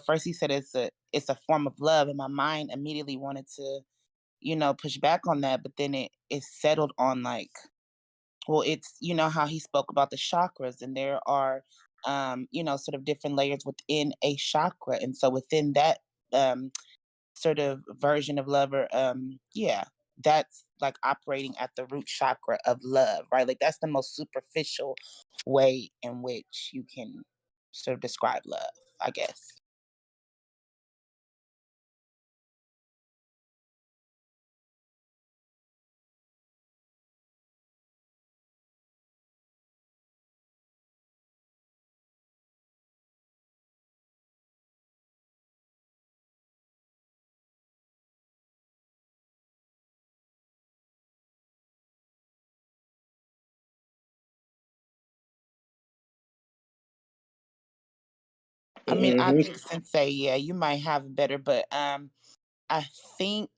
first he said it's a form of love, and my mind immediately wanted to, push back on that, but then it settled on like, well, it's how he spoke about the chakras, and there are sort of different layers within a chakra, and so within that um sort of version of love, or yeah, that's like operating at the root chakra of love, right? Like that's the most superficial way in which you can sort of describe love, I guess. I mean, I Hmm. think Sensei, yeah, you might have better, but I think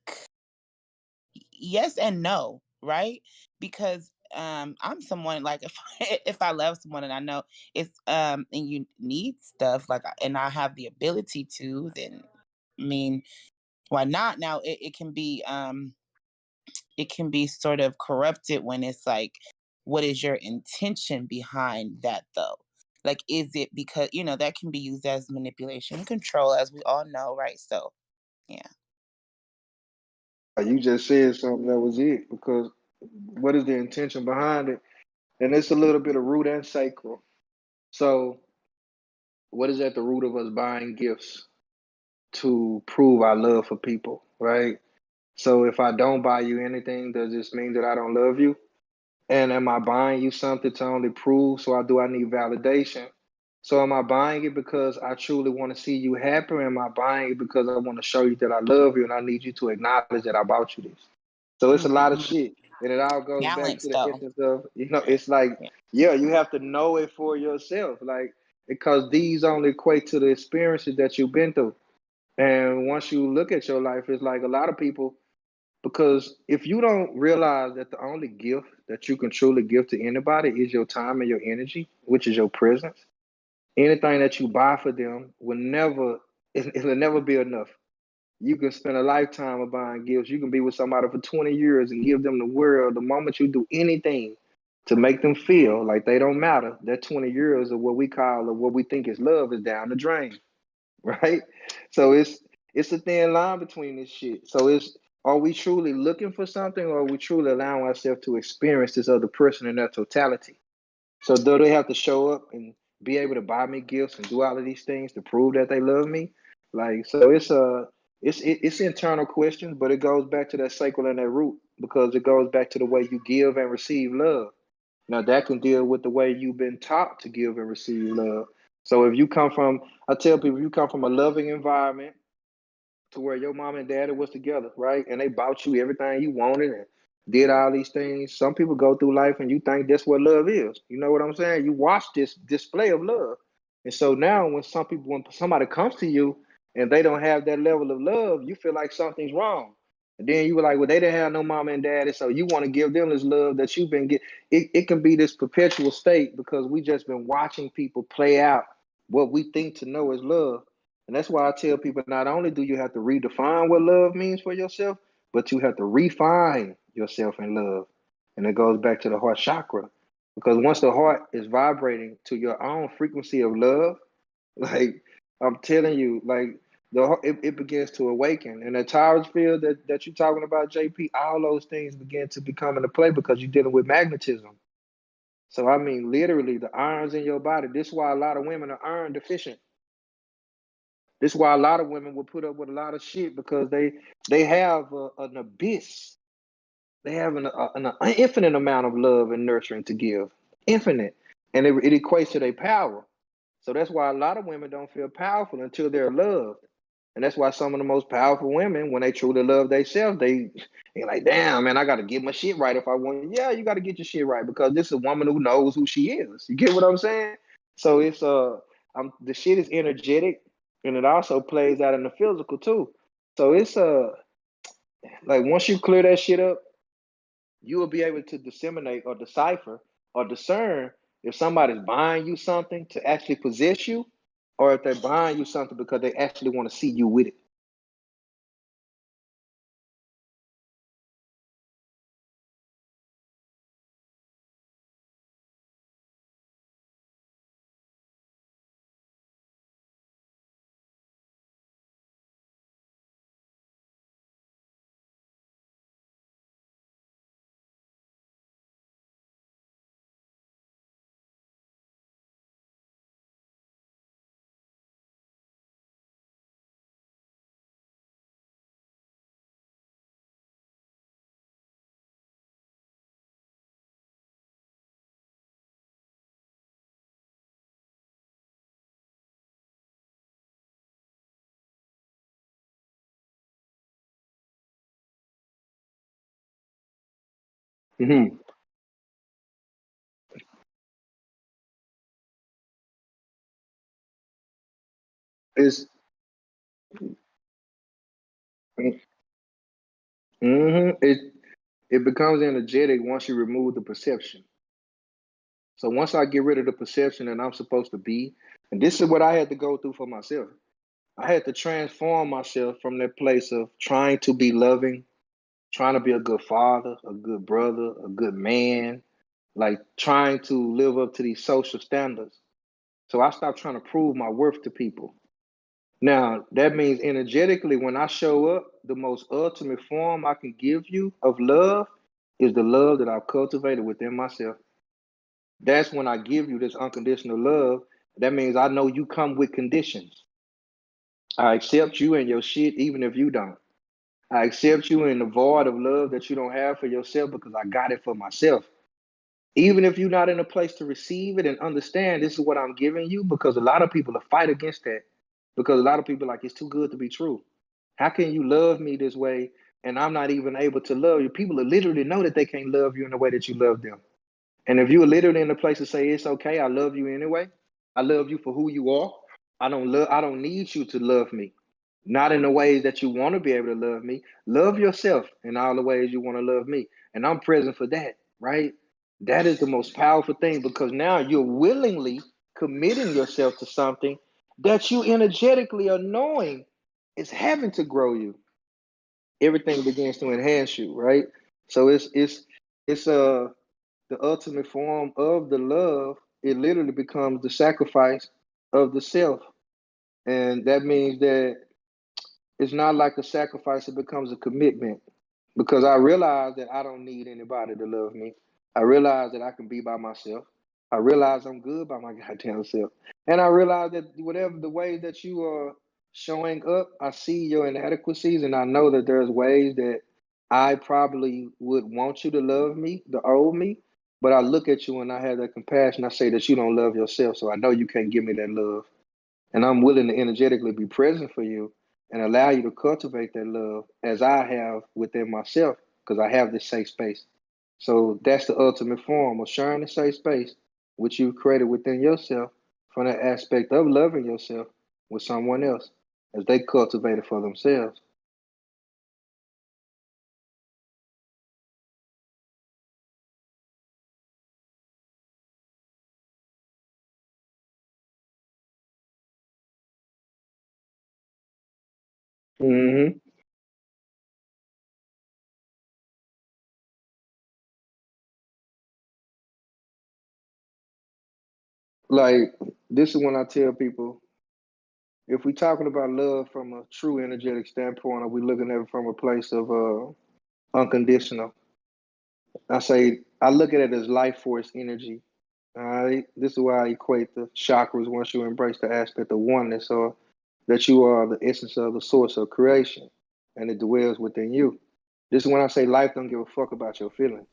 yes and no, right? Because I'm someone like if if I love someone and I know it's and you need stuff like and I have the ability to, then I mean, why not? Now it can be sort of corrupted when it's like, what is your intention behind that though? Like, is it because that can be used as manipulation and control, as we all know, right? So yeah. You just said something that was it because what is the intention behind it? And it's a little bit of root and sacral. So, what is at the root of us buying gifts to prove our love for people, right? So, if I don't buy you anything, does this mean that I don't love you? And am I buying you something to only prove? So, I need validation. So, am I buying it because I truly want to see you happy? Or am I buying it because I want to show you that I love you and I need you to acknowledge that I bought you this? So it's a lot of Hmm. shit. And it all goes back Balance to the though. essence of, it's like, Yeah. yeah, you have to know it for yourself. Like, because these only equate to the experiences that you've been through. And once you look at your life, it's like a lot of people, because if you don't realize that the only gift that you can truly give to anybody is your time and your energy, which is your presence, anything that you buy for them it'll never be enough. You can spend a lifetime of buying gifts. You can be with somebody for 20 years and give them the world. The moment you do anything to make them feel like they don't matter, that 20 years of what we call or what we think is love is down the drain, right? So it's a thin line between this shit. So are we truly looking for something or are we truly allowing ourselves to experience this other person in their totality? So do they have to show up and be able to buy me gifts and do all of these things to prove that they love me? Like, so it's internal questions, but it goes back to that sacral and that root because it goes back to the way you give and receive love. Now that can deal with the way you've been taught to give and receive love. So if you come from, I tell people, if you come from a loving environment to where your mom and daddy was together, right? And they bought you everything you wanted and did all these things. Some people go through life and you think that's what love is. You know what I'm saying? You watch this display of love. And so now when somebody comes to you and they don't have that level of love, you feel like something's wrong. And then you were like, well, they didn't have no mom and daddy, so you want to give them this love that you've been getting. It can be this perpetual state because we just been watching people play out what we think to know is love. And that's why I tell people not only do you have to redefine what love means for yourself, but you have to refine yourself in love. And it goes back to the heart chakra. Because once the heart is vibrating to your own frequency of love, like I'm telling you, like it begins to awaken. And the Taurus field that you're talking about, JP, all those things begin to become into play because you're dealing with magnetism. So I mean, literally, the irons in your body. This is why a lot of women are iron deficient. This is why a lot of women will put up with a lot of shit because they have an abyss. They have an infinite amount of love and nurturing to give, infinite, and it equates to their power. So that's why a lot of women don't feel powerful until they're loved, and that's why some of the most powerful women, when they truly love themselves, they're like, damn, man, I got to get my shit right if I want. Yeah, you got to get your shit right because this is a woman who knows who she is. You get what I'm saying? So it's the shit is energetic, and it also plays out in the physical too. So it's like once you clear that shit up, you will be able to disseminate or decipher or discern if somebody's buying you something to actually possess you, or if they're buying you something because they actually want to see you with it. Mm-hmm. It's it becomes energetic once you remove the perception. So once I get rid of the perception that I'm supposed to be, and this is what I had to go through for myself. I had to transform myself from that place of trying to be loving, trying to be a good father, a good brother, a good man, like trying to live up to these social standards. So I stopped trying to prove my worth to people. Now, that means energetically, when I show up, the most ultimate form I can give you of love is the love that I've cultivated within myself. That's when I give you this unconditional love. That means I know you come with conditions. I accept you and your shit, even if you don't. I accept you in the void of love that you don't have for yourself because I got it for myself. Even if you're not in a place to receive it and understand this is what I'm giving you, because a lot of people will fight against that. Because a lot of people are like, it's too good to be true. How can you love me this way and I'm not even able to love you? People will literally know that they can't love you in the way that you love them. And if you're literally in a place to say it's okay, I love you anyway. I love you for who you are. I don't need you to love me. Not in the ways that you want to be able to love me. Love yourself in all the ways you want to love me. And I'm present for that, right? That is the most powerful thing because now you're willingly committing yourself to something that you energetically are knowing is having to grow you. Everything begins to enhance you, right? So it's the ultimate form of the love. It literally becomes the sacrifice of the self. And that means that it's not like a sacrifice, it becomes a commitment because I realize that I don't need anybody to love me. I realize that I can be by myself. I realize I'm good by my goddamn self. And I realize that whatever the way that you are showing up, I see your inadequacies and I know that there's ways that I probably would want you to love me, the old me. But I look at you and I have that compassion. I say that you don't love yourself, so I know you can't give me that love. And I'm willing to energetically be present for you and allow you to cultivate that love as I have within myself, because I have this safe space. So that's the ultimate form of sharing the safe space, which you've created within yourself from the aspect of loving yourself with someone else as they cultivate it for themselves. hmm Like, this is when I tell people, if we're talking about love from a true energetic standpoint, or we looking at it from a place of unconditional, I say I look at it as life force energy. All right, this is why I equate the chakras once you embrace the aspect of oneness, or that you are the essence of the source of creation, and it dwells within you. This is when I say life don't give a fuck about your feelings.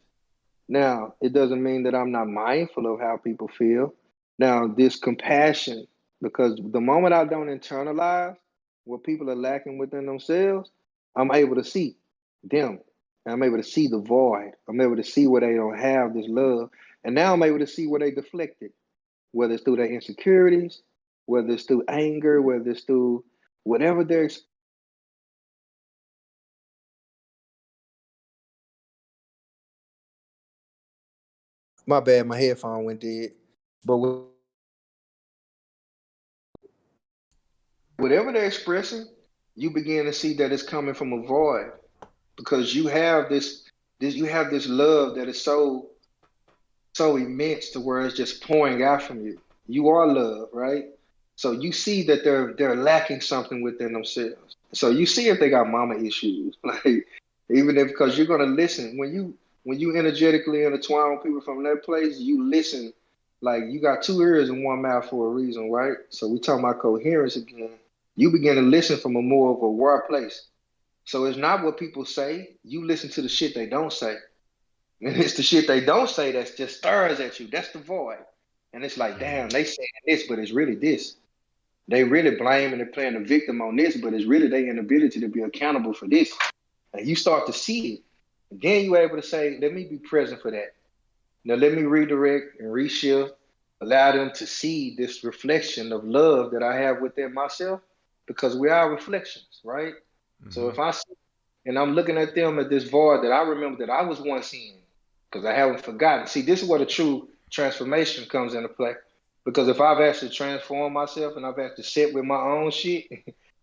Now, it doesn't mean that I'm not mindful of how people feel. Now, this compassion, because the moment I don't internalize what people are lacking within themselves, I'm able to see them. And I'm able to see the void. I'm able to see where they don't have this love. And now I'm able to see where they deflected, whether it's through their insecurities, whether it's through anger, whether it's through whatever they're. My bad, my headphone went dead. But whatever they're expressing, you begin to see that it's coming from a void, because you have this love that is so immense to where it's just pouring out from you. You are love, right? So you see that they're lacking something within themselves. So you see if they got mama issues, like, even if, because you're gonna listen when you energetically intertwine with people from that place, you listen. Like, you got two ears and one mouth for a reason, right? So we talking about coherence again. You begin to listen from a more of a aware place. So it's not what people say. You listen to the shit they don't say. And it's the shit they don't say that's just stirs at you. That's the void. And it's like, damn, they saying this, but it's really this. They really blaming and playing the victim on this, but it's really their inability to be accountable for this. And you start to see it. And then you're able to say, let me be present for that. Now let me redirect and reshift, allow them to see this reflection of love that I have within myself, because we are reflections, right? Mm-hmm. So if I see, and I'm looking at them at this void that I remember that I was once in, because I haven't forgotten. See, this is where the true transformation comes into play. Because if I've actually transformed myself and I've actually sit with my own shit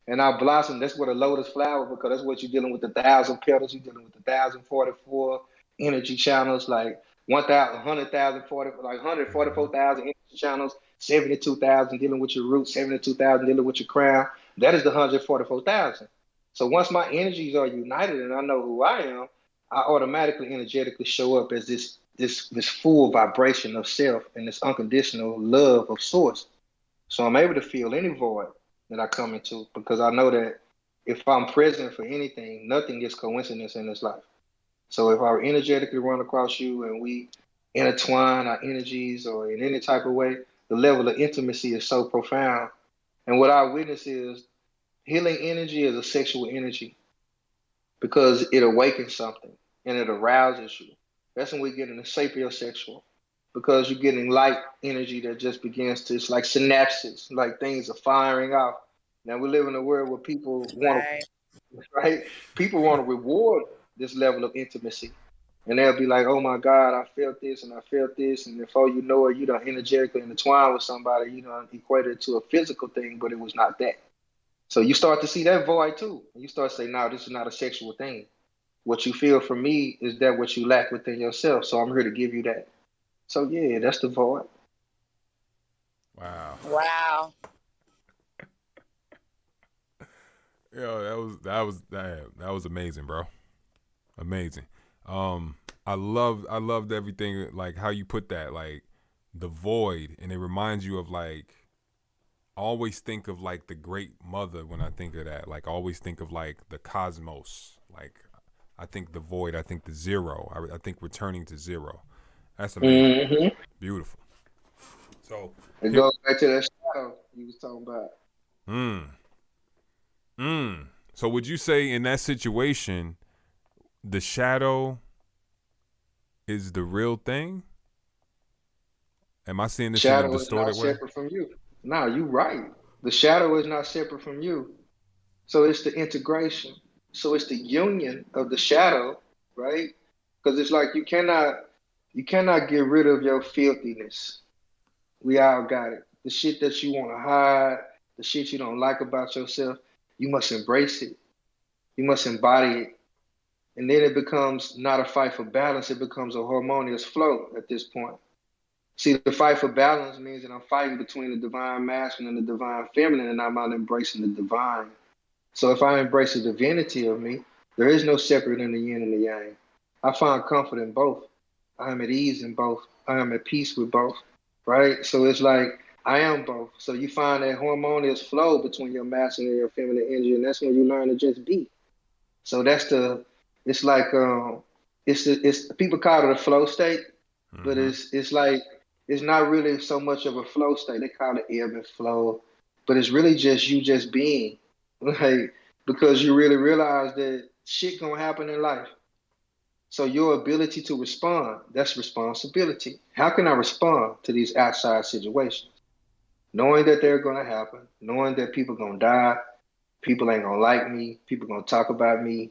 and I blossom, that's what a lotus flower, because that's what you're dealing with, 1,000 petals, you're dealing with 1,044 energy channels, like 1,000, 100,000, like 144,000 energy channels, 72,000 dealing with your roots, 72,000 dealing with your crown. That is the 144,000. So once my energies are united and I know who I am, I automatically energetically show up as this full vibration of self and this unconditional love of source. So I'm able to feel any void that I come into, because I know that if I'm present for anything, nothing is coincidence in this life. So if I energetically run across you and we intertwine our energies or in any type of way, the level of intimacy is so profound. And what I witness is healing energy is a sexual energy, because it awakens something and it arouses you. That's when we get into sapiosexual, because you're getting light energy that just begins to, it's like synapses, like things are firing off. Now we live in a world where people want to, right? People want to reward this level of intimacy. And they'll be like, oh my God, I felt this and I felt this. And before you know it, you don't energetically intertwine with somebody, you don't equate it to a physical thing, but it was not that. So you start to see that void too. And you start to say, no, this is not a sexual thing. What you feel from me is that what you lack within yourself. So I'm here to give you that. So yeah, that's the void. Wow. Wow. Yo, that was amazing, bro. Amazing. I loved everything, like how you put that, like the void, and it reminds you of, like, I always think of like the great mother when I think of that. Like I always think of like the cosmos. Like I think the void, I think the zero. I think returning to zero. That's amazing. Mm-hmm. Beautiful. So It here, goes back to that shadow you was talking about. So would you say in that situation, the shadow is the real thing? Am I seeing this in a Shadow is not distorted way? separate from you. No, you right. The shadow is not separate from you. So it's the integration. So it's the union of the shadow, right? Because it's like you cannot get rid of your filthiness. We all got it. The shit that you want to hide, the shit you don't like about yourself, you must embrace it. You must embody it. And then it becomes not a fight for balance, it becomes a harmonious flow at this point. See, the fight for balance means that I'm fighting between the divine masculine and the divine feminine, and I'm not embracing the divine. So if I embrace the divinity of me, there is no separate in the yin and the yang. I find comfort in both. I am at ease in both. I am at peace with both. Right? So it's like I am both. So you find that harmonious flow between your masculine and your feminine energy, and that's when you learn to just be. So that's the. It's like it's people call it a flow state, but Mm-hmm. it's like it's not really so much of a flow state. They call it ebb and flow, but it's really just you just being, like because you really realize that shit gonna happen in life. So your ability to respond, that's responsibility. How can I respond to these outside situations? Knowing that they're gonna happen, knowing that people gonna die, people ain't gonna like me, people gonna talk about me,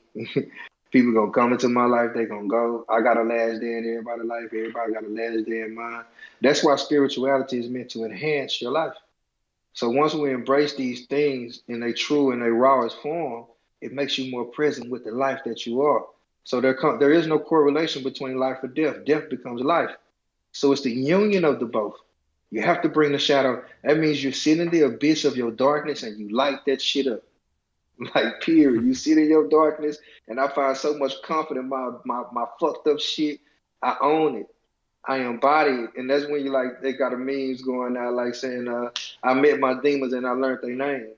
people gonna come into my life, they gonna go. I got a last day in everybody's life, everybody got a last day in mine. That's why spirituality is meant to enhance your life. So once we embrace these things in their true and their rawest form, it makes you more present with the life that you are. So there is no correlation between life or death. Death becomes life. So it's the union of the both. You have to bring the shadow. That means you sit in the abyss of your darkness and you light that shit up. Like period. You sit in your darkness, and I find so much comfort in my fucked up shit. I own it. I embody it, and that's when you like they got a memes going out like saying, "I met my demons and I learned their name."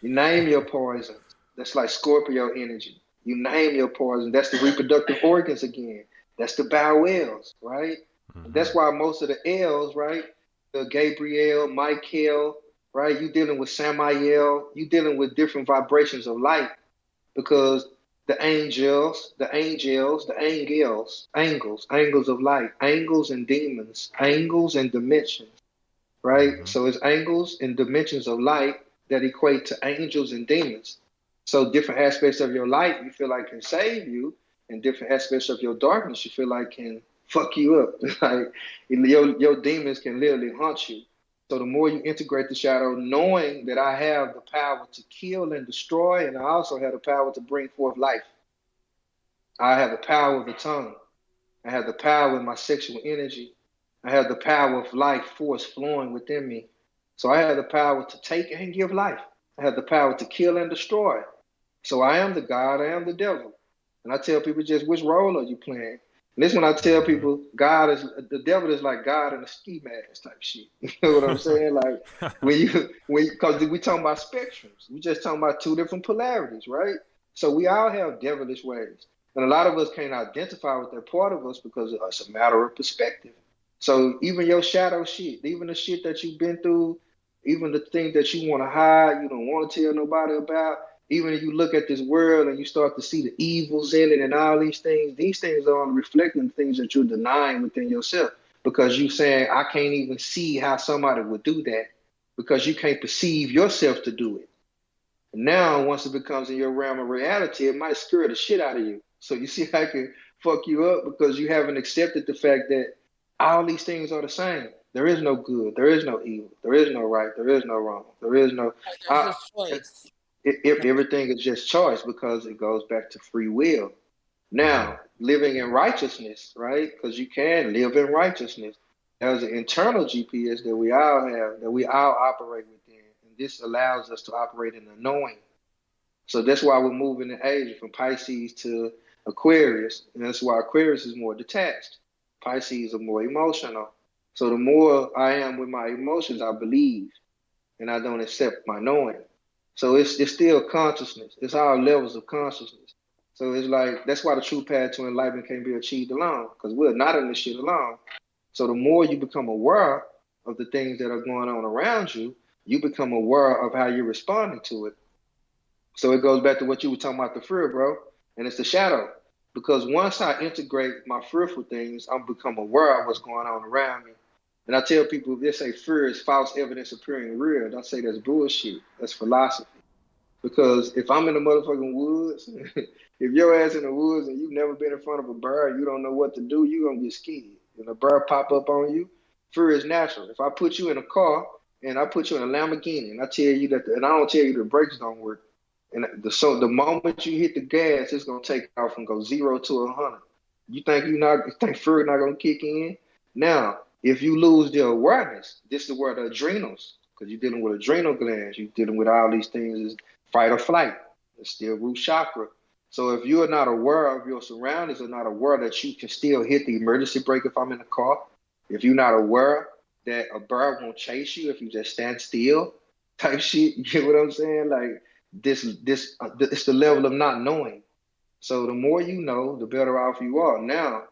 You name your poison. That's like Scorpio energy. You name your poison. That's the reproductive organs again. That's the bowels, right? Mm-hmm. That's why most of the L's, right? The Gabriel, Michael, right? You dealing with Samael. You dealing with different vibrations of light because angels of light, angels and demons, angles and dimensions, right? Mm-hmm. So it's angles and dimensions of light that equate to angels and demons. So different aspects of your light you feel like can save you, and different aspects of your darkness you feel like can fuck you up. Like your demons can literally haunt you. So the more you integrate the shadow, knowing that I have the power to kill and destroy, and I also have the power to bring forth life. I have the power of the tongue. I have the power in my sexual energy. I have the power of life force flowing within me. So I have the power to take and give life. I have the power to kill and destroy. So I am the God, I am the devil. And I tell people just which role are you playing? And this when I tell Mm-hmm. people God is the devil is like God in a ski mask type shit. You know what I'm saying? Like when because we talking about spectrums. We just talking about two different polarities, right? So we all have devilish ways. And a lot of us can't identify with that part of us because it's a matter of perspective. So even your shadow shit, even the shit that you've been through, even the things that you want to hide, you don't want to tell nobody about, even if you look at this world and you start to see the evils in it and all these things are reflecting things that you're denying within yourself because you saying, I can't even see how somebody would do that because you can't perceive yourself to do it. And now, once it becomes in your realm of reality, it might scare the shit out of you. So you see how it can fuck you up because you haven't accepted the fact that all these things are the same. There is no good. There is no evil. There is no right. There is no wrong. There is no. There's just choice. Everything is just choice because it goes back to free will. Mm-hmm. Now, living in righteousness, right? Because you can live in righteousness. There's an internal GPS that we all have, that we all operate within. And this allows us to operate in the knowing. So that's why we're moving in age from Pisces to Aquarius. And that's why Aquarius is more detached. Pisces are more emotional. So the more I am with my emotions, I believe and I don't accept my knowing. So it's still consciousness. It's all levels of consciousness. So it's like, that's why the true path to enlightenment can't be achieved alone, because we're not in this shit alone. So the more you become aware of the things that are going on around you, you become aware of how you're responding to it. So it goes back to what you were talking about, the fear, bro. And it's the shadow. Because once I integrate my fearful things, I'm become aware of what's going on around me. And I tell people, they say fear is false evidence appearing real. I say that's bullshit. That's philosophy. Because if I'm in the motherfucking woods, if your ass in the woods and you've never been in front of a bird, you don't know what to do, you're gonna get scared. When a bird pop up on you, fear is natural. If I put you in a car and I put you in a Lamborghini and I tell you that, and I don't tell you the brakes don't work, and the moment you hit the gas, it's gonna take off and go 0 to 100. You think fear not gonna kick in? Now, if you lose the awareness, this is where the adrenals, because you're dealing with adrenal glands, you're dealing with all these things, fight or flight. It's still root chakra. So if you are not aware of your surroundings, or not aware that you can still hit the emergency brake if I'm in the car, if you're not aware that a bird won't chase you if you just stand still, type shit, you get what I'm saying? Like this, it's the level of not knowing. So the more you know, the better off you are. Now,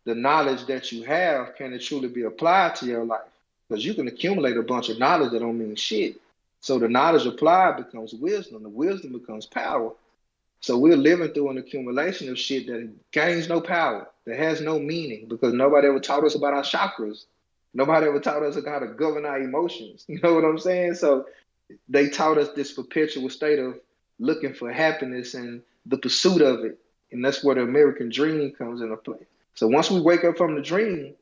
the knowledge that you have, can it truly be applied to your life? Because you can accumulate a bunch of knowledge that don't mean shit. So the knowledge applied becomes wisdom. The wisdom becomes power. So we're living through an accumulation of shit that gains no power, that has no meaning, because nobody ever taught us about our chakras. Nobody ever taught us how to govern our emotions. You know what I'm saying? So they taught us this perpetual state of looking for happiness and the pursuit of it. And that's where the American dream comes into play. So once we wake up from the dream,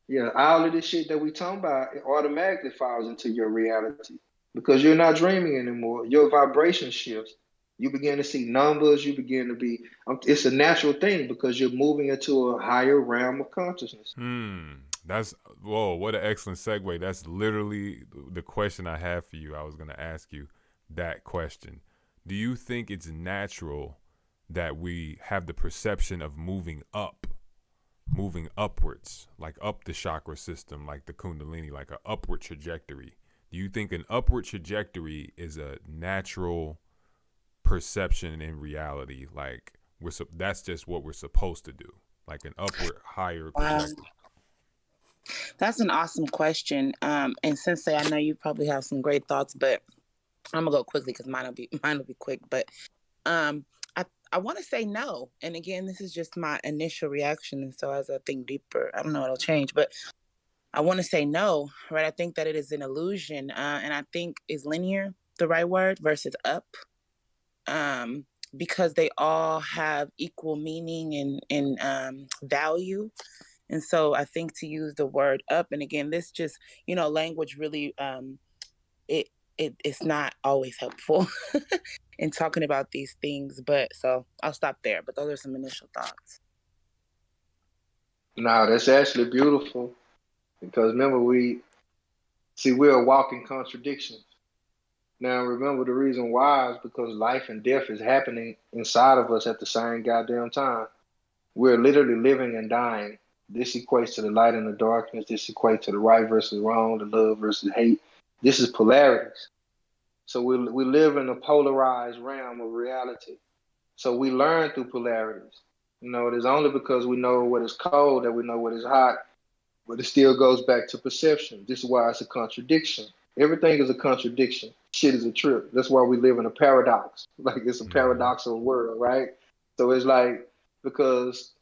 yeah, all of this shit that we talking about, it automatically falls into your reality. Because you're not dreaming anymore. Your vibration shifts. You begin to see numbers. You begin to be, it's a natural thing because you're moving into a higher realm of consciousness. That's, whoa, what an excellent segue. That's literally the question I have for you. I was going to ask you that question. Do you think it's natural that we have the perception of moving upwards, like up the chakra system, like the Kundalini, like an upward trajectory? Do you think an upward trajectory is a natural perception in reality? Like that's just what we're supposed to do, like an upward, higher trajectory? That's an awesome question. And Sensei, I know you probably have some great thoughts, but I'm gonna go quickly because mine will be quick. But I want to say no. And again, this is just my initial reaction. And so as I think deeper, I don't know, it'll change, but I want to say no, right? I think that it is an illusion. And I think is linear the right word versus up? Because they all have equal meaning and value. And so I think to use the word up, and again, this just, language really, it's not always helpful in talking about these things. But so I'll stop there. But those are some initial thoughts. No, that's actually beautiful. Because remember, we're a walking contradiction. Now, remember the reason why is because life and death is happening inside of us at the same goddamn time. We're literally living and dying. This equates to the light and the darkness. This equates to the right versus wrong, the love versus hate. This is polarities. So we live in a polarized realm of reality. So we learn through polarities. It is only because we know what is cold that we know what is hot. But it still goes back to perception. This is why it's a contradiction. Everything is a contradiction. Shit is a trip. That's why we live in a paradox. Like it's a paradoxical world, right? So it's like, because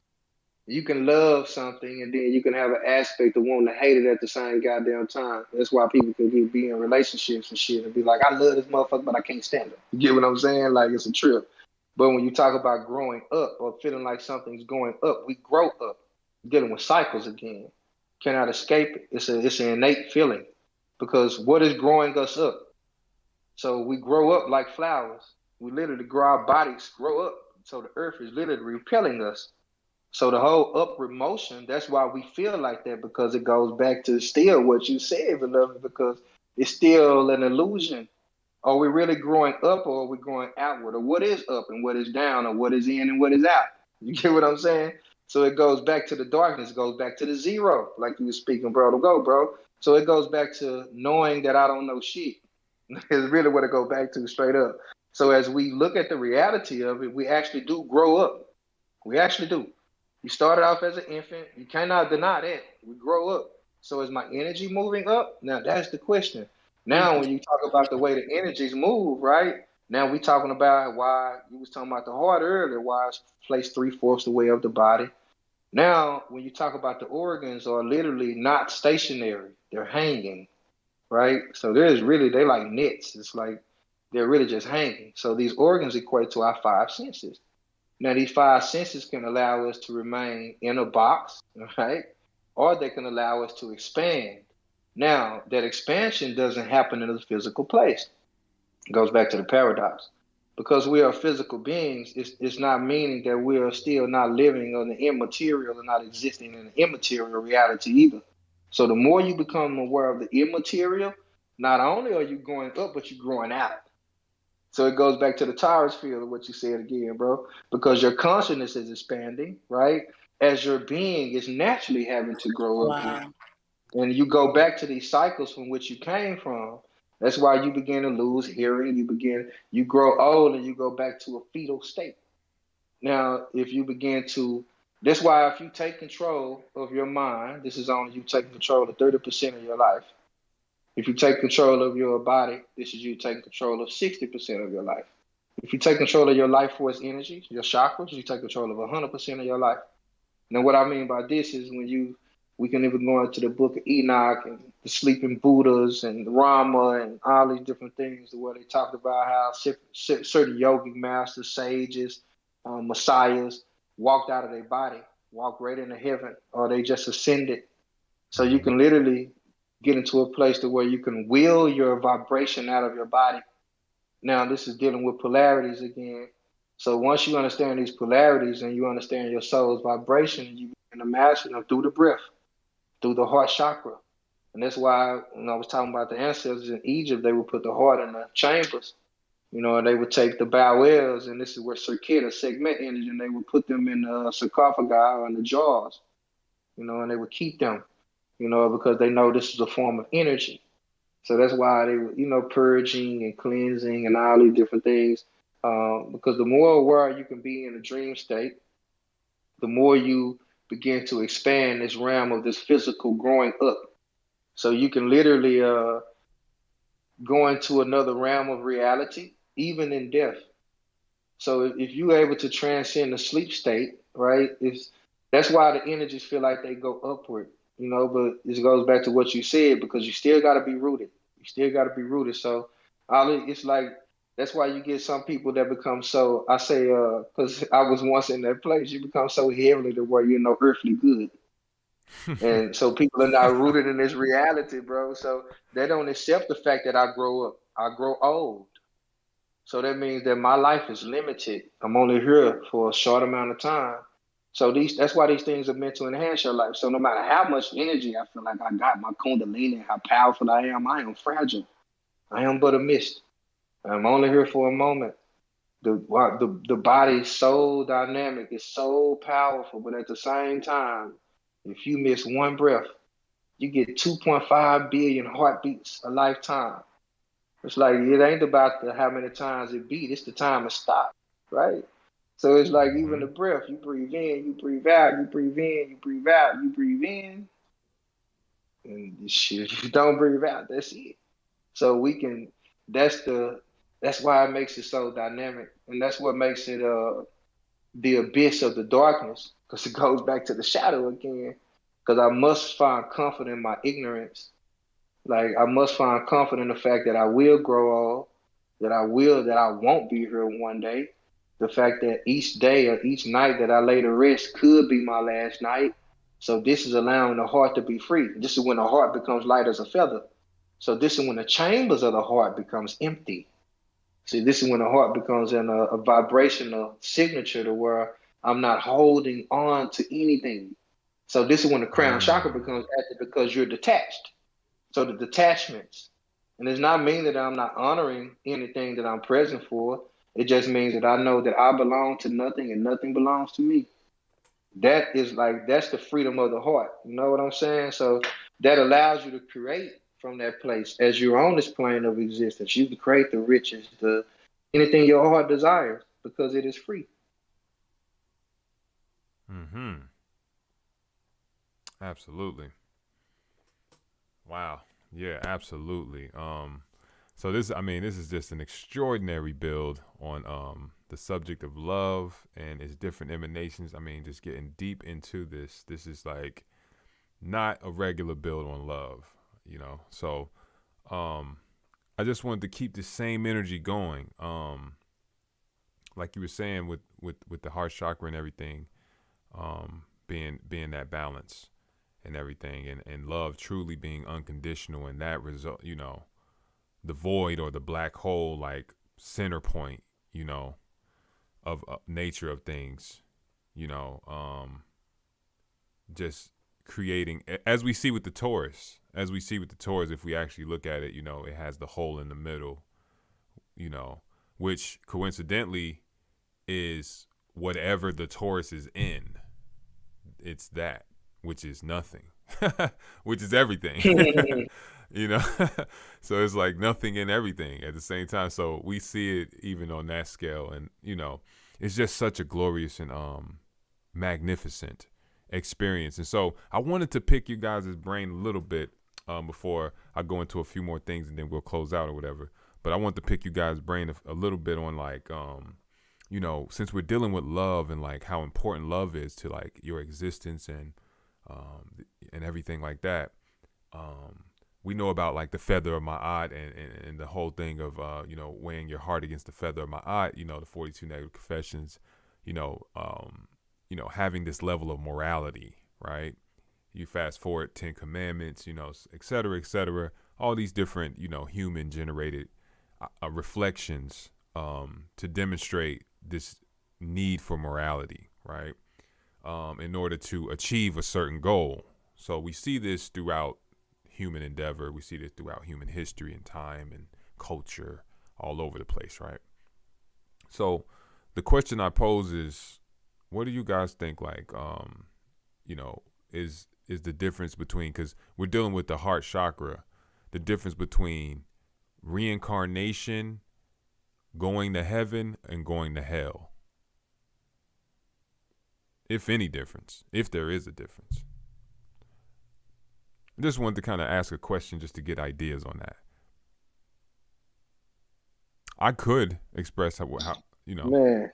you can love something and then you can have an aspect of wanting to hate it at the same goddamn time. That's why people can be in relationships and shit and be like, I love this motherfucker, but I can't stand it. You get what I'm saying? Like it's a trip. But when you talk about growing up or feeling like something's going up, we grow up, dealing with cycles again. Cannot escape it. It's an innate feeling, because what is growing us up? So we grow up like flowers. We literally grow, our bodies grow up. So the earth is literally repelling us. So the whole upward motion, that's why we feel like that, because it goes back to still what you said, beloved, because it's still an illusion. Are we really growing up, or are we growing outward? Or what is up and what is down, or what is in and what is out? You get what I'm saying? So it goes back to the darkness, it goes back to the zero, like you were speaking, bro, to go, bro. So it goes back to knowing that I don't know shit. It's really what it goes back to, straight up. So as we look at the reality of it, we actually do grow up. We actually do. You started off as an infant. You cannot deny that. We grow up. So is my energy moving up? Now that's the question. Now when you talk about the way the energies move, right? Now we talking about why you was talking about the heart earlier, why it's placed 3/4 the way of the body. Now when you talk about the organs are literally not stationary, they're hanging, right? So there's really they like nets. It's like they're really just hanging. So these organs equate to our five senses. Now, these five senses can allow us to remain in a box, right? Or they can allow us to expand. Now, that expansion doesn't happen in a physical place. It goes back to the paradox. Because we are physical beings, it's not meaning that we are still not living on the immaterial and not existing in the immaterial reality either. So the more you become aware of the immaterial, not only are you going up, but you're growing out. So it goes back to the Taurus field of what you said again, bro, because your consciousness is expanding, right? As your being is naturally having to grow up. Wow. And you go back to these cycles from which you came from. That's why you begin to lose hearing. You grow old and you go back to a fetal state. Now, if you begin to, that's why if you take control of your mind, this is only you taking control of 30% of your life. If you take control of your body, this is you taking control of 60% of your life. If you take control of your life force energy, your chakras, you take control of 100% of your life. Now, what I mean by this is we can even go into the book of Enoch and the sleeping Buddhas and the Rama and all these different things where they talked about how certain yogic masters, sages, messiahs walked out of their body, walked right into heaven, or they just ascended. So you can literally get into a place to where you can will your vibration out of your body. Now, this is dealing with polarities again. So once you understand these polarities and you understand your soul's vibration, you begin to master them through the breath, through the heart chakra. And that's why when I was talking about the ancestors in Egypt, they would put the heart in the chambers, and they would take the bowels, and this is where circuit or segment energy, and they would put them in the sarcophagi or in the jars, and they would keep them, because they know this is a form of energy. So that's why they were, purging and cleansing and all these different things. Because the more aware you can be in a dream state, the more you begin to expand this realm of this physical growing up. So you can literally go into another realm of reality, even in death. So if you're able to transcend the sleep state, right, that's why the energies feel like they go upward, but this goes back to what you said, because you still got to be rooted. You still got to be rooted. So it's like, that's why you get some people that become so, I say, because I was once in that place, you become so heavenly to where you're no earthly good. And so people are not rooted in this reality, bro. So they don't accept the fact that I grow up. I grow old. So that means that my life is limited. I'm only here for a short amount of time. So that's why these things are meant to enhance your life. So no matter how much energy I feel like I got, my kundalini, how powerful I am fragile. I am but a mist. I'm only here for a moment. The body is so dynamic, it's so powerful, but at the same time, if you miss one breath, you get 2.5 billion heartbeats a lifetime. It's like it ain't about how many times it beat, it's the time it stop, right? So it's like even the breath, you breathe in, you breathe out, you breathe in, you breathe out, you breathe in, and shit, you don't breathe out, that's it. So that's why it makes it so dynamic. And that's what makes it the abyss of the darkness, because it goes back to the shadow again. Because I must find comfort in my ignorance. Like I must find comfort in the fact that I will grow old, that I won't be here one day. The fact that each day or each night that I lay to rest could be my last night. So this is allowing the heart to be free. This is when the heart becomes light as a feather. So this is when the chambers of the heart becomes empty. See, this is when the heart becomes in a vibrational signature to where I'm not holding on to anything. So this is when the crown chakra becomes active, because you're detached. So the detachments. And it's not mean that I'm not honoring anything that I'm present for. It just means that I know that I belong to nothing and nothing belongs to me. That's the freedom of the heart. You know what I'm saying? So that allows you to create from that place as you're on this plane of existence. You can create the riches, the anything your heart desires, because it is free. Mm-hmm. Absolutely. Wow. Yeah, absolutely. So this is just an extraordinary build on the subject of love and its different emanations. I mean, just getting deep into this. This is like not a regular build on love, you know. So I just wanted to keep the same energy going. Like you were saying with the heart chakra and everything, being that balance and everything, and love truly being unconditional, and that result, you know, the void or the black hole, like center point, you know, of nature of things, you know, just creating, as we see with the Taurus, if we actually look at it, you know, it has the hole in the middle, you know, which coincidentally is whatever the Taurus is in. It's that, which is nothing, which is everything, you know. So it's like nothing and everything at the same time. So we see it even on that scale, and you know, it's just such a glorious and magnificent experience. And so I wanted to pick you guys' brain a little bit before I go into a few more things, and then we'll close out or whatever. But I want to pick you guys' brain a little bit on like you know, since we're dealing with love and like how important love is to like your existence and everything like that. We know about like the feather of my eye and the whole thing of you know, weighing your heart against the feather of my eye, you know, the 42 negative confessions, you know, having this level of morality, right? You fast forward 10 commandments, you know, et cetera, all these different, you know, human generated reflections to demonstrate this need for morality, right? In order to achieve a certain goal. So we see this throughout human endeavor. We see this throughout human history and time and culture all over the place, right? So the question I pose is, what do you guys think, like, you know, is the difference between, because we're dealing with the heart chakra, the difference between reincarnation, going to heaven, and going to hell? If any difference, if there is a difference. I just wanted to kind of ask a question just to get ideas on that. I could express how you know. Man,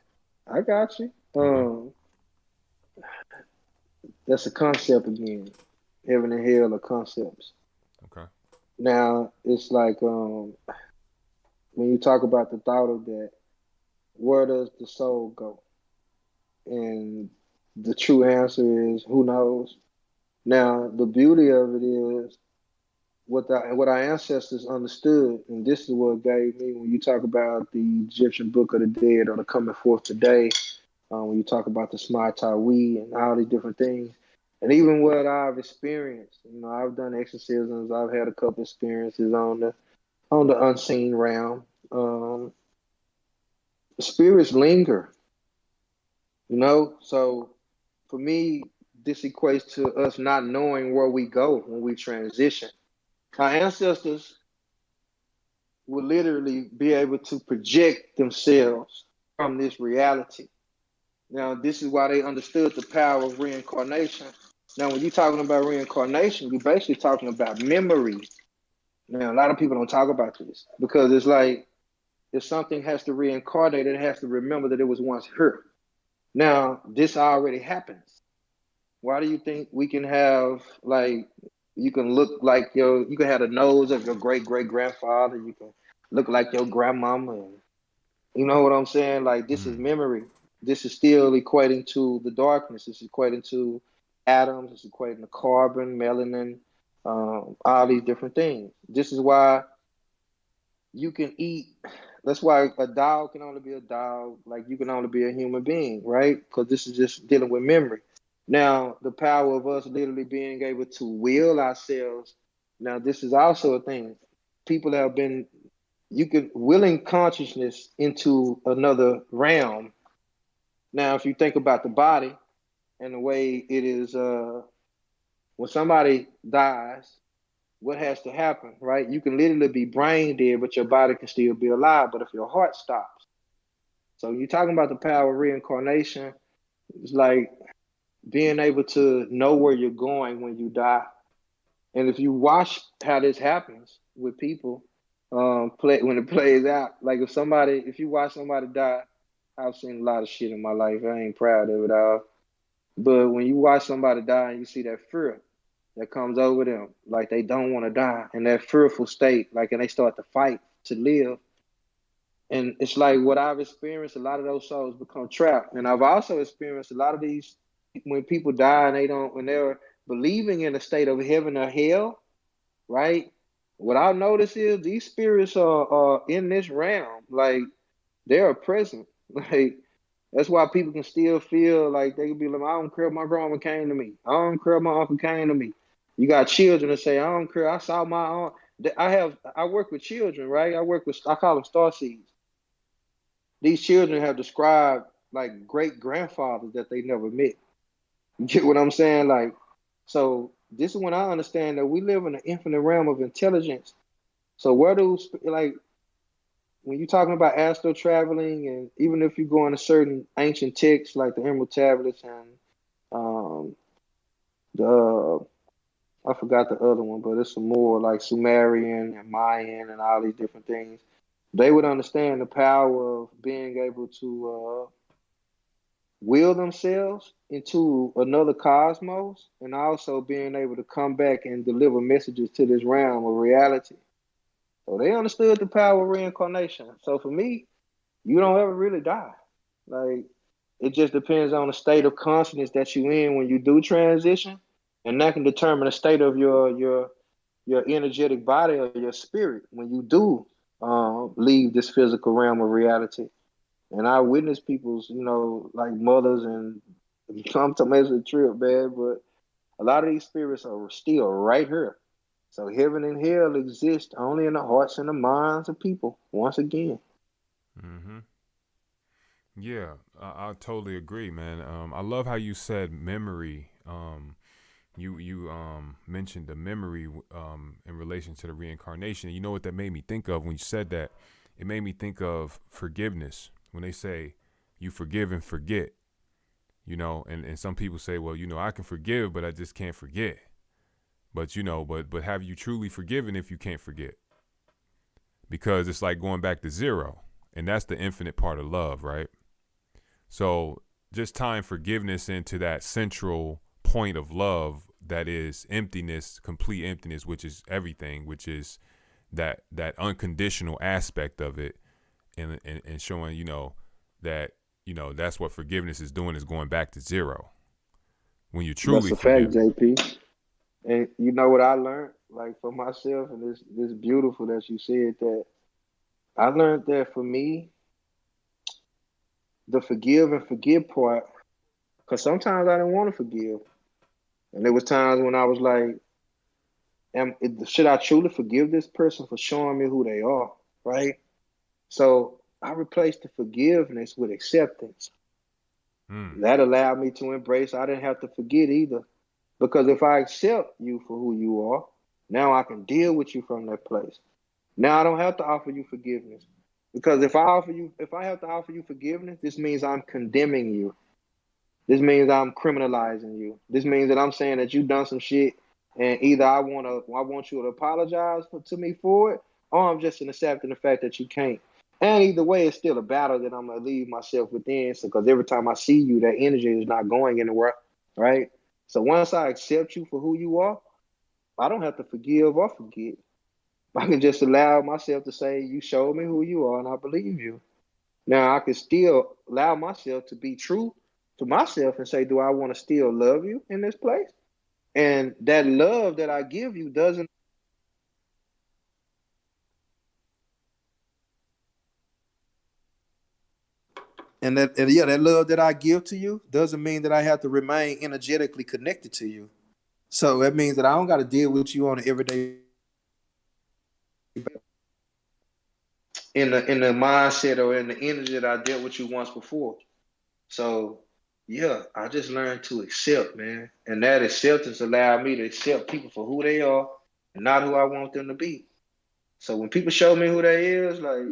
I got you. Okay. That's a concept again. Heaven and hell are concepts. Okay. Now it's like when you talk about the thought of that, where does the soul go? And the true answer is who knows. Now the beauty of it is what our ancestors understood, and this is what gave me when you talk about the Egyptian Book of the Dead or the Coming Forth Today, when you talk about the Smatawi and all these different things, and even what I've experienced. You know, I've done exorcisms. I've had a couple experiences on the unseen realm. Spirits linger, you know. So for me, this equates to us not knowing where we go when we transition. Our ancestors would literally be able to project themselves from this reality. Now, this is why they understood the power of reincarnation. Now, when you're talking about reincarnation, you're basically talking about memory. Now, a lot of people don't talk about this because it's like if something has to reincarnate, it has to remember that it was once here. Now, this already happens. Why do you think we can have, like, you can look like you can have the nose of your great great grandfather, you can look like your grandmama, and you know what I'm saying? Like, this is memory. This is still equating to the darkness. It's equating to atoms. It's equating to carbon, melanin, all these different things. This is why you can eat. That's why a dog can only be a dog. Like, you can only be a human being, right? Because this is just dealing with memory. Now, the power of us literally being able to will ourselves. Now, this is also a thing. People have been, you can willing consciousness into another realm. Now, if you think about the body and the way it is, when somebody dies, what has to happen, right? You can literally be brain dead, but your body can still be alive. But if your heart stops, So you're talking about the power of reincarnation. It's like being able to know where you're going when you die. And if you watch how this happens with people, when it plays out, like if you watch somebody die, I've seen a lot of shit in my life. I ain't proud of it all. But when you watch somebody die and you see that fear that comes over them, like they don't want to die, in that fearful state, like, and they start to fight to live. And it's like what I've experienced, a lot of those souls become trapped. And I've also experienced a lot of these, when people die and when they're believing in a state of heaven or hell, right? What I notice is these spirits are in this realm, like they are present. Like that's why people can still feel like they can be like, I don't care if my grandma came to me. I don't care if my uncle came to me. You got children that say, I don't care. I saw my aunt. I work with children, right? I call them star seeds. These children have described like great grandfathers that they never met. You get what I'm saying? Like, so this is when I understand that we live in an infinite realm of intelligence. So like, when you're talking about astral traveling, and even if you go into certain ancient texts like the Emerald Tablets and I forgot the other one, but it's some more like Sumerian and Mayan and all these different things. They would understand the power of being able to will themselves into another cosmos, and also being able to come back and deliver messages to this realm of reality. So they understood the power of reincarnation. So for me, you don't ever really die. Like, it just depends on the state of consciousness that you in when you do transition, and that can determine the state of your energetic body or your spirit when you do leave this physical realm of reality. And I witness people's, like mothers, and sometimes it's a trip, man, but a lot of these spirits are still right here. So heaven and hell exist only in the hearts and the minds of people, once again. Mm-hmm. Yeah, I totally agree, man. I love how you said memory. You mentioned the memory in relation to the reincarnation. You know what that made me think of when you said that? It made me think of forgiveness. When they say you forgive and forget, and some people say, well, I can forgive, but I just can't forget. But but have you truly forgiven if you can't forget? Because it's like going back to zero, and that's the infinite part of love, right? So just tying forgiveness into that central point of love, that is emptiness, complete emptiness, which is everything, which is that unconditional aspect of it, and showing that that's what forgiveness is doing, is going back to zero when you truly That's a fact, forgive. JP. And you know what I learned, like for myself, and this beautiful that you said that. I learned that for me, the forgive and forget part, because sometimes I didn't want to forgive, and there was times when I was like, should I truly forgive this person for showing me who they are, right? So I replaced the forgiveness with acceptance. That allowed me to embrace. I didn't have to forget either. Because if I accept you for who you are, now I can deal with you from that place. Now I don't have to offer you forgiveness. Because if I have to offer you forgiveness, this means I'm condemning you. This means I'm criminalizing you. This means that I'm saying that you've done some shit, and either I want you to apologize to me for it, or I'm just accepting the fact that you can't. And either way, it's still a battle that I'm gonna leave myself within. So, because every time I see you, that energy is not going anywhere, right? So once I accept you for who you are, I don't have to forgive or forget. I can just allow myself to say, you showed me who you are, and I believe you. Now I can still allow myself to be true to myself and say, do I want to still love you in this place? And that love that I give you doesn't. And that love that I give to you doesn't mean that I have to remain energetically connected to you. So that means that I don't got to deal with you on an everyday in the mindset or in the energy that I dealt with you once before. So yeah, I just learned to accept, man. And that acceptance allowed me to accept people for who they are and not who I want them to be. So when people show me who they is, like,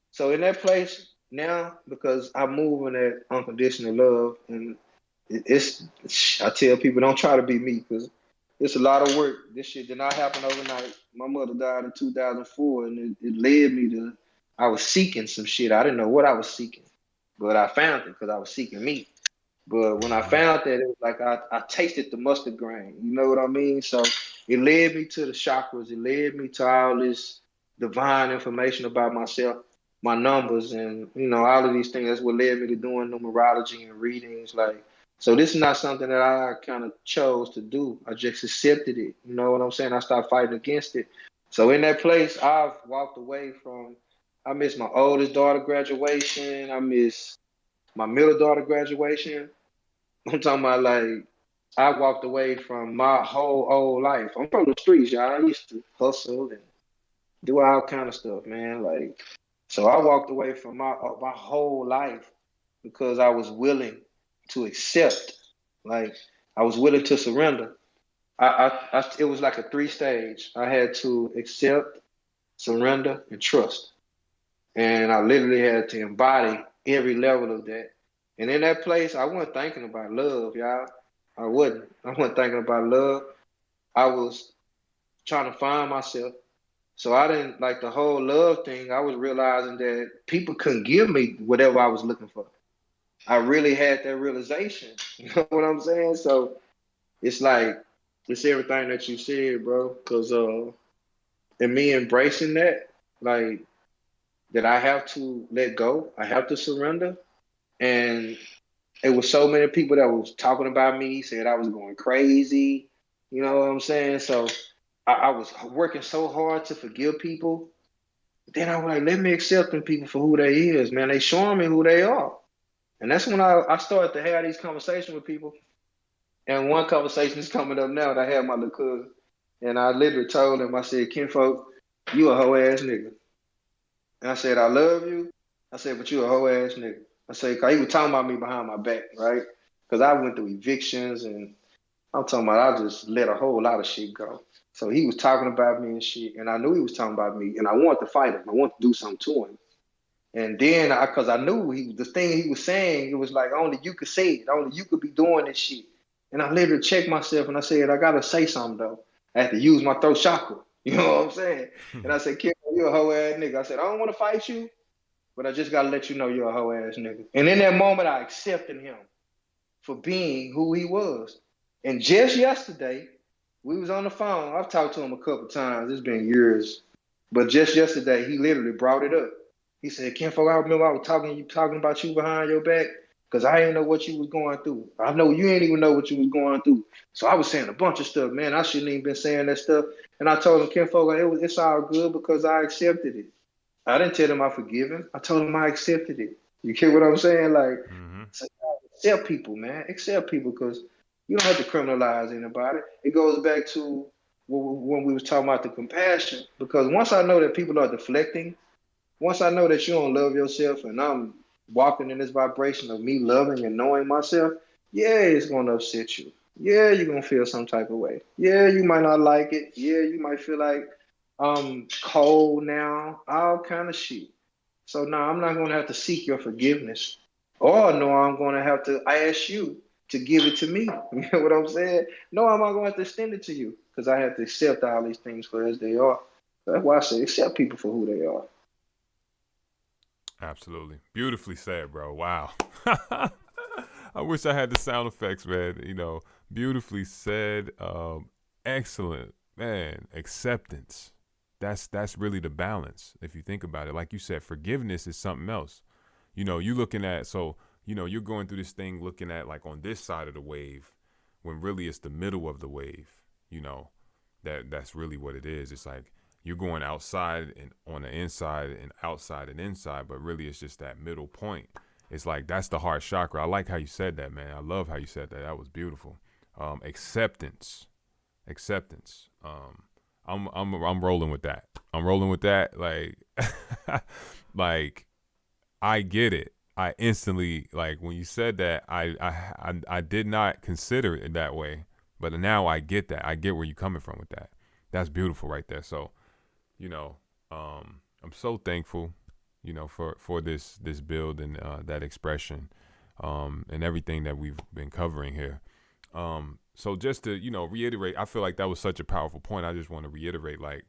so in that place, now because I'm moving that unconditional love, and it's I tell people don't try to be me because it's a lot of work. This shit did not happen overnight. My mother died in 2004, and it led me to I was seeking some shit. I didn't know what I was seeking, but I found it because I was seeking me. But when I found that, it was like I tasted the mustard grain. You know what I mean? So it led me to the chakras. It led me to all this divine information about myself, my numbers, and all of these things. That's what led me to doing numerology and readings. Like, so this is not something that I kind of chose to do. I just accepted it. You know what I'm saying? I started fighting against it. So in that place, I've walked away from. I miss my oldest daughter graduation. I miss my middle daughter graduation. I'm talking about like I walked away from my whole old life. I'm from the streets, y'all. I used to hustle and do all kind of stuff, man. Like, so I walked away from my whole life because I was willing to accept. Like, I was willing to surrender. It was like a 3-stage. I had to accept, surrender, and trust. And I literally had to embody every level of that. And in that place, I wasn't thinking about love, y'all. I wasn't. I wasn't thinking about love. I was trying to find myself. So I didn't like the whole love thing. I was realizing that people couldn't give me whatever I was looking for. I really had that realization. You know what I'm saying? So it's like, it's everything that you said, bro. Because and me embracing that, like, that I have to let go. I have to surrender. And it was so many people that was talking about me, said I was going crazy. You know what I'm saying? So I was working so hard to forgive people. Then I was like, let me accept them people for who they is, man. They showing me who they are. And that's when I started to have these conversations with people. And one conversation is coming up now that I had my little cousin. And I literally told him, I said, Kinfolk, you a hoe ass nigga. And I said, I love you. I said, but you a hoe ass nigga. I said, cause he was talking about me behind my back, right? Because I went through evictions and I'm talking about I just let a whole lot of shit go. So he was talking about me and shit, and I knew he was talking about me, and I wanted to fight him. I wanted to do something to him. And then, cause I knew the thing he was saying, it was like only you could say it, only you could be doing this shit. And I literally checked myself, and I said, I gotta say something though. I had to use my throat chakra. You know what I'm saying? And I said, Kid, you're a hoe ass nigga. I said, I don't want to fight you, but I just gotta let you know you're a hoe ass nigga. And in that moment, I accepted him for being who he was. And just yesterday, we was on the phone. I've talked to him a couple times. It's been years. But just yesterday, he literally brought it up. He said, Kinfolk, I remember I was talking about you behind your back because I didn't know what you was going through. I know you ain't even know what you was going through. So I was saying a bunch of stuff. Man, I shouldn't even been saying that stuff. And I told him, Kinfolk, it's all good because I accepted it. I didn't tell him I forgive him. I told him I accepted it. You get what I'm saying? Like, so accept people, man. Accept people because you don't have to criminalize anybody. It goes back to when we was talking about the compassion. Because once I know that people are deflecting, once I know that you don't love yourself and I'm walking in this vibration of me loving and knowing myself, yeah, it's going to upset you. Yeah, you're going to feel some type of way. Yeah, you might not like it. Yeah, you might feel like I'm cold now, all kind of shit. So now I'm not going to have to seek your forgiveness. Or no, I'm going to have to ask you to give it to me. You know what I'm saying? No, I'm not going to have to extend it to you because I have to accept all these things for as they are. That's why I say accept people for who they are. Absolutely. Beautifully said, bro. Wow. I wish I had the sound effects, man. You know, beautifully said. Excellent, man. Acceptance. That's really the balance. If you think about it, like you said, forgiveness is something else. You know, you looking at, so, you know, you're going through this thing looking at like on this side of the wave when really it's the middle of the wave, you know, that's really what it is. It's like you're going outside and on the inside and outside and inside, but really it's just that middle point. It's like, that's the heart chakra. I like how you said that, man. I love how you said that. That was beautiful. Acceptance. I'm rolling with that. I'm rolling with that. Like, like, I get it. I instantly, like, when you said that, I did not consider it that way, but now I get that. I get where you're coming from with that. That's beautiful right there. So, you know, I'm so thankful you know, for this build and that expression, and everything that we've been covering here. So just to, you know, reiterate, I feel like that was such a powerful point. I just want to reiterate, like,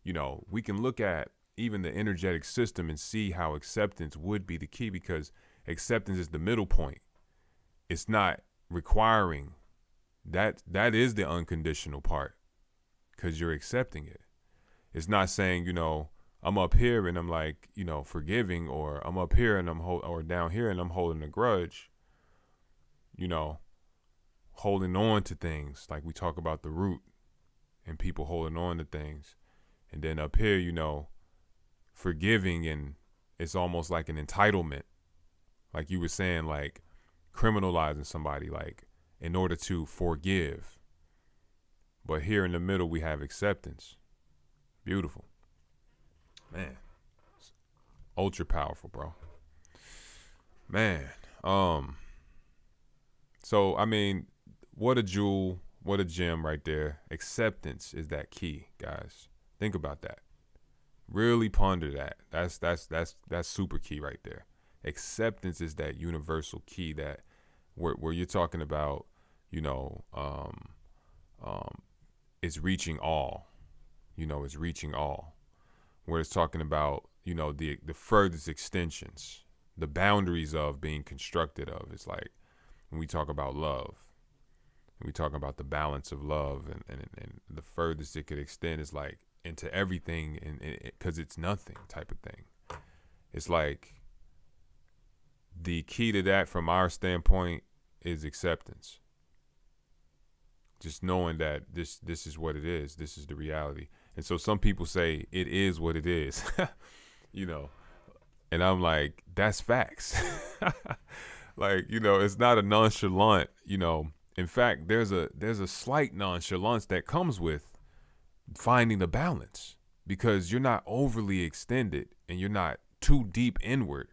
you know, we can look at even the energetic system and see how acceptance would be the key, because acceptance is the middle point. It's not requiring. That is the unconditional part, because you're accepting it. It's not saying, you know, I'm up here and I'm like, you know, forgiving, or I'm up here and or down here and I'm holding a grudge, you know, holding on to things. Like we talk about the root and people holding on to things. And then up here, you know, forgiving, and it's almost like an entitlement. Like you were saying, like criminalizing somebody, like in order to forgive. But here in the middle, we have acceptance. Beautiful. Man, ultra powerful, bro. Man, so I mean, what a jewel, what a gem right there. Acceptance is that key, guys. Think about that. Really ponder that. That's super key right there. Acceptance is that universal key that where you're talking about, you know, it's reaching all. You know, it's reaching all. Where it's talking about, you know, the furthest extensions, the boundaries of being constructed of. It's like when we talk about love, and we talk about the balance of love, and the furthest it could extend is like into everything, and because it's nothing type of thing. It's like the key to that from our standpoint is acceptance. Just knowing that this is what it is. This is the reality. And so some people say it is what it is, you know, and I'm like, that's facts. Like, you know, it's not a nonchalant, you know. In fact, there's a slight nonchalance that comes with finding the balance, because you're not overly extended and you're not too deep inward.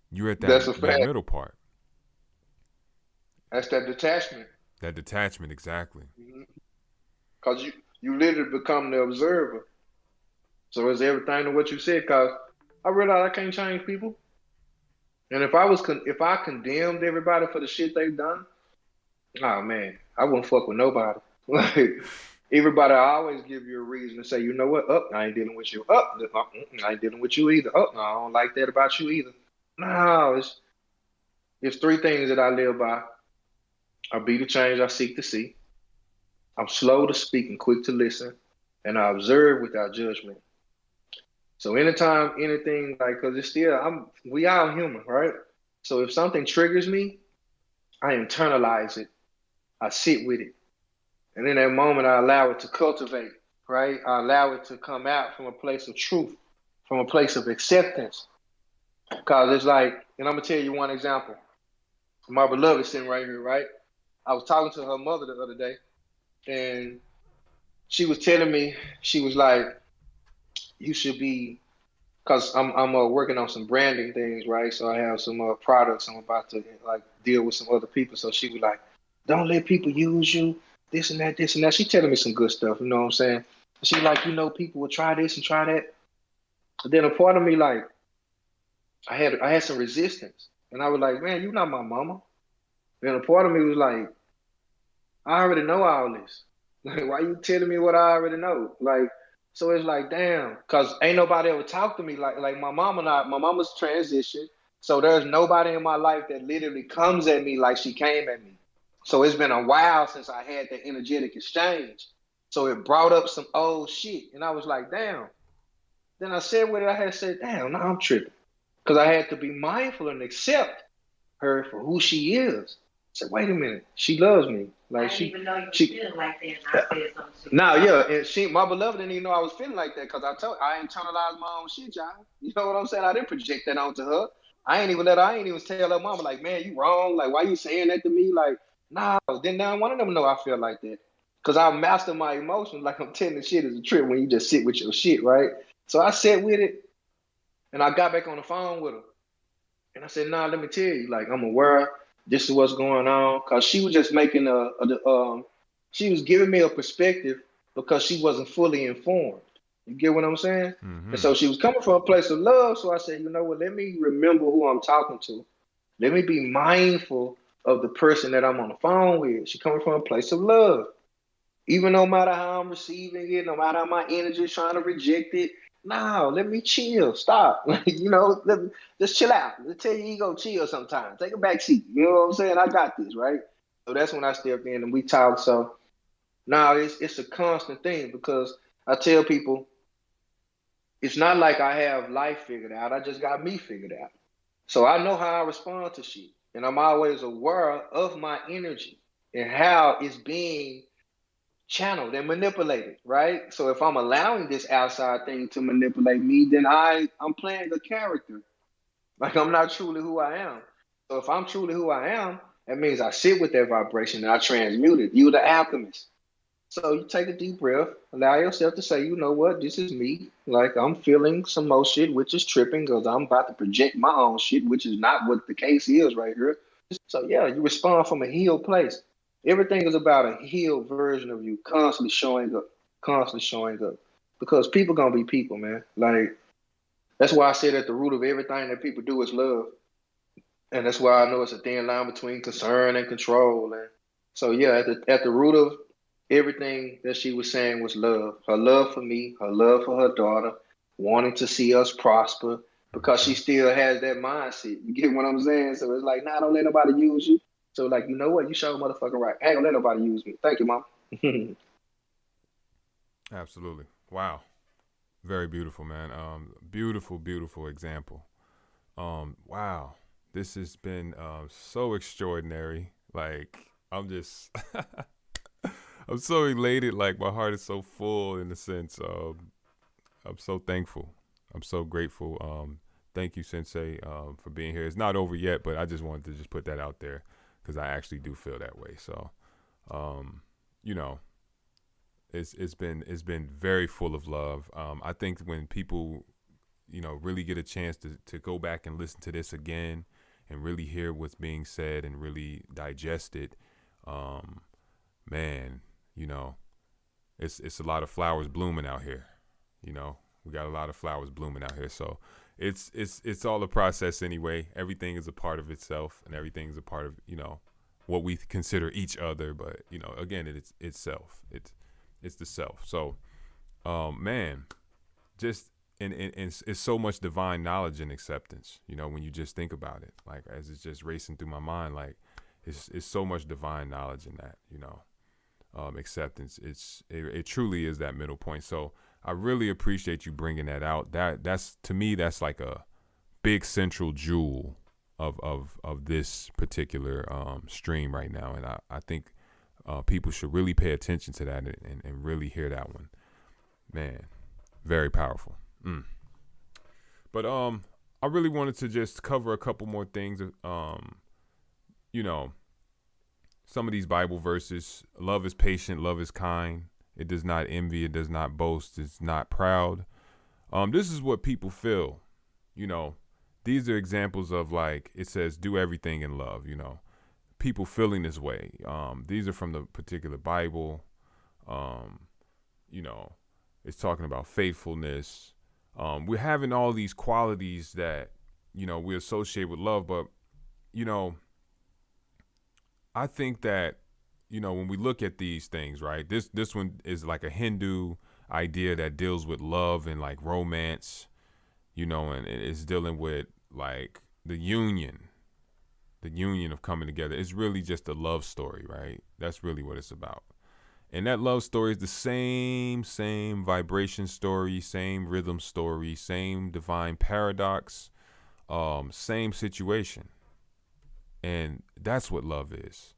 You're at that middle part. That's that detachment. That detachment, exactly. Because you literally become the observer. So it's everything to what you said. Because I realize I can't change people, and if I condemned everybody for the shit they've done, oh man, I wouldn't fuck with nobody. Like everybody, I always give you a reason to say, you know what? I ain't dealing with you. I ain't dealing with you either. No, I don't like that about you either. No, it's three things that I live by. I be the change I seek to see. I'm slow to speak and quick to listen, and I observe without judgment. So anytime anything, like, cause it's still, we all human, right? So if something triggers me, I internalize it. I sit with it. And in that moment, I allow it to cultivate, right? I allow it to come out from a place of truth, from a place of acceptance. Cause it's like, and I'm gonna tell you one example. My beloved sitting right here, right? I was talking to her mother the other day, and she was telling me, she was like, you should be, because I'm working on some branding things, right? So I have some products I'm about to like deal with some other people. So she was like, don't let people use you, this and that, this and that. She telling me some good stuff, you know what I'm saying? She like, you know, people will try this and try that. But then a part of me, like, I had some resistance, and I was like, man, you're not my mama. Then a part of me was like, I already know all this. Like, why you telling me what I already know? Like, so it's like, damn, because ain't nobody ever talked to me like my mom and I. My mama's transitioned, so there's nobody in my life that literally comes at me like she came at me. So it's been a while since I had that energetic exchange. So it brought up some old shit, and I was like, damn. Then I said what I had said, damn, now I'm tripping, because I had to be mindful and accept her for who she is. I said, wait a minute, she loves me. Like, I didn't even know you were feeling like that, and I said something to you. Nah, yeah, and my beloved didn't even know I was feeling like that, because I internalized my own shit, y'all. You know what I'm saying? I didn't project that onto her. I ain't even tell her mama, like, man, you wrong. Like, why you saying that to me? Like, nah, then now one of them know I feel like that. Because I master my emotions, like I'm telling the shit is a trip when you just sit with your shit, right? So I sat with it, and I got back on the phone with her. And I said, nah, let me tell you, like, I'm aware this is what's going on. Because she was just making she was giving me a perspective because she wasn't fully informed. You get what I'm saying? And Mm-hmm. so she was coming from a place of love. So I said, you know what? Let me remember who I'm talking to. Let me be mindful of the person that I'm on the phone with. She coming from a place of love. Even no matter how I'm receiving it, no matter how my energy is trying to reject it, no, let me chill. Stop. Let me, just chill out. Let's tell your ego chill sometimes. Take a back seat. You know what I'm saying? I got this, right? So that's when I stepped in and we talked. So now it's a constant thing because I tell people it's not like I have life figured out. I just got me figured out. So I know how I respond to shit. And I'm always aware of my energy and how it's being channeled and manipulated, right? So if I'm allowing this outside thing to manipulate me, then I'm playing a character. Like I'm not truly who I am. So if I'm truly who I am, that means I sit with that vibration and I transmute it. You're the alchemist. So you take a deep breath, allow yourself to say, you know what, this is me. Like I'm feeling some more shit, which is tripping because I'm about to project my own shit, which is not what the case is right here. So yeah, you respond from a healed place. Everything is about a healed version of you constantly showing up, constantly showing up. Because people gonna be people, man. Like that's why I said at the root of everything that people do is love. And that's why I know it's a thin line between concern and control. And so yeah, at the root of everything that she was saying was love. Her love for me, her love for her daughter, wanting to see us prosper because she still has that mindset. You get what I'm saying? So it's like, nah, don't let nobody use you. So like, you know what? You show motherfucking right. I ain't gonna let nobody use me. Thank you, mom. Absolutely. Wow. Very beautiful, man. Beautiful, beautiful example. Wow. This has been so extraordinary. Like, I'm just I'm so elated. Like my heart is so full in the sense of I'm so thankful. I'm so grateful. Thank you, Sensei, for being here. It's not over yet, but I just wanted to just put that out there because I actually do feel that way. So, you know, it's been very full of love. I think when people, really get a chance to go back and listen to this again and really hear what's being said and really digest it, man, it's a lot of flowers blooming out here. We got a lot of flowers blooming out here. So it's all a process anyway. Everything is a part of itself and everything is a part of, what we consider each other. But, again, it's self. It's the self. So, man, just, and it's so much divine knowledge and acceptance, when you just think about it, like as it's just racing through my mind, like it's so much divine knowledge in that, acceptance. It truly is that middle point. So I really appreciate you bringing that out. That's to me, that's like a big central jewel of this particular stream right now. And I think people should really pay attention to that and really hear that one. Man, very powerful. But I really wanted to just cover a couple more things. Some of these Bible verses. Love is patient, love is kind. It does not envy, it does not boast, it's not proud. This is what people feel. These are examples of, like, it says, do everything in love, people feeling this way. These are from the particular Bible. It's talking about faithfulness. We're having all these qualities that, we associate with love. But, I think that, when we look at these things, right, this one is like a Hindu idea that deals with love and like romance, and it's dealing with like the union of coming together. It's really just a love story, right? That's really what it's about. And that love story is the same vibration story, same rhythm story, same divine paradox, same situation. And that's what love is.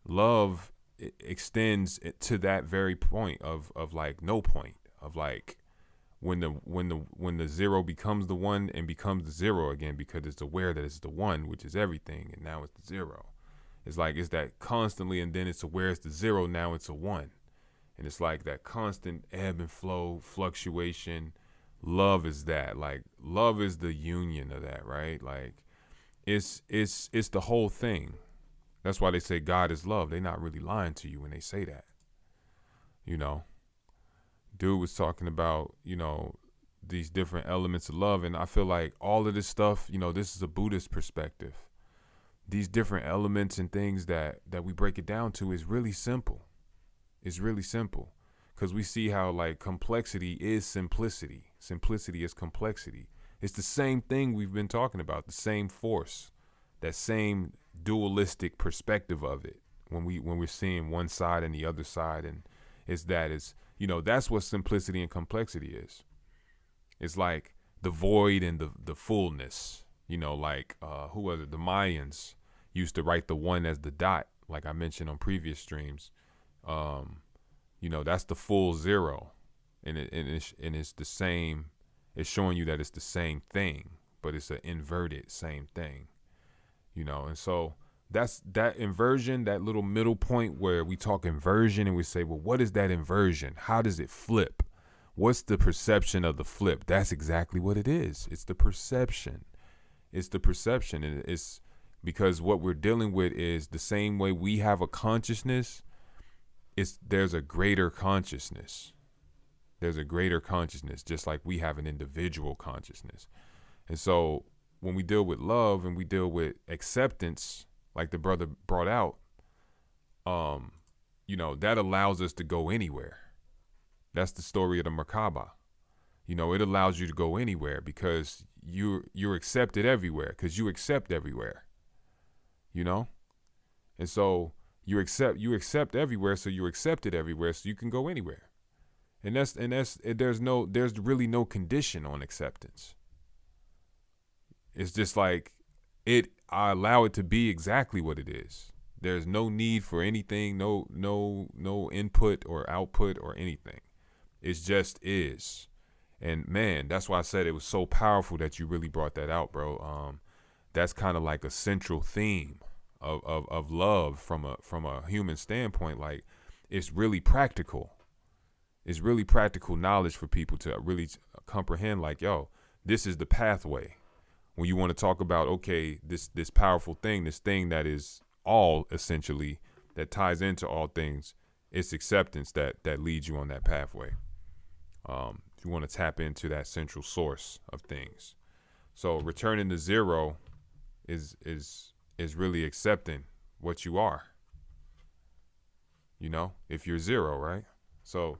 Love extends to that very point of like no point, of like when the zero becomes the one and becomes the zero again, because it's aware that it's the one, which is everything, and now it's the zero. It's like it's that constantly, and then it's aware it's the zero, now it's a one. And it's like that constant ebb and flow, fluctuation. Love is that. Like love is the union of that, right? Like it's the whole thing. That's why they say God is love. They're not really lying to you when they say that. dude was talking about, these different elements of love. And I feel like all of this stuff, this is a Buddhist perspective. These different elements and things that we break it down to is really simple. It's really simple. Because we see how like complexity is simplicity. Simplicity is complexity. It's the same thing we've been talking about, the same force, that same dualistic perspective of it when we're seeing one side and the other side. And that's what simplicity and complexity is. It's like the void and the fullness, like who was it? The Mayans used to write the one as the dot, like I mentioned on previous streams. That's the full zero, and it's the same. It's showing you that it's the same thing, but it's an inverted same thing, And so that's that inversion, that little middle point where we talk inversion and we say, well, what is that inversion? How does it flip? What's the perception of the flip? That's exactly what it is. It's the perception. It's the perception. And it's because what we're dealing with is the same way we have a consciousness. There's a greater consciousness. There's a greater consciousness, just like we have an individual consciousness. And so when we deal with love and we deal with acceptance, like the brother brought out, that allows us to go anywhere. That's the story of the Merkaba. It allows you to go anywhere because you're accepted everywhere because you accept everywhere. And so you accept everywhere, so you're accepted everywhere, so you can go anywhere. And there's really no condition on acceptance. It's just like I allow it to be exactly what it is. There's no need for anything, no input or output or anything. It just is. And man, that's why I said it was so powerful that you really brought that out, bro. That's kind of like a central theme of love from a human standpoint. Like, it's really practical. It's really practical knowledge for people to really comprehend, like, yo, this is the pathway. When you want to talk about, okay, this powerful thing, this thing that is all essentially, that ties into all things, it's acceptance that leads you on that pathway. If you want to tap into that central source of things. So returning to zero is really accepting what you are. If you're zero, right? So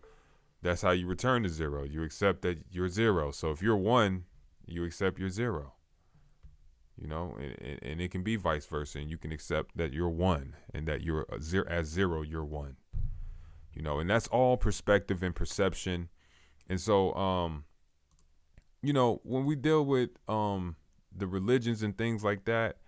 that's how you return to zero. You accept that you're zero. So if you're one, you accept you're zero. And it can be vice versa. And you can accept that you're one and that you're as zero, you're one. And that's all perspective and perception. And so, when we deal with the religions and things like that,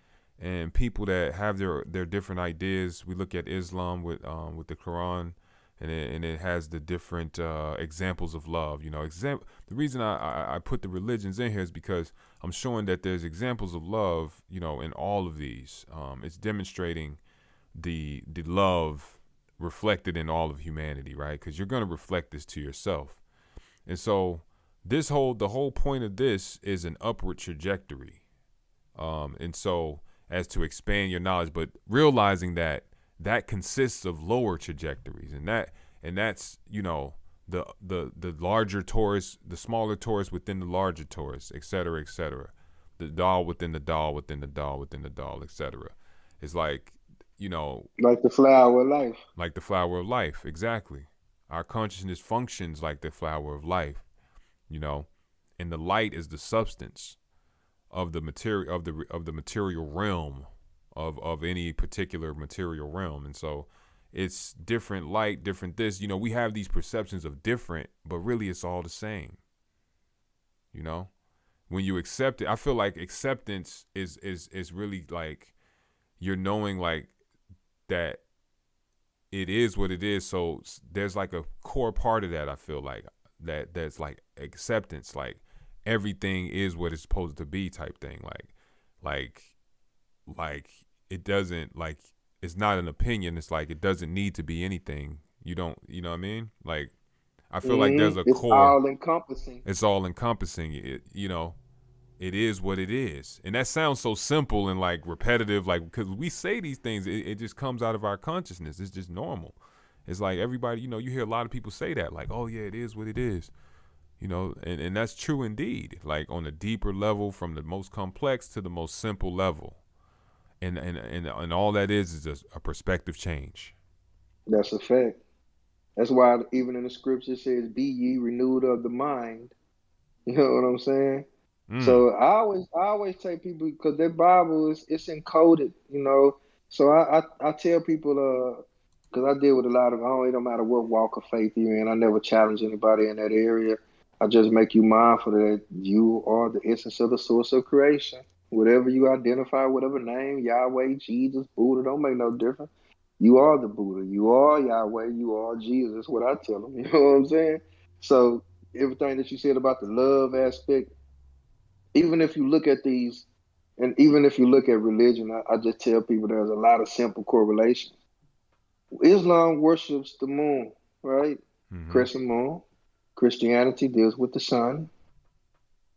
and people that have their different ideas, we look at Islam with the Quran, and it has the different examples of love. The reason I put the religions in here is because I'm showing that there's examples of love, in all of these. It's demonstrating the love reflected in all of humanity, right? Because you're going to reflect this to yourself. And so the whole point of this is an upward trajectory. And so as to expand your knowledge, but realizing that consists of lower trajectories, and that's the larger torus, the smaller torus within the larger torus, et cetera, the doll within the doll within the doll within the doll, et cetera. It's like, like the flower of life. Like the flower of life, exactly. Our consciousness functions like the flower of life, and the light is the substance of the material of the material realm of any particular material realm. And so it's different light, different this. We have these perceptions of different, but really it's all the same. When you accept it, I feel like acceptance is really like you're knowing like that it is what it is. So there's like a core part of that. I feel like that's like acceptance, like everything is what it's supposed to be type thing. Like it doesn't, like, it's not an opinion. It's like, it doesn't need to be anything. You know what I mean? Like, I feel like there's a it's core. All encompassing. It's all encompassing. It is what it is. And that sounds so simple and like repetitive, like, because we say these things, it just comes out of our consciousness. It's just normal. It's like everybody, you know, you hear a lot of people say that, like, oh yeah, it is what it is. You know, and that's true indeed. Like on a deeper level, from the most complex to the most simple level. And all that is a perspective change. That's a fact. That's why even in the scripture it says, "Be ye renewed of the mind." You know what I'm saying? So I always tell people, because their Bible it's encoded, you know. So I tell people, because I deal with a lot of, it don't matter what walk of faith you're in. I never challenge anybody in that area. I just make you mindful that you are the essence of the source of creation. Whatever you identify, whatever name, Yahweh, Jesus, Buddha, don't make no difference. You are the Buddha. You are Yahweh. You are Jesus. That's what I tell them. You know what I'm saying? So everything that you said about the love aspect, even if you look at these, and even if you look at religion, I just tell people there's a lot of simple correlations. Islam worships the moon, right? Crescent moon. Christianity deals with the sun.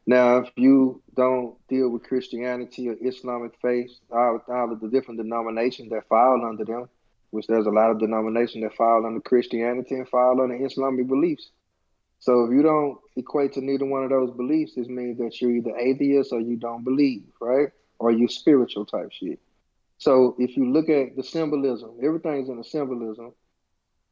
Now, if you don't deal with Christianity or Islamic faith, all of the different denominations that fall under them, which there's a lot of denominations that fall under Christianity and fall under Islamic beliefs. So if you don't equate to neither one of those beliefs, this means that you're either atheist or you don't believe, right? Or you spiritual type shit. So if you look at the symbolism, everything's in the symbolism.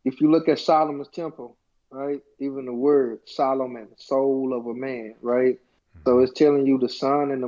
If you look at Solomon's temple, right? Even the word Solomon, soul of a man, right? So it's telling you the sun and the moon